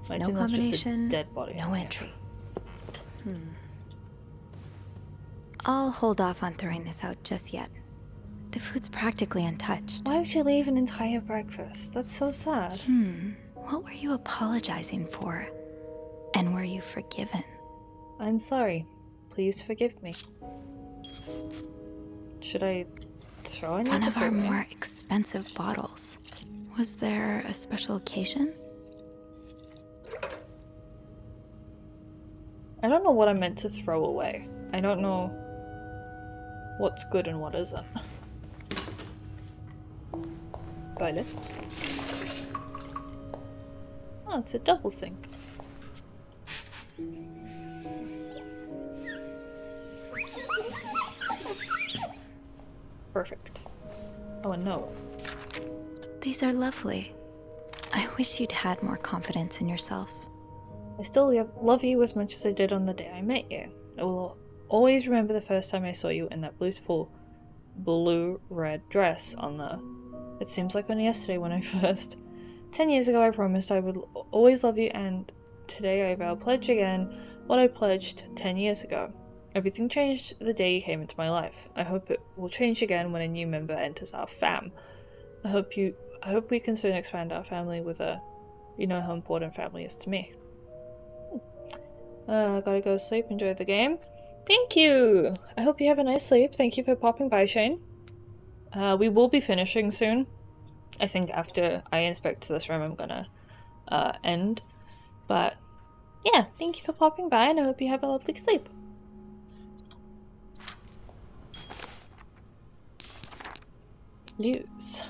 No combination, dead body. No entry. I'll hold off on throwing this out just yet. The food's practically untouched. Why would you leave an entire breakfast? That's so sad. What were you apologizing for? And were you forgiven? I'm sorry. Please forgive me. Should I throw any One of our more expensive bottles. Was there a special occasion? I don't know what I meant to throw away. I don't know what's good and what isn't. Toilet. Oh, it's a double sink. Perfect. Oh, and no. These are lovely. I wish you'd had more confidence in yourself. I still love you as much as I did on the day I met you. I will always remember the first time I saw you in that beautiful blue-red dress on the... It seems like only yesterday when I first... 10 years ago I promised I would always love you, and today I vow pledge again what I pledged 10 years ago. Everything changed the day you came into my life. I hope it will change again when a new member enters our fam. I hope we can soon expand our family with a... You know how important family is to me. Gotta go to sleep, enjoy the game. Thank you! I hope you have a nice sleep. Thank you for popping by, Shane. We will be finishing soon. I think after I inspect this room I'm gonna end. But yeah, thank you for popping by and I hope you have a lovely sleep. Use.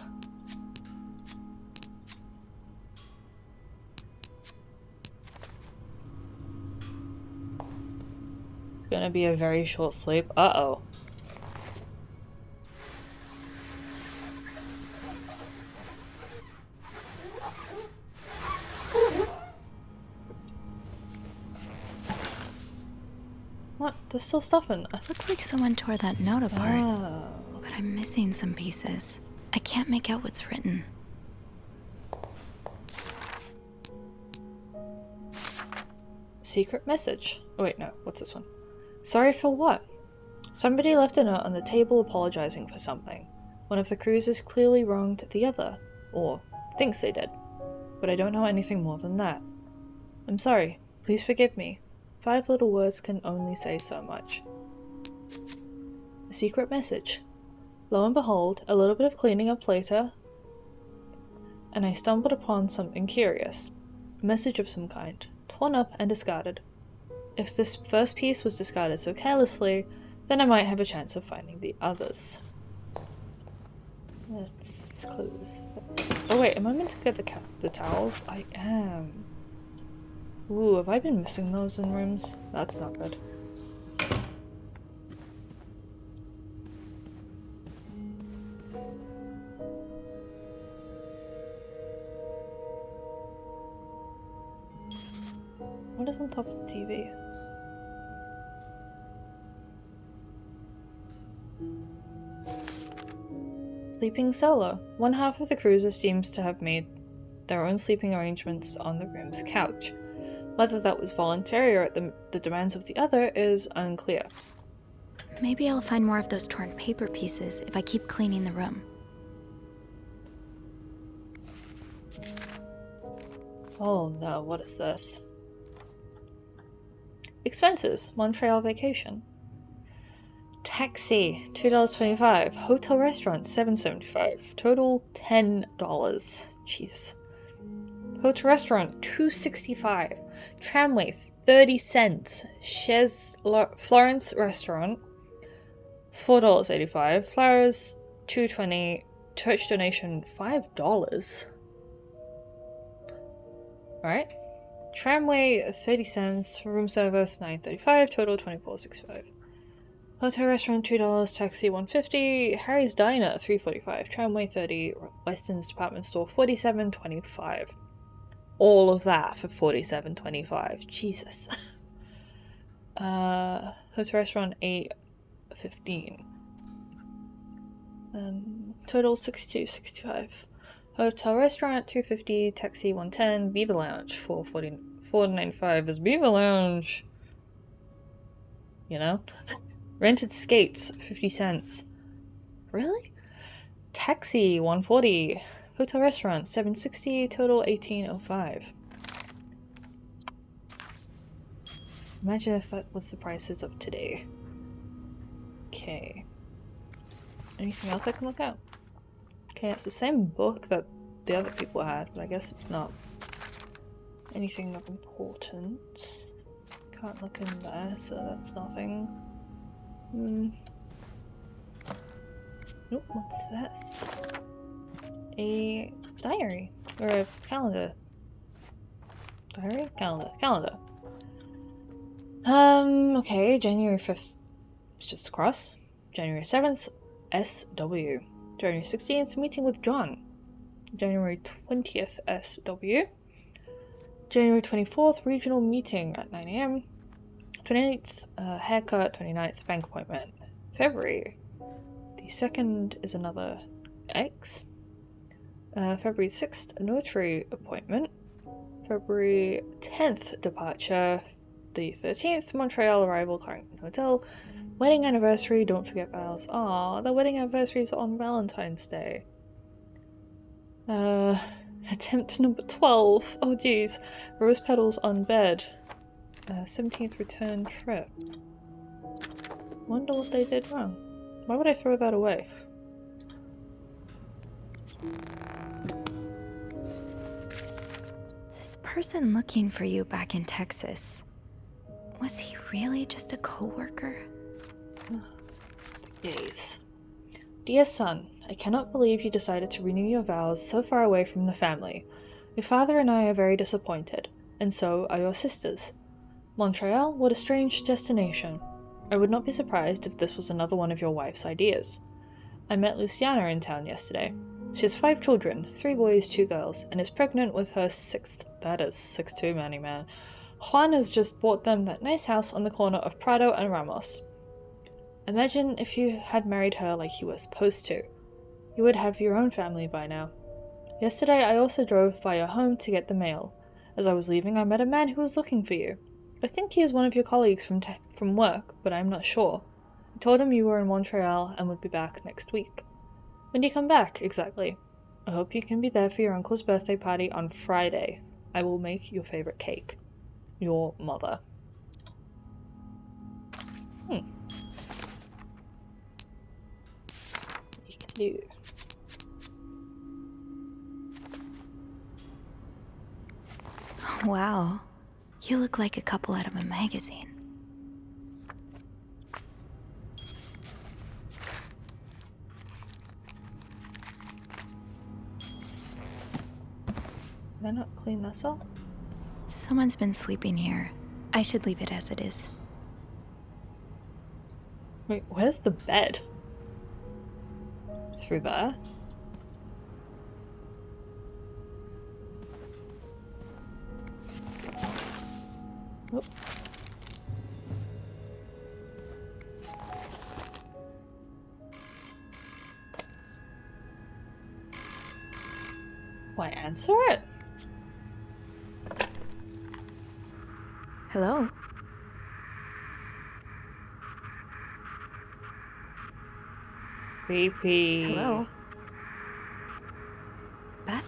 gonna be a very short sleep. Uh-oh. What? There's still stuff in there. Looks like someone tore that note apart. Oh. But I'm missing some pieces. I can't make out what's written. Secret message. Oh wait, no. What's this one? Sorry for what? Somebody left a note on the table apologizing for something. One of the crews has clearly wronged the other. Or thinks they did. But I don't know anything more than that. I'm sorry. Please forgive me. 5 little words can only say so much. A secret message. Lo and behold, a little bit of cleaning up later, and I stumbled upon something curious. A message of some kind, torn up and discarded. If this first piece was discarded so carelessly, then I might have a chance of finding the others. Let's close that. Oh wait, am I meant to get the towels? I am. Ooh, have I been missing those in rooms? That's not good. What is on top of the TV? Sleeping solo. One half of the cruiser seems to have made their own sleeping arrangements on the room's couch. Whether that was voluntary or at the demands of the other is unclear. Maybe I'll find more of those torn paper pieces if I keep cleaning the room. Oh no, what is this? Expenses. Montreal vacation. Taxi, $2.25. Hotel restaurant, $7.75. Total $10. Jeez. Hotel restaurant, $2.65. Tramway, 30 cents. Chez Florence restaurant, $4.85. Flowers, $2.20. Church donation, $5. Alright. Tramway, 30 cents. Room service, $9.35. Total $24.65. Hotel restaurant, $2. Taxi, $1.50. Harry's Diner, $3.45. Tramway, $30. Weston's department store, $47.25. All of that for $47.25. Jesus. Hotel restaurant, $8.15. Total $62.65. Hotel restaurant, $2.50. Taxi, $1.10. Beaver Lounge, $4.95. Is Beaver Lounge, you know? Rented skates, 50 cents. Really? Taxi, $1.40. Hotel restaurant, $7.60. Total $18.05. Imagine if that was the prices of today. Okay. Anything else I can look at? Okay, it's the same book that the other people had, but I guess it's not anything of importance. Can't look in there, so that's nothing. Nope, what's this? A diary. Or a calendar. Diary? Calendar. Okay, January 5th, it's just a cross. January 7th, SW. January 16th, meeting with John. January 20th, SW. January 24th, regional meeting at 9 AM. 28th, haircut. 29th, bank appointment. February. The 2nd is another X. February 6th, notary appointment. February 10th, departure. The 13th, Montreal arrival, Clarendon Hotel. Wedding anniversary, don't forget vows. Aw, the wedding anniversary is on Valentine's Day. Attempt number 12. Oh geez. Rose petals on bed. 17th return trip. Wonder what they did wrong. Why would I throw that away? This person looking for you back in Texas, was he really just a co-worker? Days. Dear son, I cannot believe you decided to renew your vows so far away from the family. Your father and I are very disappointed, and so are your sisters. Montreal, what a strange destination. I would not be surprised if this was another one of your wife's ideas. I met Luciana in town yesterday. She has 5 children, 3 boys, 2 girls, and is pregnant with her 6th. That is 6'2", Manny man. Juan has just bought them that nice house on the corner of Prado and Ramos. Imagine if you had married her like you were supposed to. You would have your own family by now. Yesterday I also drove by your home to get the mail. As I was leaving, I met a man who was looking for you. I think he is one of your colleagues from work, but I am not sure. I told him you were in Montreal and would be back next week. When do you come back, exactly? I hope you can be there for your uncle's birthday party on Friday. I will make your favorite cake. Your mother. You can do. Wow. You look like a couple out of a magazine. Can I not clean this up? Someone's been sleeping here. I should leave it as it is. Wait, where's the bed? Through there? Oop. Why answer it? Hello? Creepy. Hello? Beth?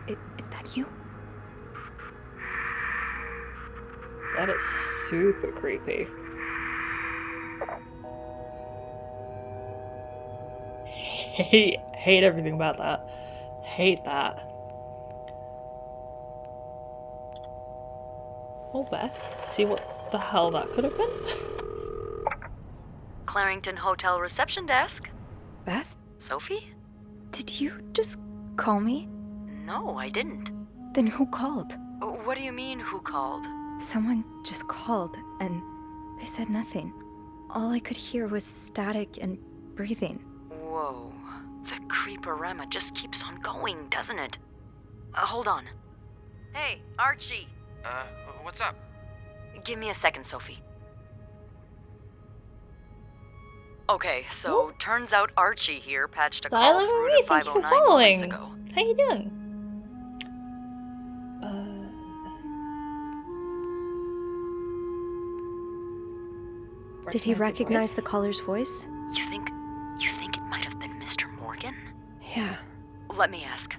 Is that you? That is super creepy. Hate everything about that. Hate that. Oh, Beth, see what the hell that could have been? Clarington Hotel reception desk. Beth? Sophie? Did you just call me? No, I didn't. Then who called? What do you mean, who called? Someone just called, and they said nothing. All I could hear was static and breathing. Whoa. The creeporama just keeps on going, doesn't it? Hold on. Hey, Archie. What's up? Give me a second, Sophie. Okay, so turns out Archie here patched a call through to 509 moments ago. How you doing? Did he recognize the caller's voice? You think it might have been Mr. Morgan? Yeah. Let me ask.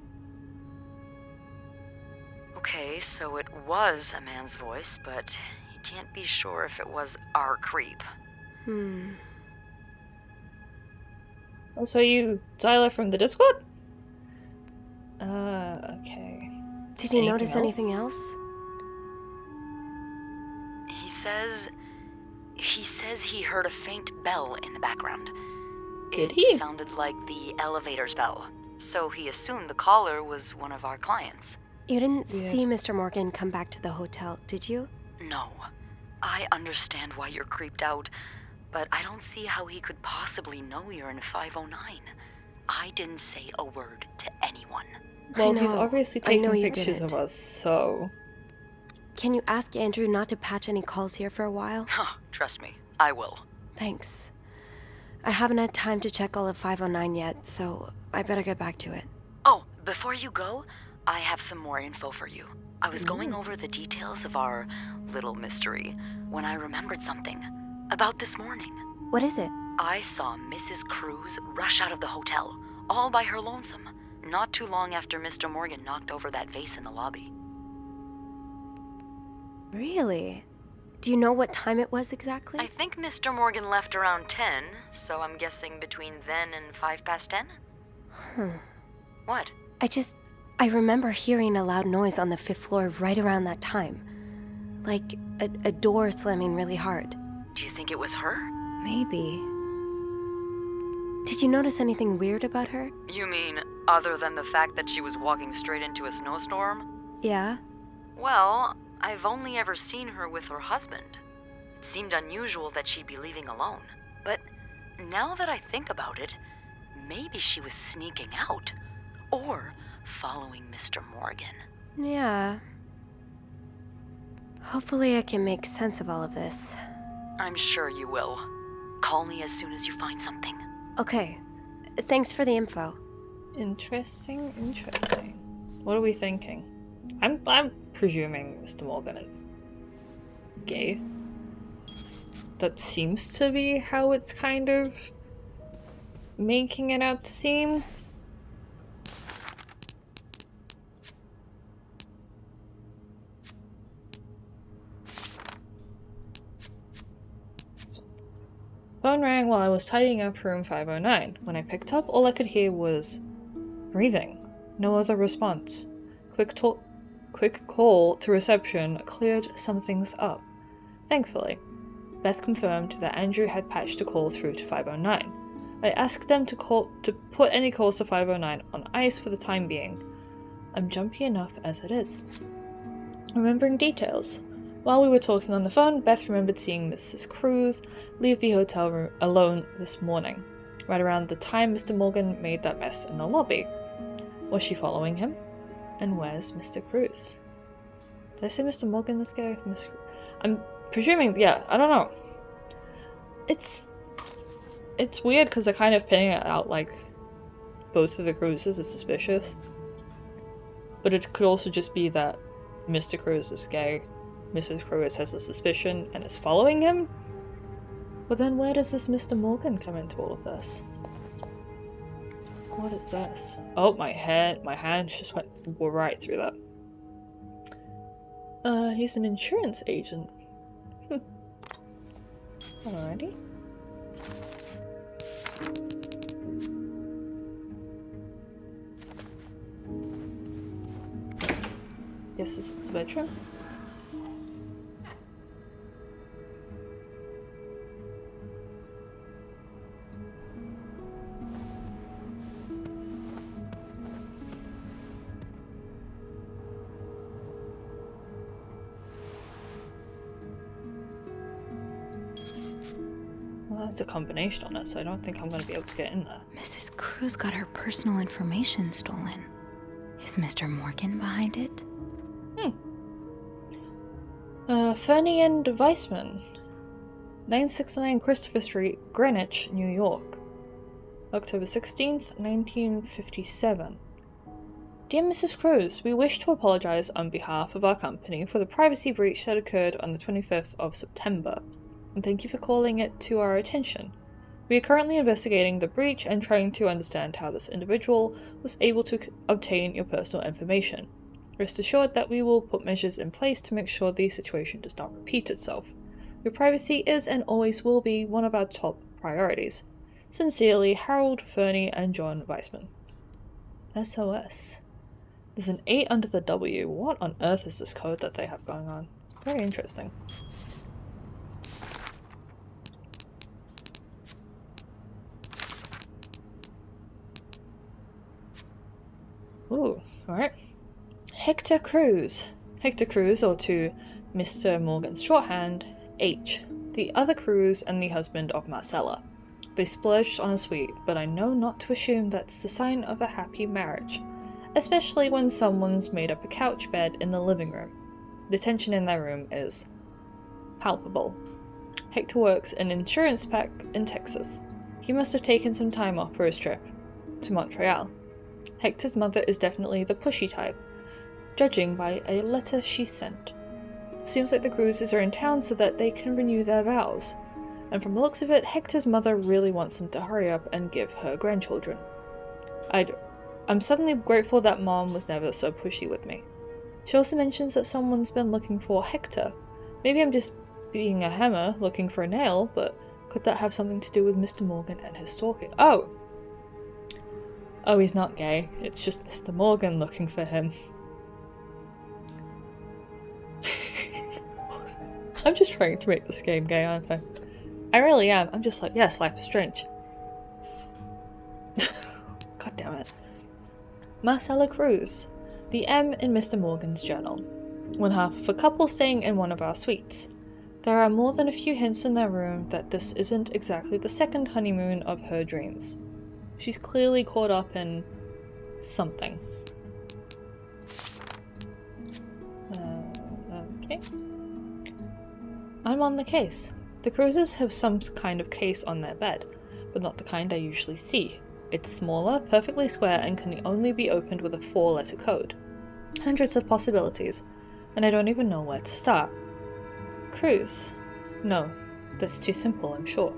Okay, so it was a man's voice, but he can't be sure if it was our creep. Oh, so you Tyler from the Discord? Okay. Did he notice anything else? He says he heard a faint bell in the background. Did It he? sounded like the elevator's bell, so he assumed the caller was one of our clients. You didn't see Mr. Morgan come back to the hotel, did you? No. I understand why you're creeped out, but I don't see how he could possibly know you're in 509. I didn't say a word to anyone. Well, he's obviously taking you pictures of us, so... Can you ask Andrew not to patch any calls here for a while? Trust me, I will. Thanks. I haven't had time to check all of 509 yet, so I better get back to it. Oh, before you go, I have some more info for you. I was going over the details of our little mystery when I remembered something about this morning. What is it? I saw Mrs. Cruz rush out of the hotel, all by her lonesome, not too long after Mr. Morgan knocked over that vase in the lobby. Really? Do you know what time it was exactly? I think Mr. Morgan left around 10, so I'm guessing between then and 10:05? What? I remember hearing a loud noise on the 5th floor right around that time. Like a door slamming really hard. Do you think it was her? Maybe. Did you notice anything weird about her? You mean, other than the fact that she was walking straight into a snowstorm? Yeah. Well, I've only ever seen her with her husband. It seemed unusual that she'd be leaving alone. But now that I think about it, maybe she was sneaking out. Or following Mr. Morgan. Yeah. Hopefully I can make sense of all of this. I'm sure you will. Call me as soon as you find something. Okay. Thanks for the info. Interesting, interesting. What are we thinking? I'm presuming Mr. Morgan is gay. That seems to be how it's kind of making it out to seem. Phone rang while I was tidying up room 509. When I picked up, all I could hear was breathing. No other response. Quick call to reception cleared some things up. Thankfully, Beth confirmed that Andrew had patched a call through to 509. I asked them to put any calls to 509 on ice for the time being. I'm jumpy enough as it is. Remembering details. While we were talking on the phone, Beth remembered seeing Mrs. Cruz leave the hotel room alone this morning, right around the time Mr. Morgan made that mess in the lobby. Was she following him? And where's Mr. Cruz? Did I say Mr. Morgan this guy? I'm presuming, yeah, I don't know. It's weird because they're kind of pinning it out like both of the Cruzes are suspicious. But it could also just be that Mr. Cruz is gay. Mrs. Cruz has a suspicion and is following him? But then where does this Mr. Morgan come into all of this? What is this? Oh, my hand just went right through that. He's an insurance agent. Alrighty. Guess this is the bedroom. Well, that's a combination on it, so I don't think I'm going to be able to get in there. Mrs. Cruz got her personal information stolen. Is Mr. Morgan behind it? Fernie and Weissman. 969 Christopher Street, Greenwich, New York. October 16th, 1957. Dear Mrs. Cruz, we wish to apologize on behalf of our company for the privacy breach that occurred on the 25th of September, and thank you for calling it to our attention. We are currently investigating the breach and trying to understand how this individual was able to obtain your personal information. Rest assured that we will put measures in place to make sure the situation does not repeat itself. Your privacy is and always will be one of our top priorities. Sincerely, Harold, Fernie, and John Weissman. SOS. There's an 8 under the W. What on earth is this code that they have going on? Very interesting. Ooh, alright. Hector Cruz. Hector Cruz, or to Mr. Morgan's shorthand, H. The other Cruz and the husband of Marcella. They splurged on a suite, but I know not to assume that's the sign of a happy marriage, especially when someone's made up a couch bed in the living room. The tension in their room is palpable. Hector works in insurance pack in Texas. He must have taken some time off for his trip to Montreal. Hector's mother is definitely the pushy type, judging by a letter she sent. Seems like the Cruzes are in town so that they can renew their vows, and from the looks of it, Hector's mother really wants them to hurry up and give her grandchildren. I'm suddenly grateful that Mom was never so pushy with me. She also mentions that someone's been looking for Hector. Maybe I'm just being a hammer looking for a nail, but could that have something to do with Mr. Morgan and his stalking? Oh, he's not gay. It's just Mr. Morgan looking for him. I'm just trying to make this game gay, aren't I? I really am. I'm just like, yes, life is strange. God damn it. Marcella Cruz. The M in Mr. Morgan's journal. one half of a couple staying in one of our suites. There are more than a few hints in their room that this isn't exactly the second honeymoon of her dreams. She's clearly caught up in something. Okay. I'm on the case. The Cruisers have some kind of case on their bed, but not the kind I usually see. It's smaller, perfectly square, and can only be opened with a 4-letter code. Hundreds of possibilities, and I don't even know where to start. Cruise? No, that's too simple, I'm sure.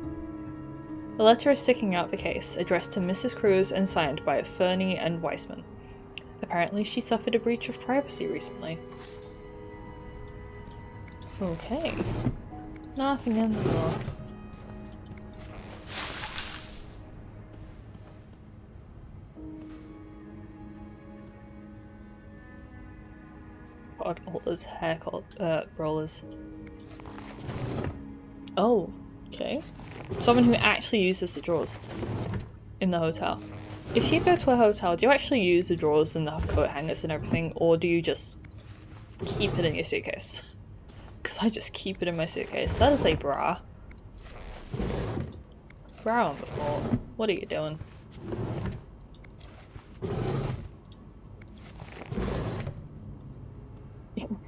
A letter is sticking out the case, addressed to Mrs. Cruise and signed by Fernie and Weissman. Apparently she suffered a breach of privacy recently. Okay. Nothing in the door. God, all those hair rollers. Oh, okay. Someone who actually uses the drawers in the hotel. If you go to a hotel, do you actually use the drawers and the coat hangers and everything, or do you just keep it in your suitcase? Because I just keep it in my suitcase. That is a bra. Bra on the floor. What are you doing?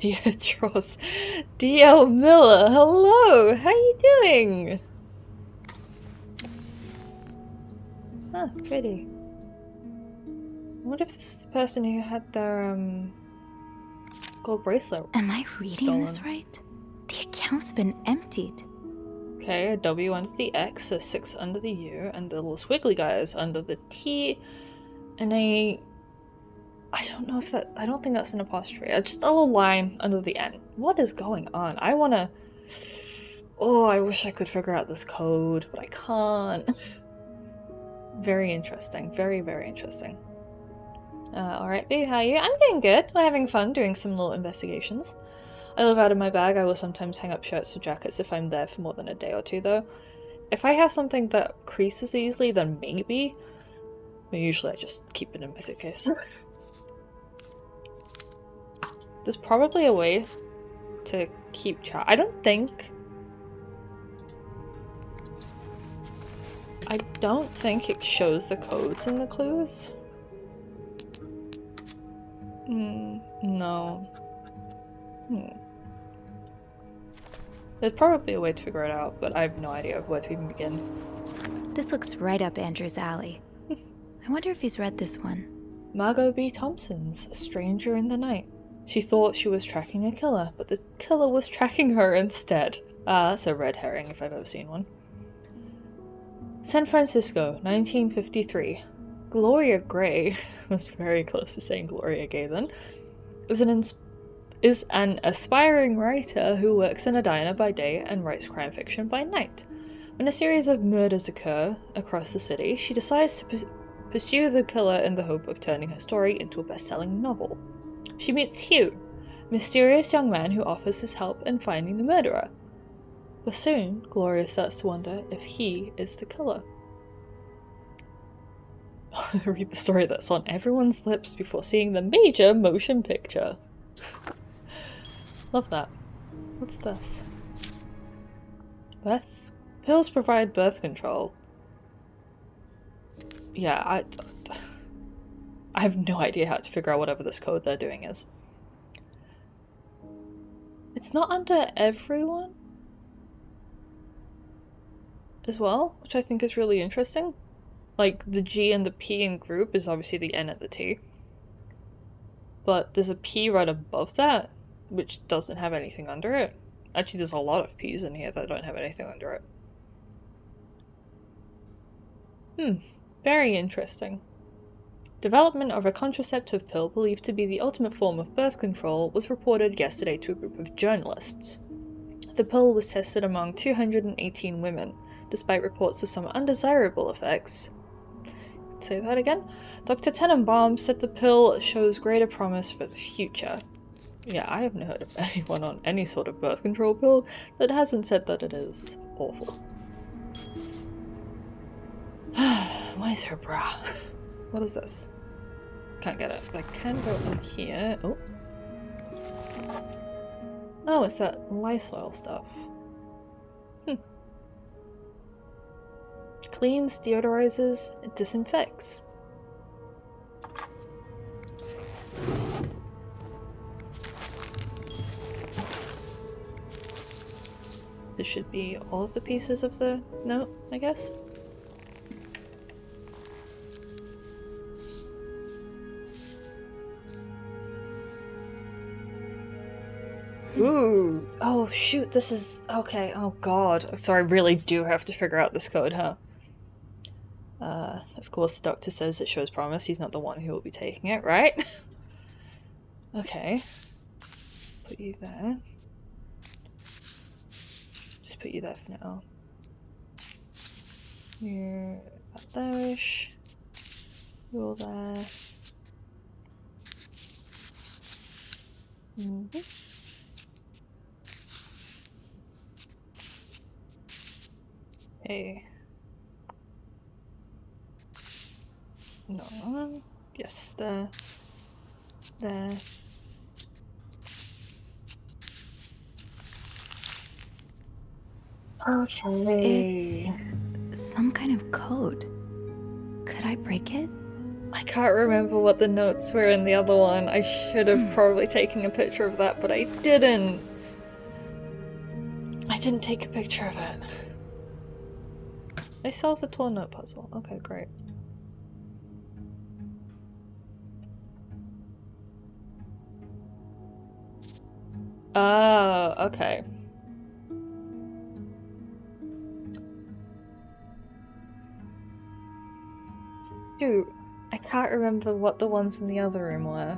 Yeah, drawers. D.L. Miller, hello! How you doing? Ah, pretty. I wonder if this is the person who had their, gold bracelet Am I reading this right? The account's been emptied. Okay, a W under the X, a 6 under the U, and the little squiggly guy is under the T, and I don't know if that, I don't think that's an apostrophe. Just a little line under the N. What is going on? I wanna, oh, I wish I could figure out this code, but I can't. Very interesting. Very, very interesting. Alright, B, how are you? I'm doing good. We're having fun doing some little investigations. I live out of my bag. I will sometimes hang up shirts or jackets if I'm there for more than a day or two, though. If I have something that creases easily, then maybe. But usually I just keep it in my suitcase. There's probably a way to keep track. I don't think it shows the codes in the clues. No. There's probably a way to figure it out, but I have no idea where to even begin. This looks right up Andrew's alley. I wonder if he's read this one. Margot B. Thompson's A Stranger in the Night. She thought she was tracking a killer, but the killer was tracking her instead. Ah, that's a red herring if I've ever seen one. San Francisco, 1953. Gloria Gray, was very close to saying Gloria Gay then, is an aspiring writer who works in a diner by day and writes crime fiction by night. When a series of murders occur across the city, she decides to pursue the killer in the hope of turning her story into a best-selling novel. She meets Hugh, a mysterious young man who offers his help in finding the murderer. But soon, Gloria starts to wonder if he is the killer. Read the story that's on everyone's lips before seeing the major motion picture. Love that. What's this? Pills provide birth control. Yeah, I have no idea how to figure out whatever this code they're doing is. It's not under everyone as well, which I think is really interesting. Like, the G and the P in group is obviously the N and the T. But there's a P right above that, which doesn't have anything under it. Actually, there's a lot of P's in here that don't have anything under it. Very interesting. Development of a contraceptive pill believed to be the ultimate form of birth control was reported yesterday to a group of journalists. The pill was tested among 218 women, despite reports of some undesirable effects. Say that again? Dr. Tenenbaum said the pill shows greater promise for the future. Yeah, I haven't heard of anyone on any sort of birth control pill that hasn't said that it is awful. Why is her bra? What is this? Can't get it, but I can go in here. Oh. Oh, it's that Lysol stuff. Cleans, deodorizes, disinfects. This should be all of the pieces of the note, I guess. Ooh. Oh shoot, this is okay. Oh god. So I really do have to figure out this code, huh? Of course the doctor says it shows promise. He's not the one who will be taking it, right? Okay. Put you there. Just put you there for now. You're about there-ish. You're all there. Hey. No. Yes, there. There. Okay. It's some kind of code. Could I break it? I can't remember what the notes were in the other one. I should have probably taken a picture of that, but I didn't. I didn't take a picture of it. They solved the torn note puzzle. Okay, great. Oh, okay. Shoot, I can't remember what the ones in the other room were.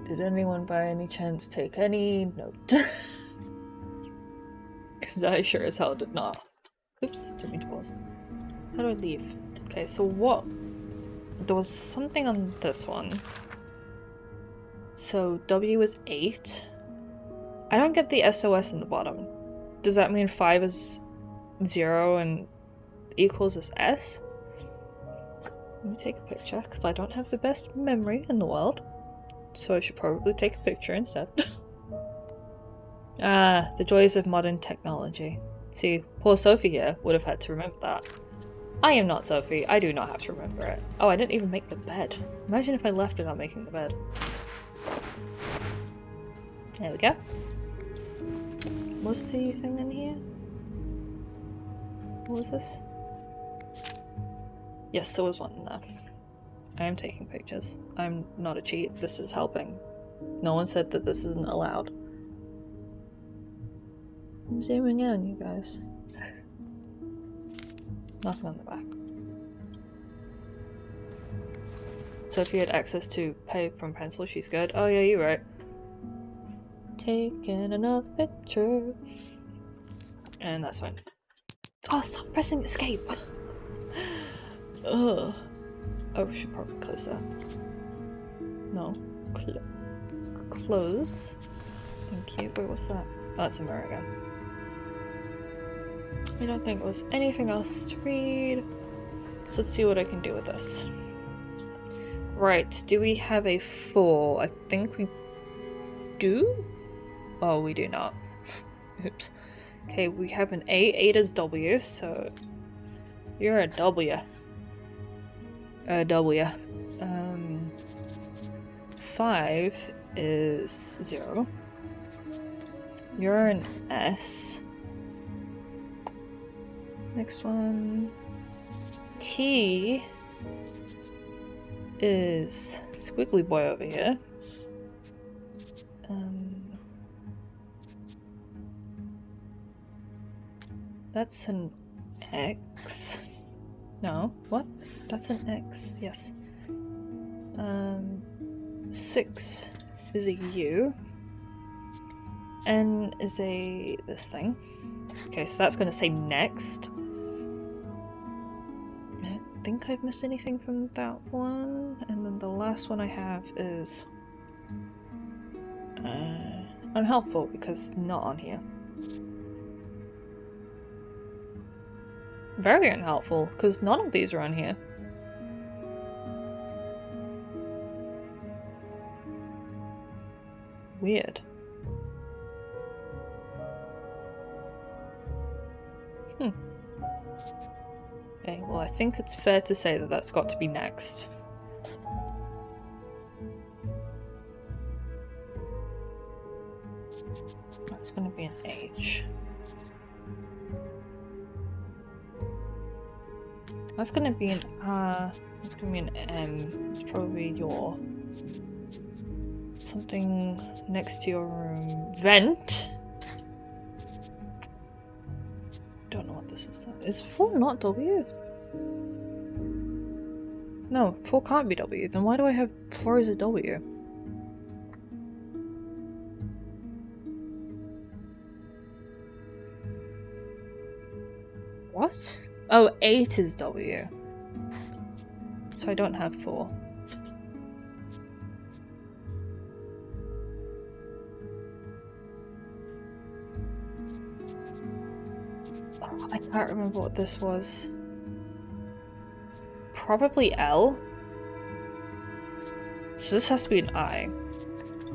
Did anyone by any chance take any note? Because I sure as hell did not. Oops, didn't mean to pause. How do I leave? Okay, so what? There was something on this one. So W is 8. I don't get the SOS in the bottom. Does that mean 5 is 0 and equals is S? Let me take a picture, because I don't have the best memory in the world. So I should probably take a picture instead. Ah, the joys of modern technology. See, poor Sophie here would have had to remember that. I am not Sophie, I do not have to remember it. Oh, I didn't even make the bed. Imagine if I left without making the bed. There we go. Was the thing in here? What was this? Yes, there was one in there. I am taking pictures. I'm not a cheat. This is helping. No one said that this isn't allowed. I'm zooming in on you guys. Nothing on the back. So if you had access to paper and pencil, she's good. Oh yeah, you're right. Taking another picture. And that's fine. Oh, stop pressing escape! Ugh. Oh, we should probably close that. No. Close. Thank you. Wait, what's that? Oh, that's a mirror again. I don't think there was anything else to read. So let's see what I can do with this. Right, do we have a 4? I think we do? Oh, we do not. Oops. Okay, we have an 8. 8 is W, so you're a W. A W. 5 is 0. You're an S. Next one. T is squiggly boy over here. That's an X. No, what? That's an X, yes. 6 is a U. N is a this thing. Okay, so that's gonna say next. I think I've missed anything from that one. And then the last one I have is unhelpful because not on here. Very unhelpful, because none of these are on here. Weird. Okay, well I think it's fair to say that that's got to be next. That's gonna be an H. That's gonna be an that's gonna be an M. It's probably your something next to your room. Vent? Don't know what this is. Is 4 not W? No, 4 can't be W. Then why do I have 4 as a W? What? Oh, 8 is W. So I don't have 4. Oh, I can't remember what this was. Probably L. So this has to be an I.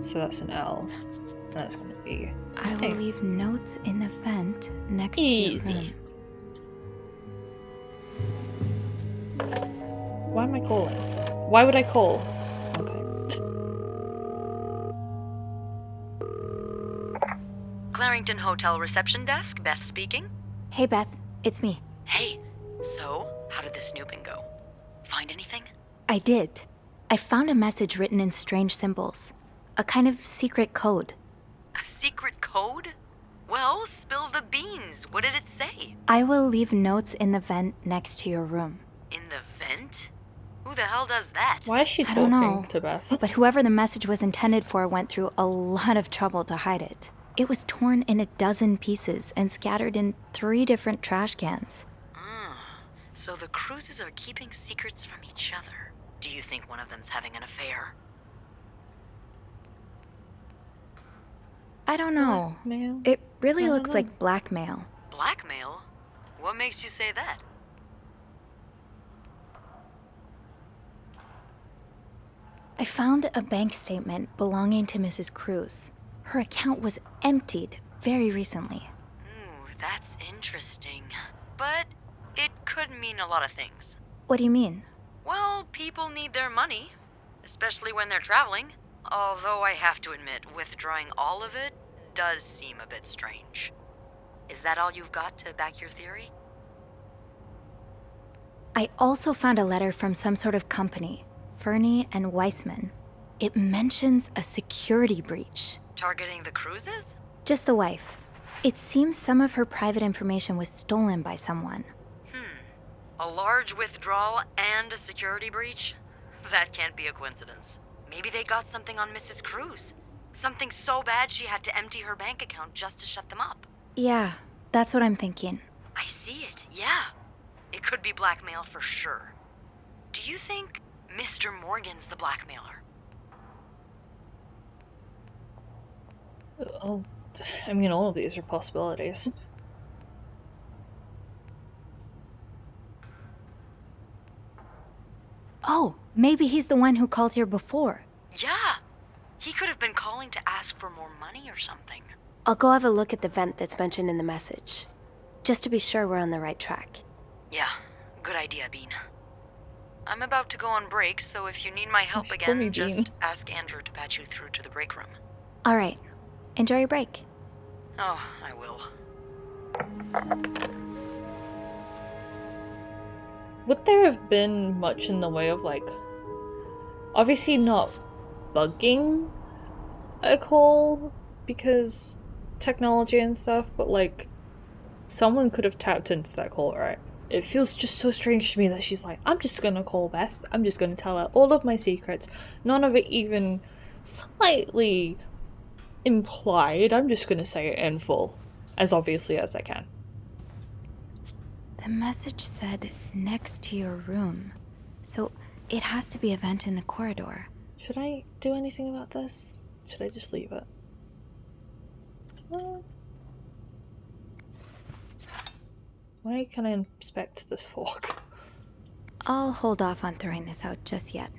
So that's an L. That's gonna be. I will leave notes in the vent next to your room. Why am I calling? Why would I call? Clarington Hotel reception desk, Beth speaking. Hey Beth, it's me. Hey, so how did the snooping go? Find anything? I did. I found a message written in strange symbols. A kind of secret code. A secret code? Well, spill the beans. What did it say? I will leave notes in the vent next to your room. In the vent? Who the hell does that? Why is she I don't talking know, to Beth? but whoever the message was intended for went through a lot of trouble to hide it. It was torn in 12 pieces and scattered in 3 different trash cans. So the Cruises are keeping secrets from each other. Do you think one of them's having an affair? I don't know. Blackmail? It really I don't looks know. like blackmail. Blackmail? What makes you say that? I found a bank statement belonging to Mrs. Cruz. Her account was emptied very recently. Ooh, that's interesting. But it could mean a lot of things. What do you mean? Well, people need their money, especially when they're traveling. Although I have to admit, withdrawing all of it does seem a bit strange. Is that all you've got to back your theory? I also found a letter from some sort of company, Fernie and Weissman. It mentions a security breach. Targeting the Cruises? Just the wife. It seems some of her private information was stolen by someone. A large withdrawal and a security breach? That can't be a coincidence. Maybe they got something on Mrs. Cruz. Something so bad she had to empty her bank account just to shut them up. Yeah, that's what I'm thinking. I see it, yeah. It could be blackmail for sure. Do you think Mr. Morgan's the blackmailer? Oh, I mean, all of these are possibilities. Oh, maybe he's the one who called here before. Yeah. He could have been calling to ask for more money or something. I'll go have a look at the vent that's mentioned in the message, just to be sure we're on the right track. Yeah, good idea, Bean. I'm about to go on break, so if you need my help Call me again, Bean. just ask Andrew to patch you through to the break room. All right. Enjoy your break. Oh, I will. Would there have been much in the way of, like, obviously not bugging a call because technology and stuff, but like, someone could have tapped into that call, right? It feels just so strange to me that she's like, I'm just gonna call Beth, I'm just gonna tell her all of my secrets, none of it even slightly implied, I'm just gonna say it in full, as obviously as I can. The message said next to your room, so it has to be a vent in the corridor. Should I do anything about this? Should I just leave it? Why can I inspect this fork? I'll hold off on throwing this out just yet.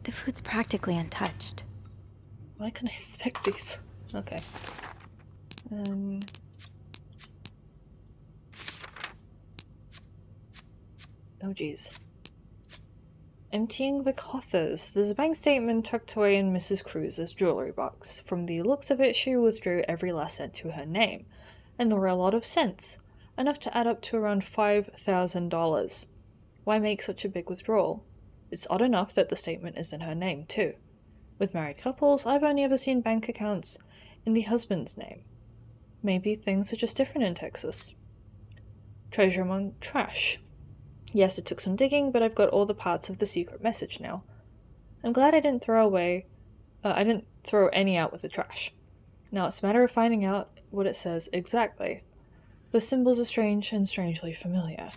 The food's practically untouched. Why can I inspect these? Okay. Oh geez. Emptying the coffers. There's a bank statement tucked away in Mrs. Cruz's jewelry box. From the looks of it, she withdrew every last cent to her name. And there were a lot of cents. Enough to add up to around $5,000. Why make such a big withdrawal? It's odd enough that the statement is in her name, too. With married couples, I've only ever seen bank accounts in the husband's name. Maybe things are just different in Texas. Treasure among trash. Yes, it took some digging, but I've got all the parts of the secret message now. I'm glad I didn't throw any out with the trash. Now it's a matter of finding out what it says exactly. The symbols are strange and strangely familiar.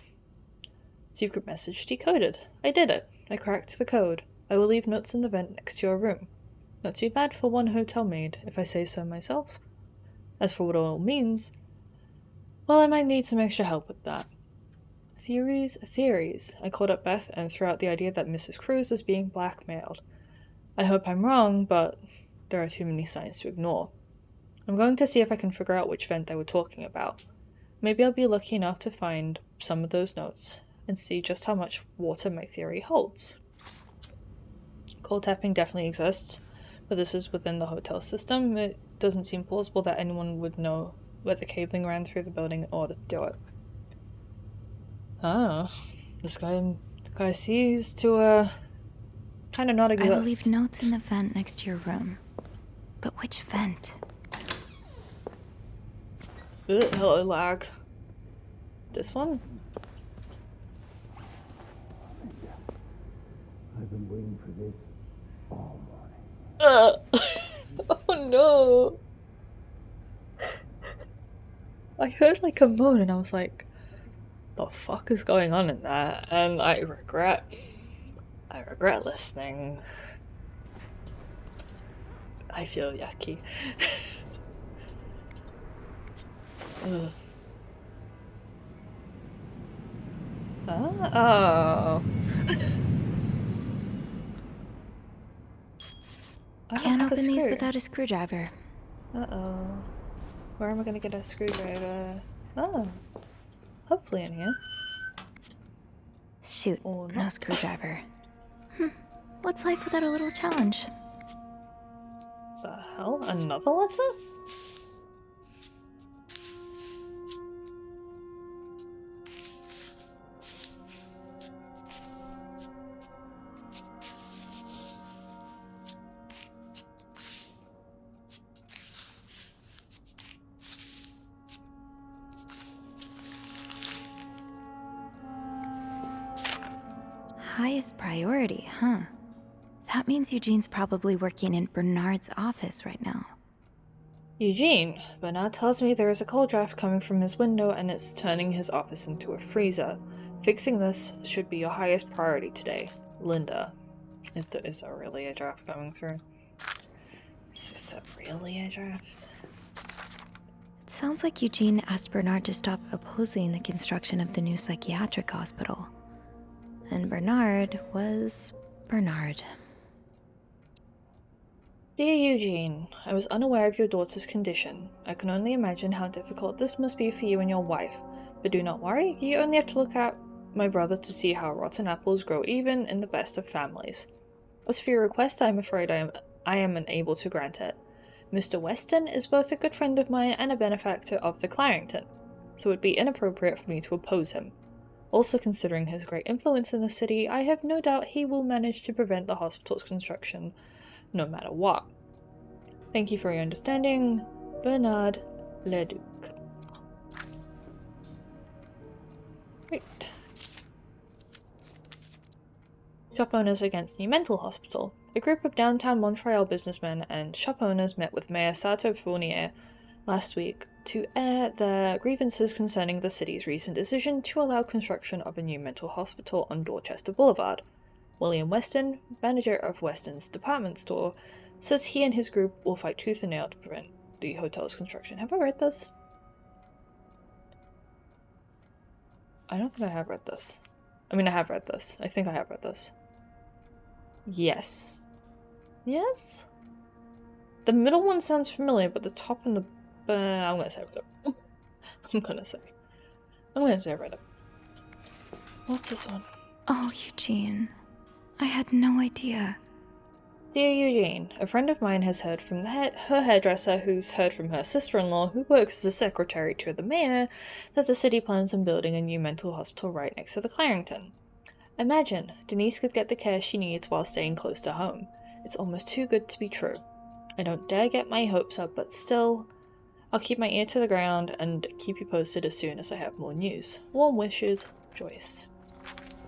Secret message decoded. I did it. I cracked the code. I will leave notes in the vent next to your room. Not too bad for one hotel maid, if I say so myself. As for what it all means, well, I might need some extra help with that. Theories. I called up Beth and threw out the idea that Mrs. Cruz is being blackmailed. I hope I'm wrong, but there are too many signs to ignore. I'm going to see if I can figure out which vent they were talking about. Maybe I'll be lucky enough to find some of those notes and see just how much water my theory holds. Cold tapping definitely exists, but this is within the hotel system. It doesn't seem plausible that anyone would know where the cabling ran through the building in order to do it. Ah, this guy sees to, kind of not exist. I will leave notes in the vent next to your room. But which vent? Hello, lag. This one? I've been waiting for this all morning. Oh no! I heard like a moan and I was like, the fuck is going on in that? And I regret listening. I feel yucky. Ugh. Oh. Can't open these without a screwdriver. Uh-oh. Where am I gonna get a screwdriver? Oh. Hopefully in here. Shoot, no screwdriver. What's life without a little challenge? The hell? Another letter? Highest priority, huh? That means Eugene's probably working in Bernard's office right now. Eugene. Bernard tells me there is a cold draft coming from his window and it's turning his office into a freezer. Fixing this should be your highest priority today. Linda. Is there really a draft coming through? Is there really a draft? It sounds like Eugene asked Bernard to stop opposing the construction of the new psychiatric hospital. And Bernard was Bernard. Dear Eugene, I was unaware of your daughter's condition. I can only imagine how difficult this must be for you and your wife. But do not worry, you only have to look at my brother to see how rotten apples grow even in the best of families. As for your request, I am afraid I am unable to grant it. Mr. Weston is both a good friend of mine and a benefactor of the Clarington, so it would be inappropriate for me to oppose him. Also, considering his great influence in the city, I have no doubt he will manage to prevent the hospital's construction, no matter what. Thank you for your understanding, Bernard Leduc. Great. Shop owners against new mental hospital. A group of downtown Montreal businessmen and shop owners met with Mayor Sato Fournier last week to air their grievances concerning the city's recent decision to allow construction of a new mental hospital on Dorchester Boulevard. William Weston, manager of Weston's department store, says he and his group will fight tooth and nail to prevent the hotel's construction. Have I read this? I don't think I have read this. I mean, I have read this. I think I have read this. Yes. Yes? The middle one sounds familiar, but the top and the... I'm gonna say right up. I'm gonna say right up. What's this one? Oh, Eugene. I had no idea. Dear Eugene, a friend of mine has heard from her hairdresser, who's heard from her sister-in-law, who works as a secretary to the mayor, that the city plans on building a new mental hospital right next to the Clarington. Imagine, Denise could get the care she needs while staying close to home. It's almost too good to be true. I don't dare get my hopes up, but still, I'll keep my ear to the ground and keep you posted as soon as I have more news. Warm wishes, Joyce.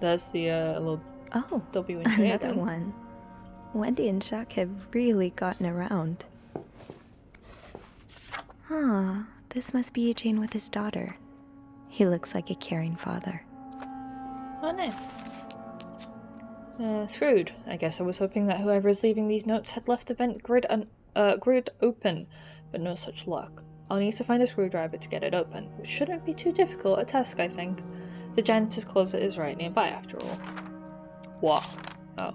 That's the little W and J Another again. one. Wendy and Jacques have really gotten around. Huh, this must be Eugene with his daughter. He looks like a caring father. Oh, nice. Screwed. I guess I was hoping that whoever is leaving these notes had left the vent grid open, but no such luck. I'll need to find a screwdriver to get it open, which shouldn't be too difficult a task, I think. The janitor's closet is right nearby, after all. What? Oh.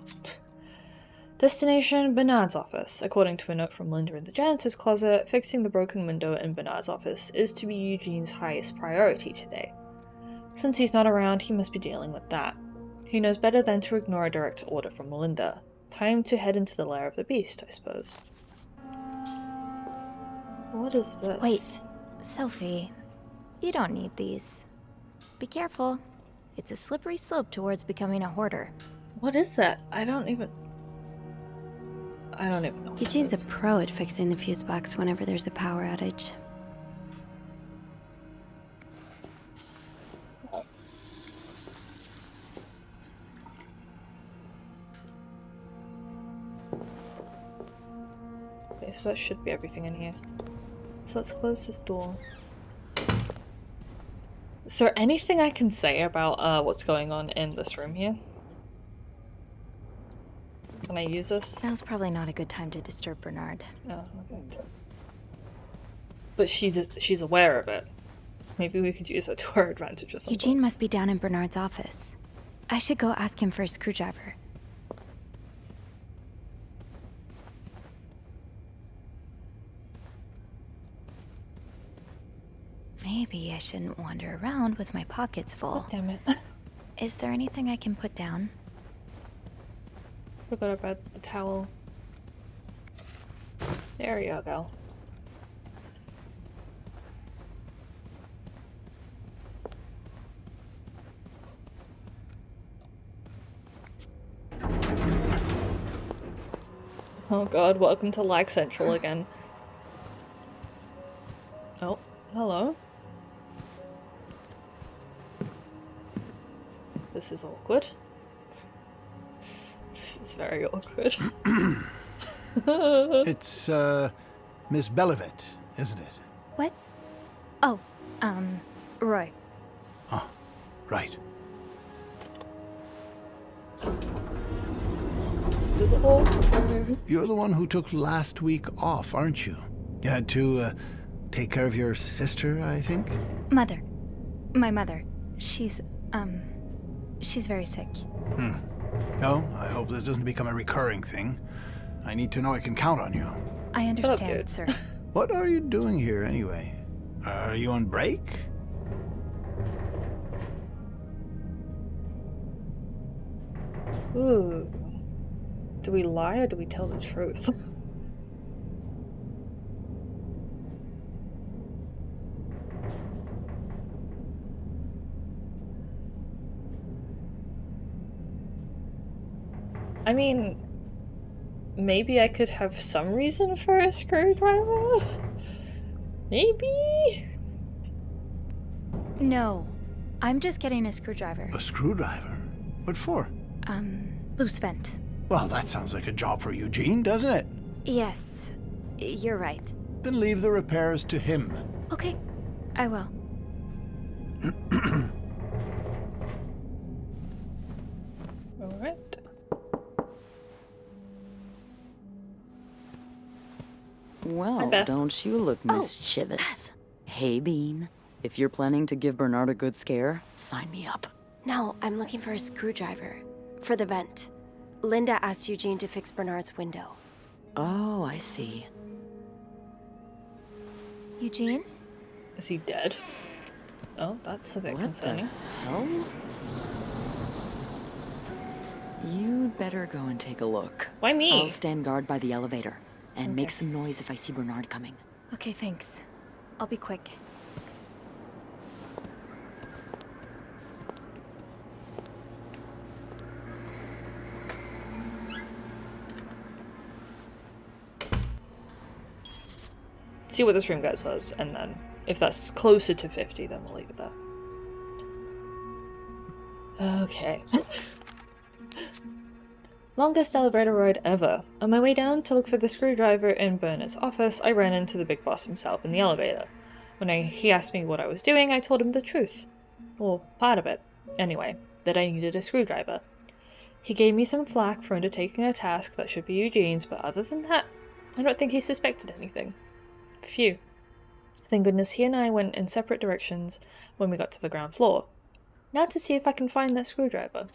Destination, Bernard's office. According to a note from Linda in the janitor's closet, fixing the broken window in Bernard's office is to be Eugene's highest priority today. Since he's not around, he must be dealing with that. He knows better than to ignore a direct order from Melinda. Time to head into the lair of the beast, I suppose. What is this? Wait, Sophie, you don't need these. Be careful. It's a slippery slope towards becoming a hoarder. What is that? I don't even know. What Eugene's it is. a pro at fixing the fuse box whenever there's a power outage. Okay, so that should be everything in here. So let's close this door. Is there anything I can say about what's going on in this room here? Can I use this? Now's probably not a good time to disturb Bernard. Oh, okay. But she's aware of it. Maybe we could use it to our advantage or something. Eugene must be down in Bernard's office. I should go ask him for a screwdriver. Maybe I shouldn't wander around with my pockets full. Oh, damn it. Is there anything I can put down? Forgot about the towel. There you go. Oh god, welcome to Lag Central again. Oh, hello. This is awkward. This is very awkward. It's, Miss Belivet, isn't it? What? Oh, Roy. Oh, right. This is awkward. You're the one who took last week off, aren't you? You had to, take care of your sister, I think? Mother. My mother. She's very sick. No, I hope this doesn't become a recurring thing. I need to know I can count on you. I understand, sir. What are you doing here, anyway? Are you on break? Ooh. Do we lie or do we tell the truth? I mean, maybe I could have some reason for a screwdriver? Maybe? No. I'm just getting a screwdriver. A screwdriver? What for? Loose vent. Well, that sounds like a job for Eugene, doesn't it? Yes. You're right. Then leave the repairs to him. Okay. I will. Alright. Well, Beth. don't you look mischievous. Hey, Bean. If you're planning to give Bernard a good scare, sign me up. No, I'm looking for a screwdriver. For the vent. Linda asked Eugene to fix Bernard's window. Oh, I see. Eugene? Is he dead? Oh, that's a bit concerning. Hell? You'd better go and take a look. Why me? I'll stand guard by the elevator and make some noise if I see Bernard coming. Okay, thanks. I'll be quick. See what this room gets us, and then if that's closer to 50, then we'll leave it there. Okay. Longest elevator ride ever. On my way down to look for the screwdriver in Bernard's office, I ran into the big boss himself in the elevator. When he asked me what I was doing, I told him the truth. Well, part of it. Anyway, that I needed a screwdriver. He gave me some flack for undertaking a task that should be Eugene's, but other than that, I don't think he suspected anything. Phew. Thank goodness he and I went in separate directions when we got to the ground floor. Now to see if I can find that screwdriver.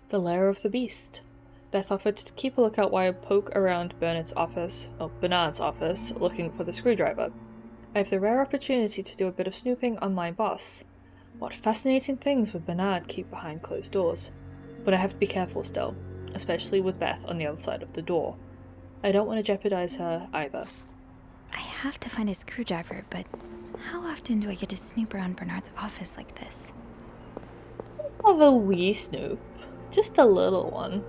The lair of the beast. Beth offered to keep a lookout while I poke around Bernard's office, looking for the screwdriver. I have the rare opportunity to do a bit of snooping on my boss. What fascinating things would Bernard keep behind closed doors? But I have to be careful still, especially with Beth on the other side of the door. I don't want to jeopardize her either. I have to find a screwdriver, but how often do I get to snoop around Bernard's office like this? Have a wee snoop. Just a little one.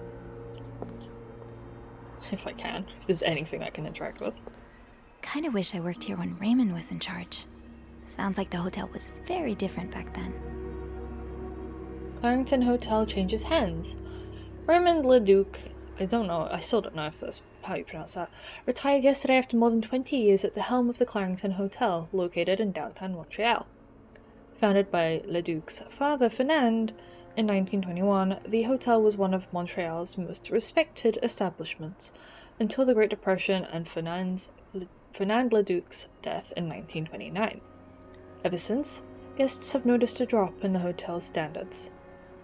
If I can. If there's anything I can interact with. Kinda wish I worked here when Raymond was in charge. Sounds like the hotel was very different back then. Clarendon Hotel changes hands. Raymond Leduc, I still don't know if that's how you pronounce that, retired yesterday after more than 20 years at the helm of the Clarendon Hotel, located in downtown Montreal. Founded by Leduc's father, Fernand, in 1921, the hotel was one of Montreal's most respected establishments until the Great Depression and Fernand Leduc's death in 1929. Ever since, guests have noticed a drop in the hotel's standards.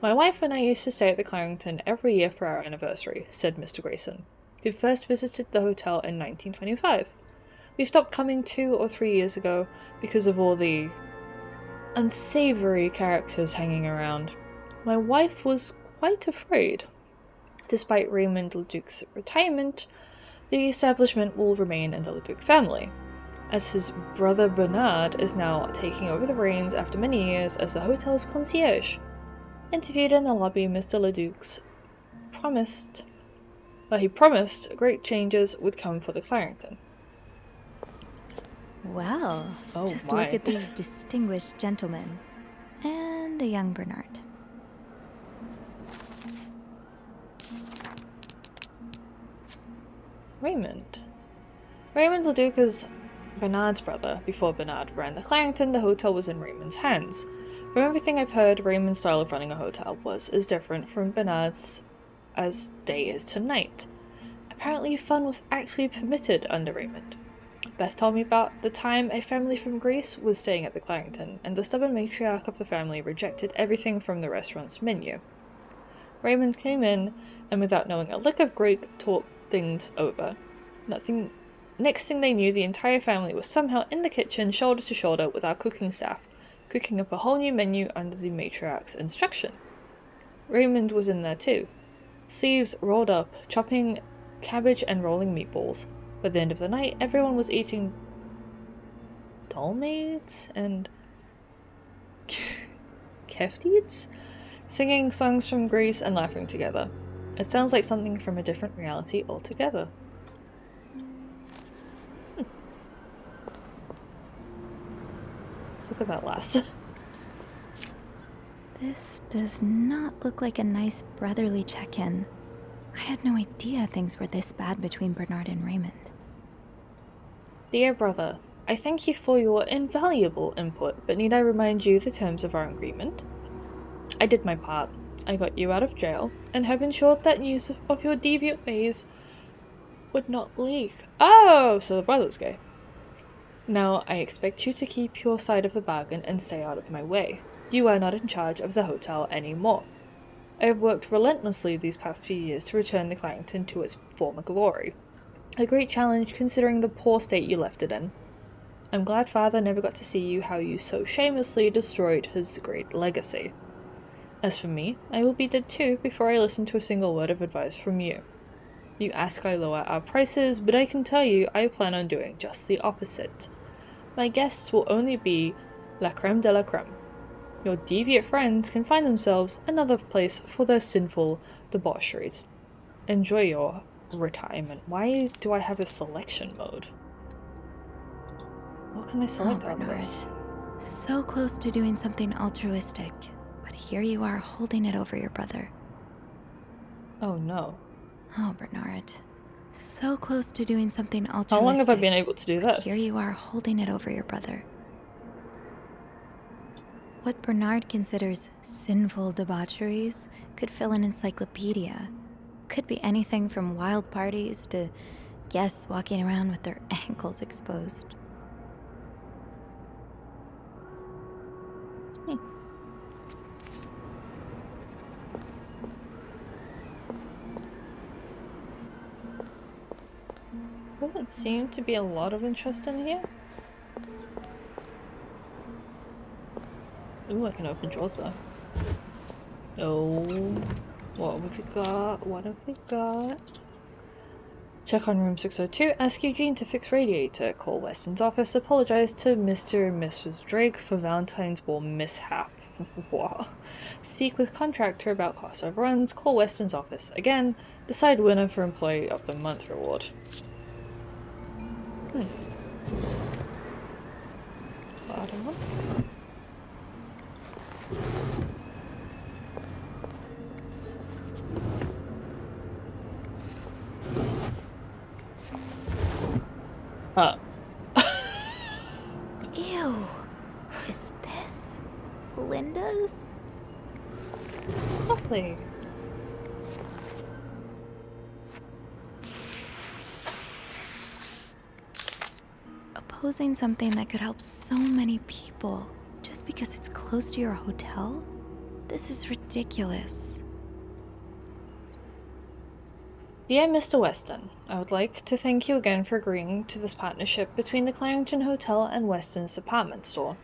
My wife and I used to stay at the Clarendon every year for our anniversary, said Mr. Grayson, who first visited the hotel in 1925. We stopped coming 2 or 3 years ago because of all the unsavory characters hanging around. My wife was quite afraid. Despite Raymond Leduc's retirement, the establishment will remain in the Leduc family, as his brother Bernard is now taking over the reins after many years as the hotel's concierge. Interviewed in the lobby, Mr. Leduc promised great changes would come for the Clarendon. Well, just look at these distinguished gentlemen. And a young Bernard. Raymond Leduc is Bernard's brother. Before Bernard ran the Clarendon, the hotel was in Raymond's hands. From everything I've heard, Raymond's style of running a hotel is different from Bernard's as day is to night. Apparently fun was actually permitted under Raymond. Beth told me about the time a family from Greece was staying at the Clarendon, and the stubborn matriarch of the family rejected everything from the restaurant's menu. Raymond came in, and without knowing a lick of Greek, talked things over. Next thing they knew, the entire family was somehow in the kitchen, shoulder to shoulder with our cooking staff, cooking up a whole new menu under the matriarch's instruction. Raymond was in there too, sleeves rolled up, chopping cabbage and rolling meatballs. By the end of the night, everyone was eating dolmades and keftids, singing songs from Greece and laughing together. It sounds like something from a different reality altogether. Look at that last. This does not look like a nice brotherly check-in. I had no idea things were this bad between Bernard and Raymond. Dear brother, I thank you for your invaluable input, but need I remind you the terms of our agreement? I did my part. I got you out of jail, and have ensured that news of your deviant ways would not leak. Oh, so the brother's gay. Now I expect you to keep your side of the bargain and stay out of my way. You are not in charge of the hotel anymore. I have worked relentlessly these past few years to return the Clarendon to its former glory. A great challenge considering the poor state you left it in. I'm glad Father never got to see you how you so shamelessly destroyed his great legacy. As for me, I will be dead too before I listen to a single word of advice from you. You ask I lower our prices, but I can tell you I plan on doing just the opposite. My guests will only be la creme de la creme. Your deviant friends can find themselves another place for their sinful debaucheries. Enjoy your retirement. Why do I have a selection mode? What can I select out of this? So close to doing something altruistic, but here you are holding it over your brother. Oh no. Oh, Bernard. So close to doing something altruistic. How long have I been able to do this? Here you are holding it over your brother. What Bernard considers sinful debaucheries could fill an encyclopedia. Could be anything from wild parties to guests walking around with their ankles exposed. Doesn't seem to be a lot of interest in here. Ooh, I can open drawers though. Oh, what have we got? What have we got? Check on room 602. Ask Eugene to fix radiator. Call Weston's office. Apologize to Mr. and Mrs. Drake for Valentine's Ball mishap. What? Speak with contractor about cost overruns. Call Weston's office again. Decide winner for Employee of the Month reward. Bottom one. Ew. Is this Linda's? Lovely. Opposing something that could help so many people just because it's close to your hotel? This is ridiculous. Dear Mr. Weston, I would like to thank you again for agreeing to this partnership between the Clarington Hotel and Weston's department store.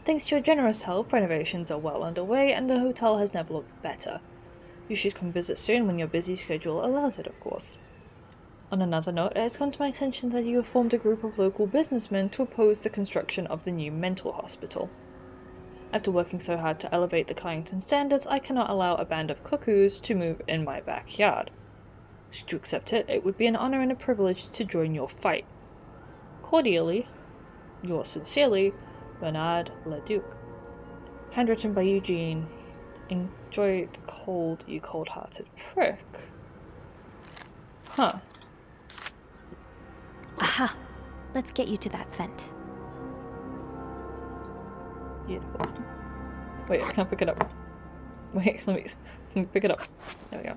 Thanks to your generous help, renovations are well underway and the hotel has never looked better. You should come visit soon when your busy schedule allows it, of course. On another note, it has come to my attention that you have formed a group of local businessmen to oppose the construction of the new mental hospital. After working so hard to elevate the Clarington standards, I cannot allow a band of cuckoos to move in my backyard. Should you accept it, it would be an honor and a privilege to join your fight. Cordially, yours sincerely, Bernard Leduc. Handwritten by Eugene. Enjoy the cold, you cold-hearted prick. Huh. Aha! Let's get you to that vent. Beautiful. Wait, I can't pick it up. Wait, let me pick it up. There we go.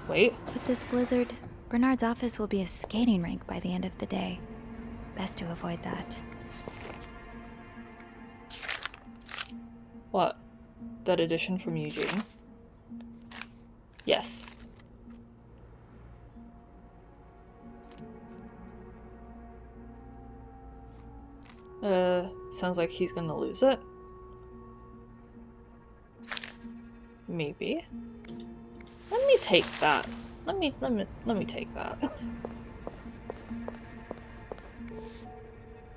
Wait. With this blizzard, Bernard's office will be a skating rink by the end of the day. Best to avoid that. What? That edition from Eugene? Yes. Sounds like he's gonna lose it. Maybe. Let me take that. Let me take that.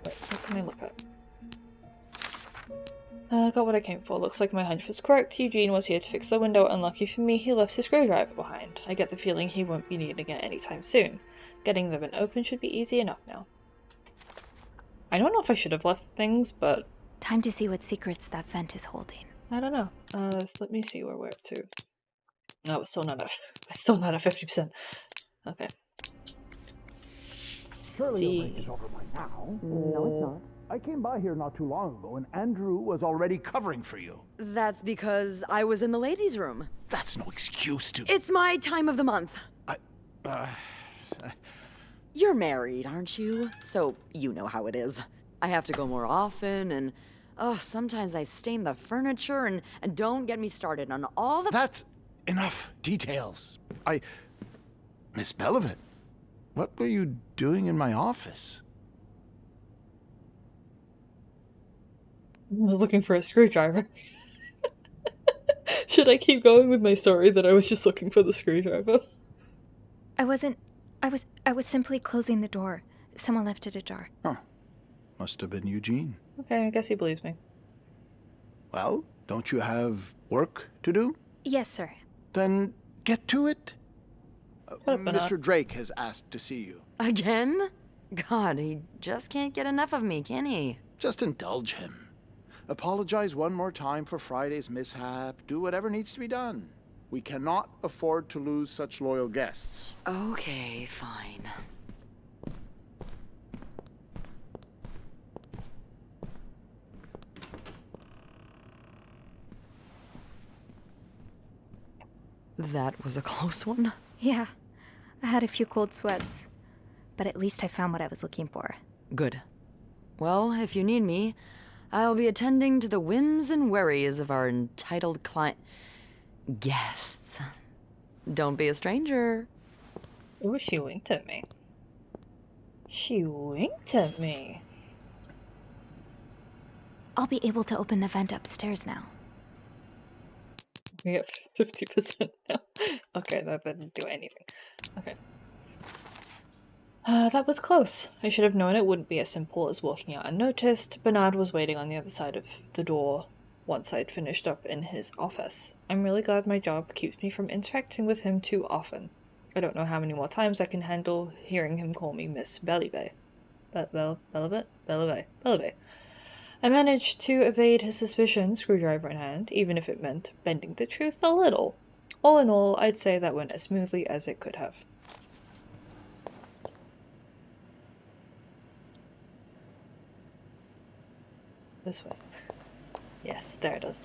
Wait, what can I look at? Got what I came for. Looks like my hunch was correct. Eugene was here to fix the window. Unlucky for me, he left his screwdriver behind. I get the feeling he won't be needing it anytime soon. Getting the vent open should be easy enough now. I don't know if I should have left things, but... Time to see what secrets that vent is holding. I don't know. Let me see where we're up to. No, we're still not at 50%. Okay. Surely your break is over by now. No, it's not. I came by here not too long ago, and Andrew was already covering for you. That's because I was in the ladies' room. That's no excuse to... It's my time of the month. You're married, aren't you? So you know how it is. I have to go more often, and sometimes I stain the furniture, and don't get me started on all the... That's enough details. Miss Bellevit, what were you doing in my office? was looking for a screwdriver. Should I keep going with my story that I was just looking for the screwdriver? I was simply closing the door. Someone left it ajar. Huh. Must have been Eugene. Okay, I guess he believes me. Well, don't you have work to do? Yes, sir. Then get to it. Shut up, Bernard. Mr. Drake has asked to see you. Again? God, he just can't get enough of me, can he? Just indulge him. Apologize one more time for Friday's mishap. Do whatever needs to be done. We cannot afford to lose such loyal guests. Okay, fine. That was a close one. Yeah, I had a few cold sweats. But at least I found what I was looking for. Good. Well, if you need me, I'll be attending to the whims and worries of our entitled guests. Don't be a stranger. Ooh, she winked at me. She winked at me. I'll be able to open the vent upstairs now. We have 50% now. Okay, that didn't do anything. Okay. That was close. I should have known it wouldn't be as simple as walking out unnoticed. Bernard was waiting on the other side of the door once I'd finished up in his office. I'm really glad my job keeps me from interacting with him too often. I don't know how many more times I can handle hearing him call me Miss Bellybay. Bellybay. I managed to evade his suspicion, screwdriver in hand, even if it meant bending the truth a little. All in all, I'd say that went as smoothly as it could have. This way. Yes, there it is.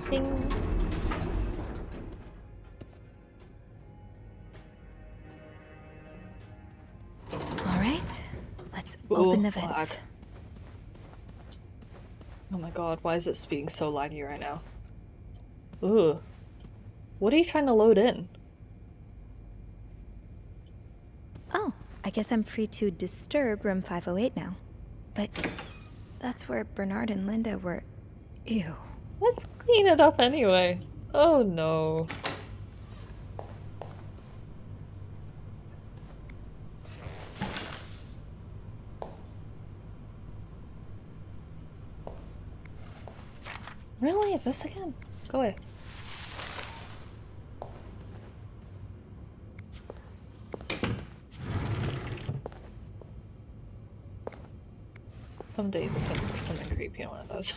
Ding. Open the vent. Lag. Oh my god, why is it being so laggy right now? Ooh. What are you trying to load in? Oh, I guess I'm free to disturb room 508 now. But that's where Bernard and Linda were. Ew. Let's clean it up anyway. Oh no. Really? This again? Go away. Someday there's gonna be something creepy in one of those.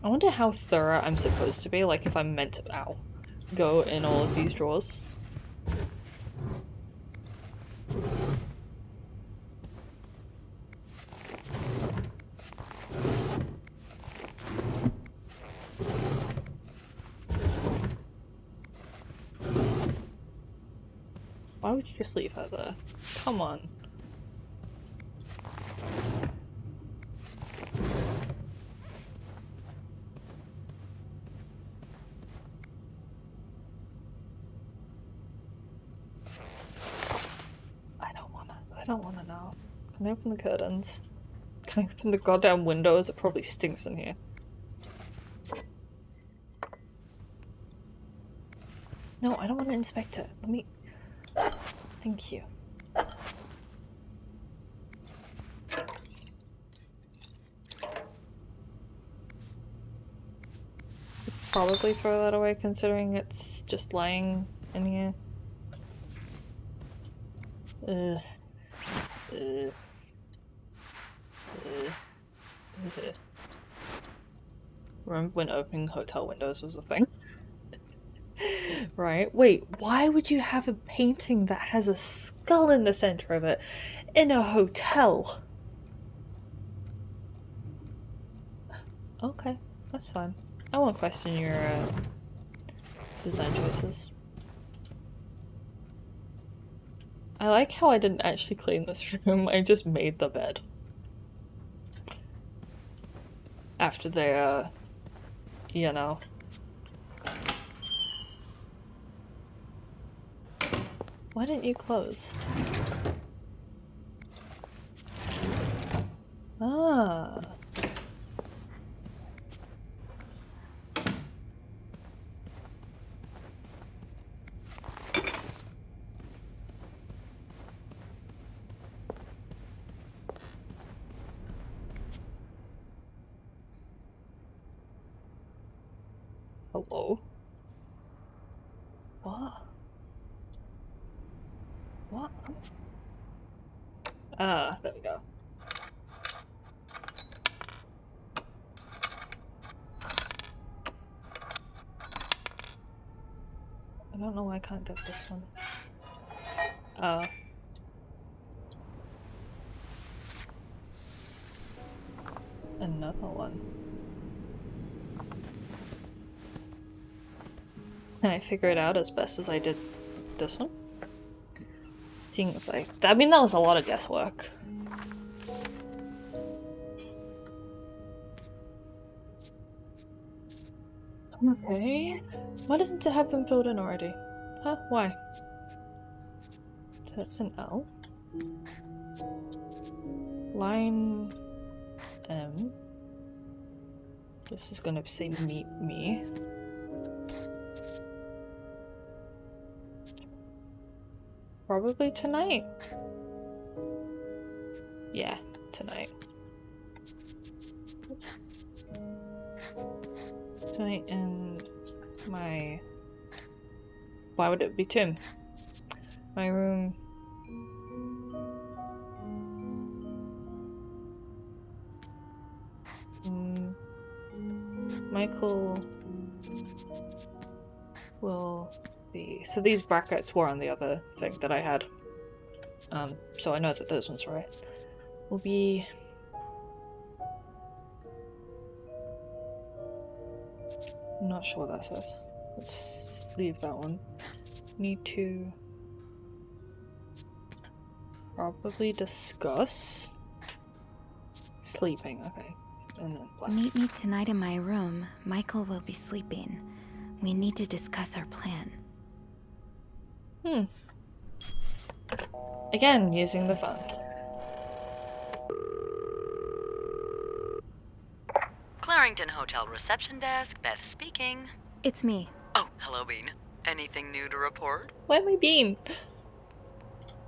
I wonder how thorough I'm supposed to be, like if I'm meant to, go in all of these drawers. Why would you just leave her there? Come on. I don't wanna know. Can I open the curtains? Can I open the goddamn windows? It probably stinks in here. No, I don't want to inspect it. Let me... Thank you. Probably throw that away considering it's just lying in here. Remember when opening hotel windows was a thing? Right? Wait, why would you have a painting that has a skull in the center of it in a hotel? Okay, that's fine. I won't question your design choices. I like how I didn't actually clean this room, I just made the bed. After they, you know. Why didn't you close? Ah. Hello? What? What? Ah, there we go. I don't know why I can't get this one. Another one. Can I figure it out as best as I did this one? Seems like, I mean, that was a lot of guesswork. Okay. Why doesn't it have them filled in already? Huh? Why? So that's an L. Line M. This is gonna say meet me. Probably tonight. Yeah, tonight. Oops. Tonight in my... Why would it be Tim? My room. Michael will be... So these brackets were on the other thing that I had. So I know that those ones were right. Will be... I'm not sure what that says. Let's leave that one. Need to probably discuss sleeping. Okay. And then black. Meet me tonight in my room. Michael will be sleeping. We need to discuss our plan. Again, using the phone. Clarington Hotel reception desk, Beth speaking. It's me. Oh, hello, Bean. Anything new to report? Why am I Bean?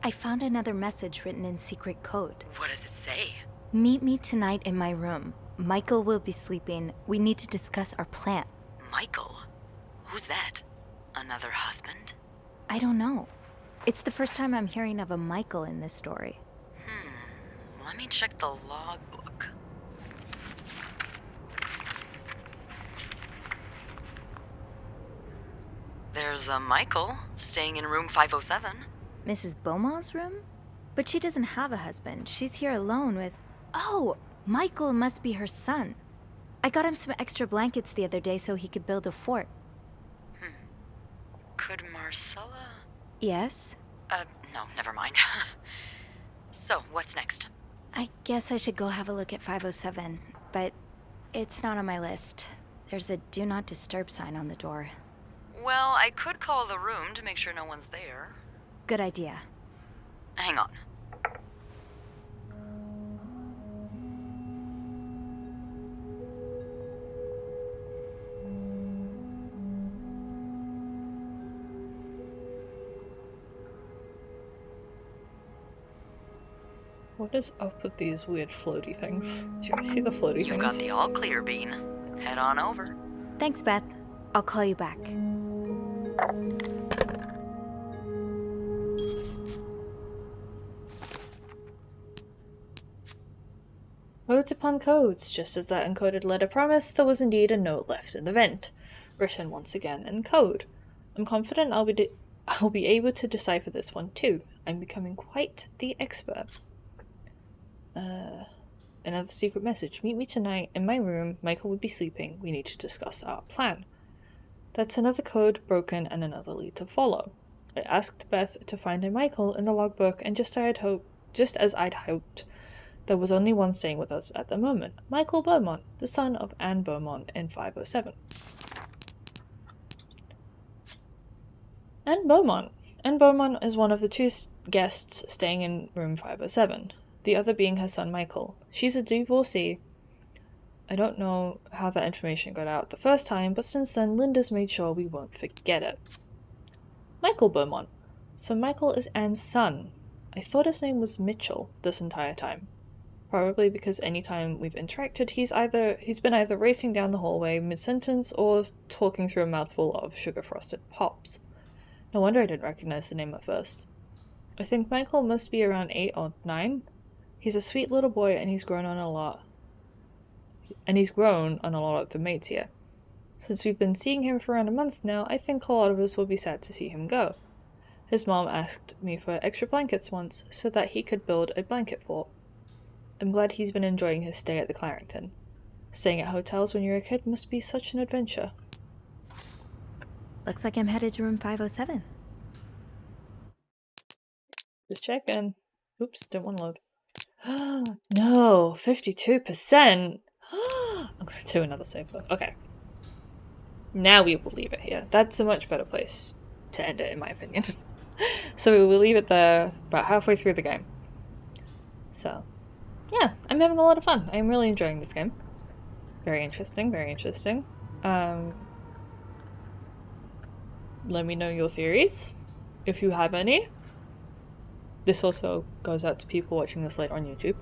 I found another message written in secret code. What does it say? Meet me tonight in my room. Michael will be sleeping. We need to discuss our plan. Michael? Who's that? Another husband? I don't know. It's the first time I'm hearing of a Michael in this story. Let me check the logbook. There's a Michael staying in room 507. Mrs. Beaumont's room? But she doesn't have a husband. She's here alone with... Oh! Michael must be her son. I got him some extra blankets the other day so he could build a fort. Could Marcella... Yes? No, never mind. So, what's next? I guess I should go have a look at 507, but it's not on my list. There's a do not disturb sign on the door. Well, I could call the room to make sure no one's there. Good idea. Hang on. What is up with these weird floaty things? Do you guys see the floaty You things? got the all clear, Bean. Head on over. Thanks, Beth. I'll call you back. Codes upon codes. Just as that encoded letter promised, there was indeed a note left in the vent, written once again in code. I'm confident I'll be able to decipher this one too. I'm becoming quite the expert. Another secret message. Meet me tonight in my room. Michael would be sleeping. We need to discuss our plan. That's another code broken and another lead to follow. I asked Beth to find a Michael in the logbook, and just as I'd hoped, there was only one staying with us at the moment, Michael Beaumont, the son of Anne Beaumont in 507. Anne Beaumont. Anne Beaumont is one of the two guests staying in room 507, the other being her son Michael. She's a divorcee. I don't know how that information got out the first time, but since then Linda's made sure we won't forget it. Michael Beaumont. So Michael is Anne's son. I thought his name was Mitchell this entire time. Probably because anytime we've interacted, he's been either racing down the hallway mid-sentence or talking through a mouthful of sugar-frosted pops. No wonder I didn't recognize the name at first. I think Michael must be around 8 or 9. He's a sweet little boy and he's grown on a lot of the mates here. Since we've been seeing him for around a month now, I think a lot of us will be sad to see him go. His mom asked me for extra blankets once so that he could build a blanket fort. I'm glad he's been enjoying his stay at the Clarington. Staying at hotels when you're a kid must be such an adventure. Looks like I'm headed to room 507. Just checking. Oops, didn't want to load. No, 52%! I'm gonna do another save though. Okay. Now we will leave it here. That's a much better place to end it, in my opinion. So we will leave it there about halfway through the game. So, yeah, I'm having a lot of fun. I'm really enjoying this game. Very interesting, very interesting. Let me know your theories, if you have any. This also goes out to people watching this later on YouTube.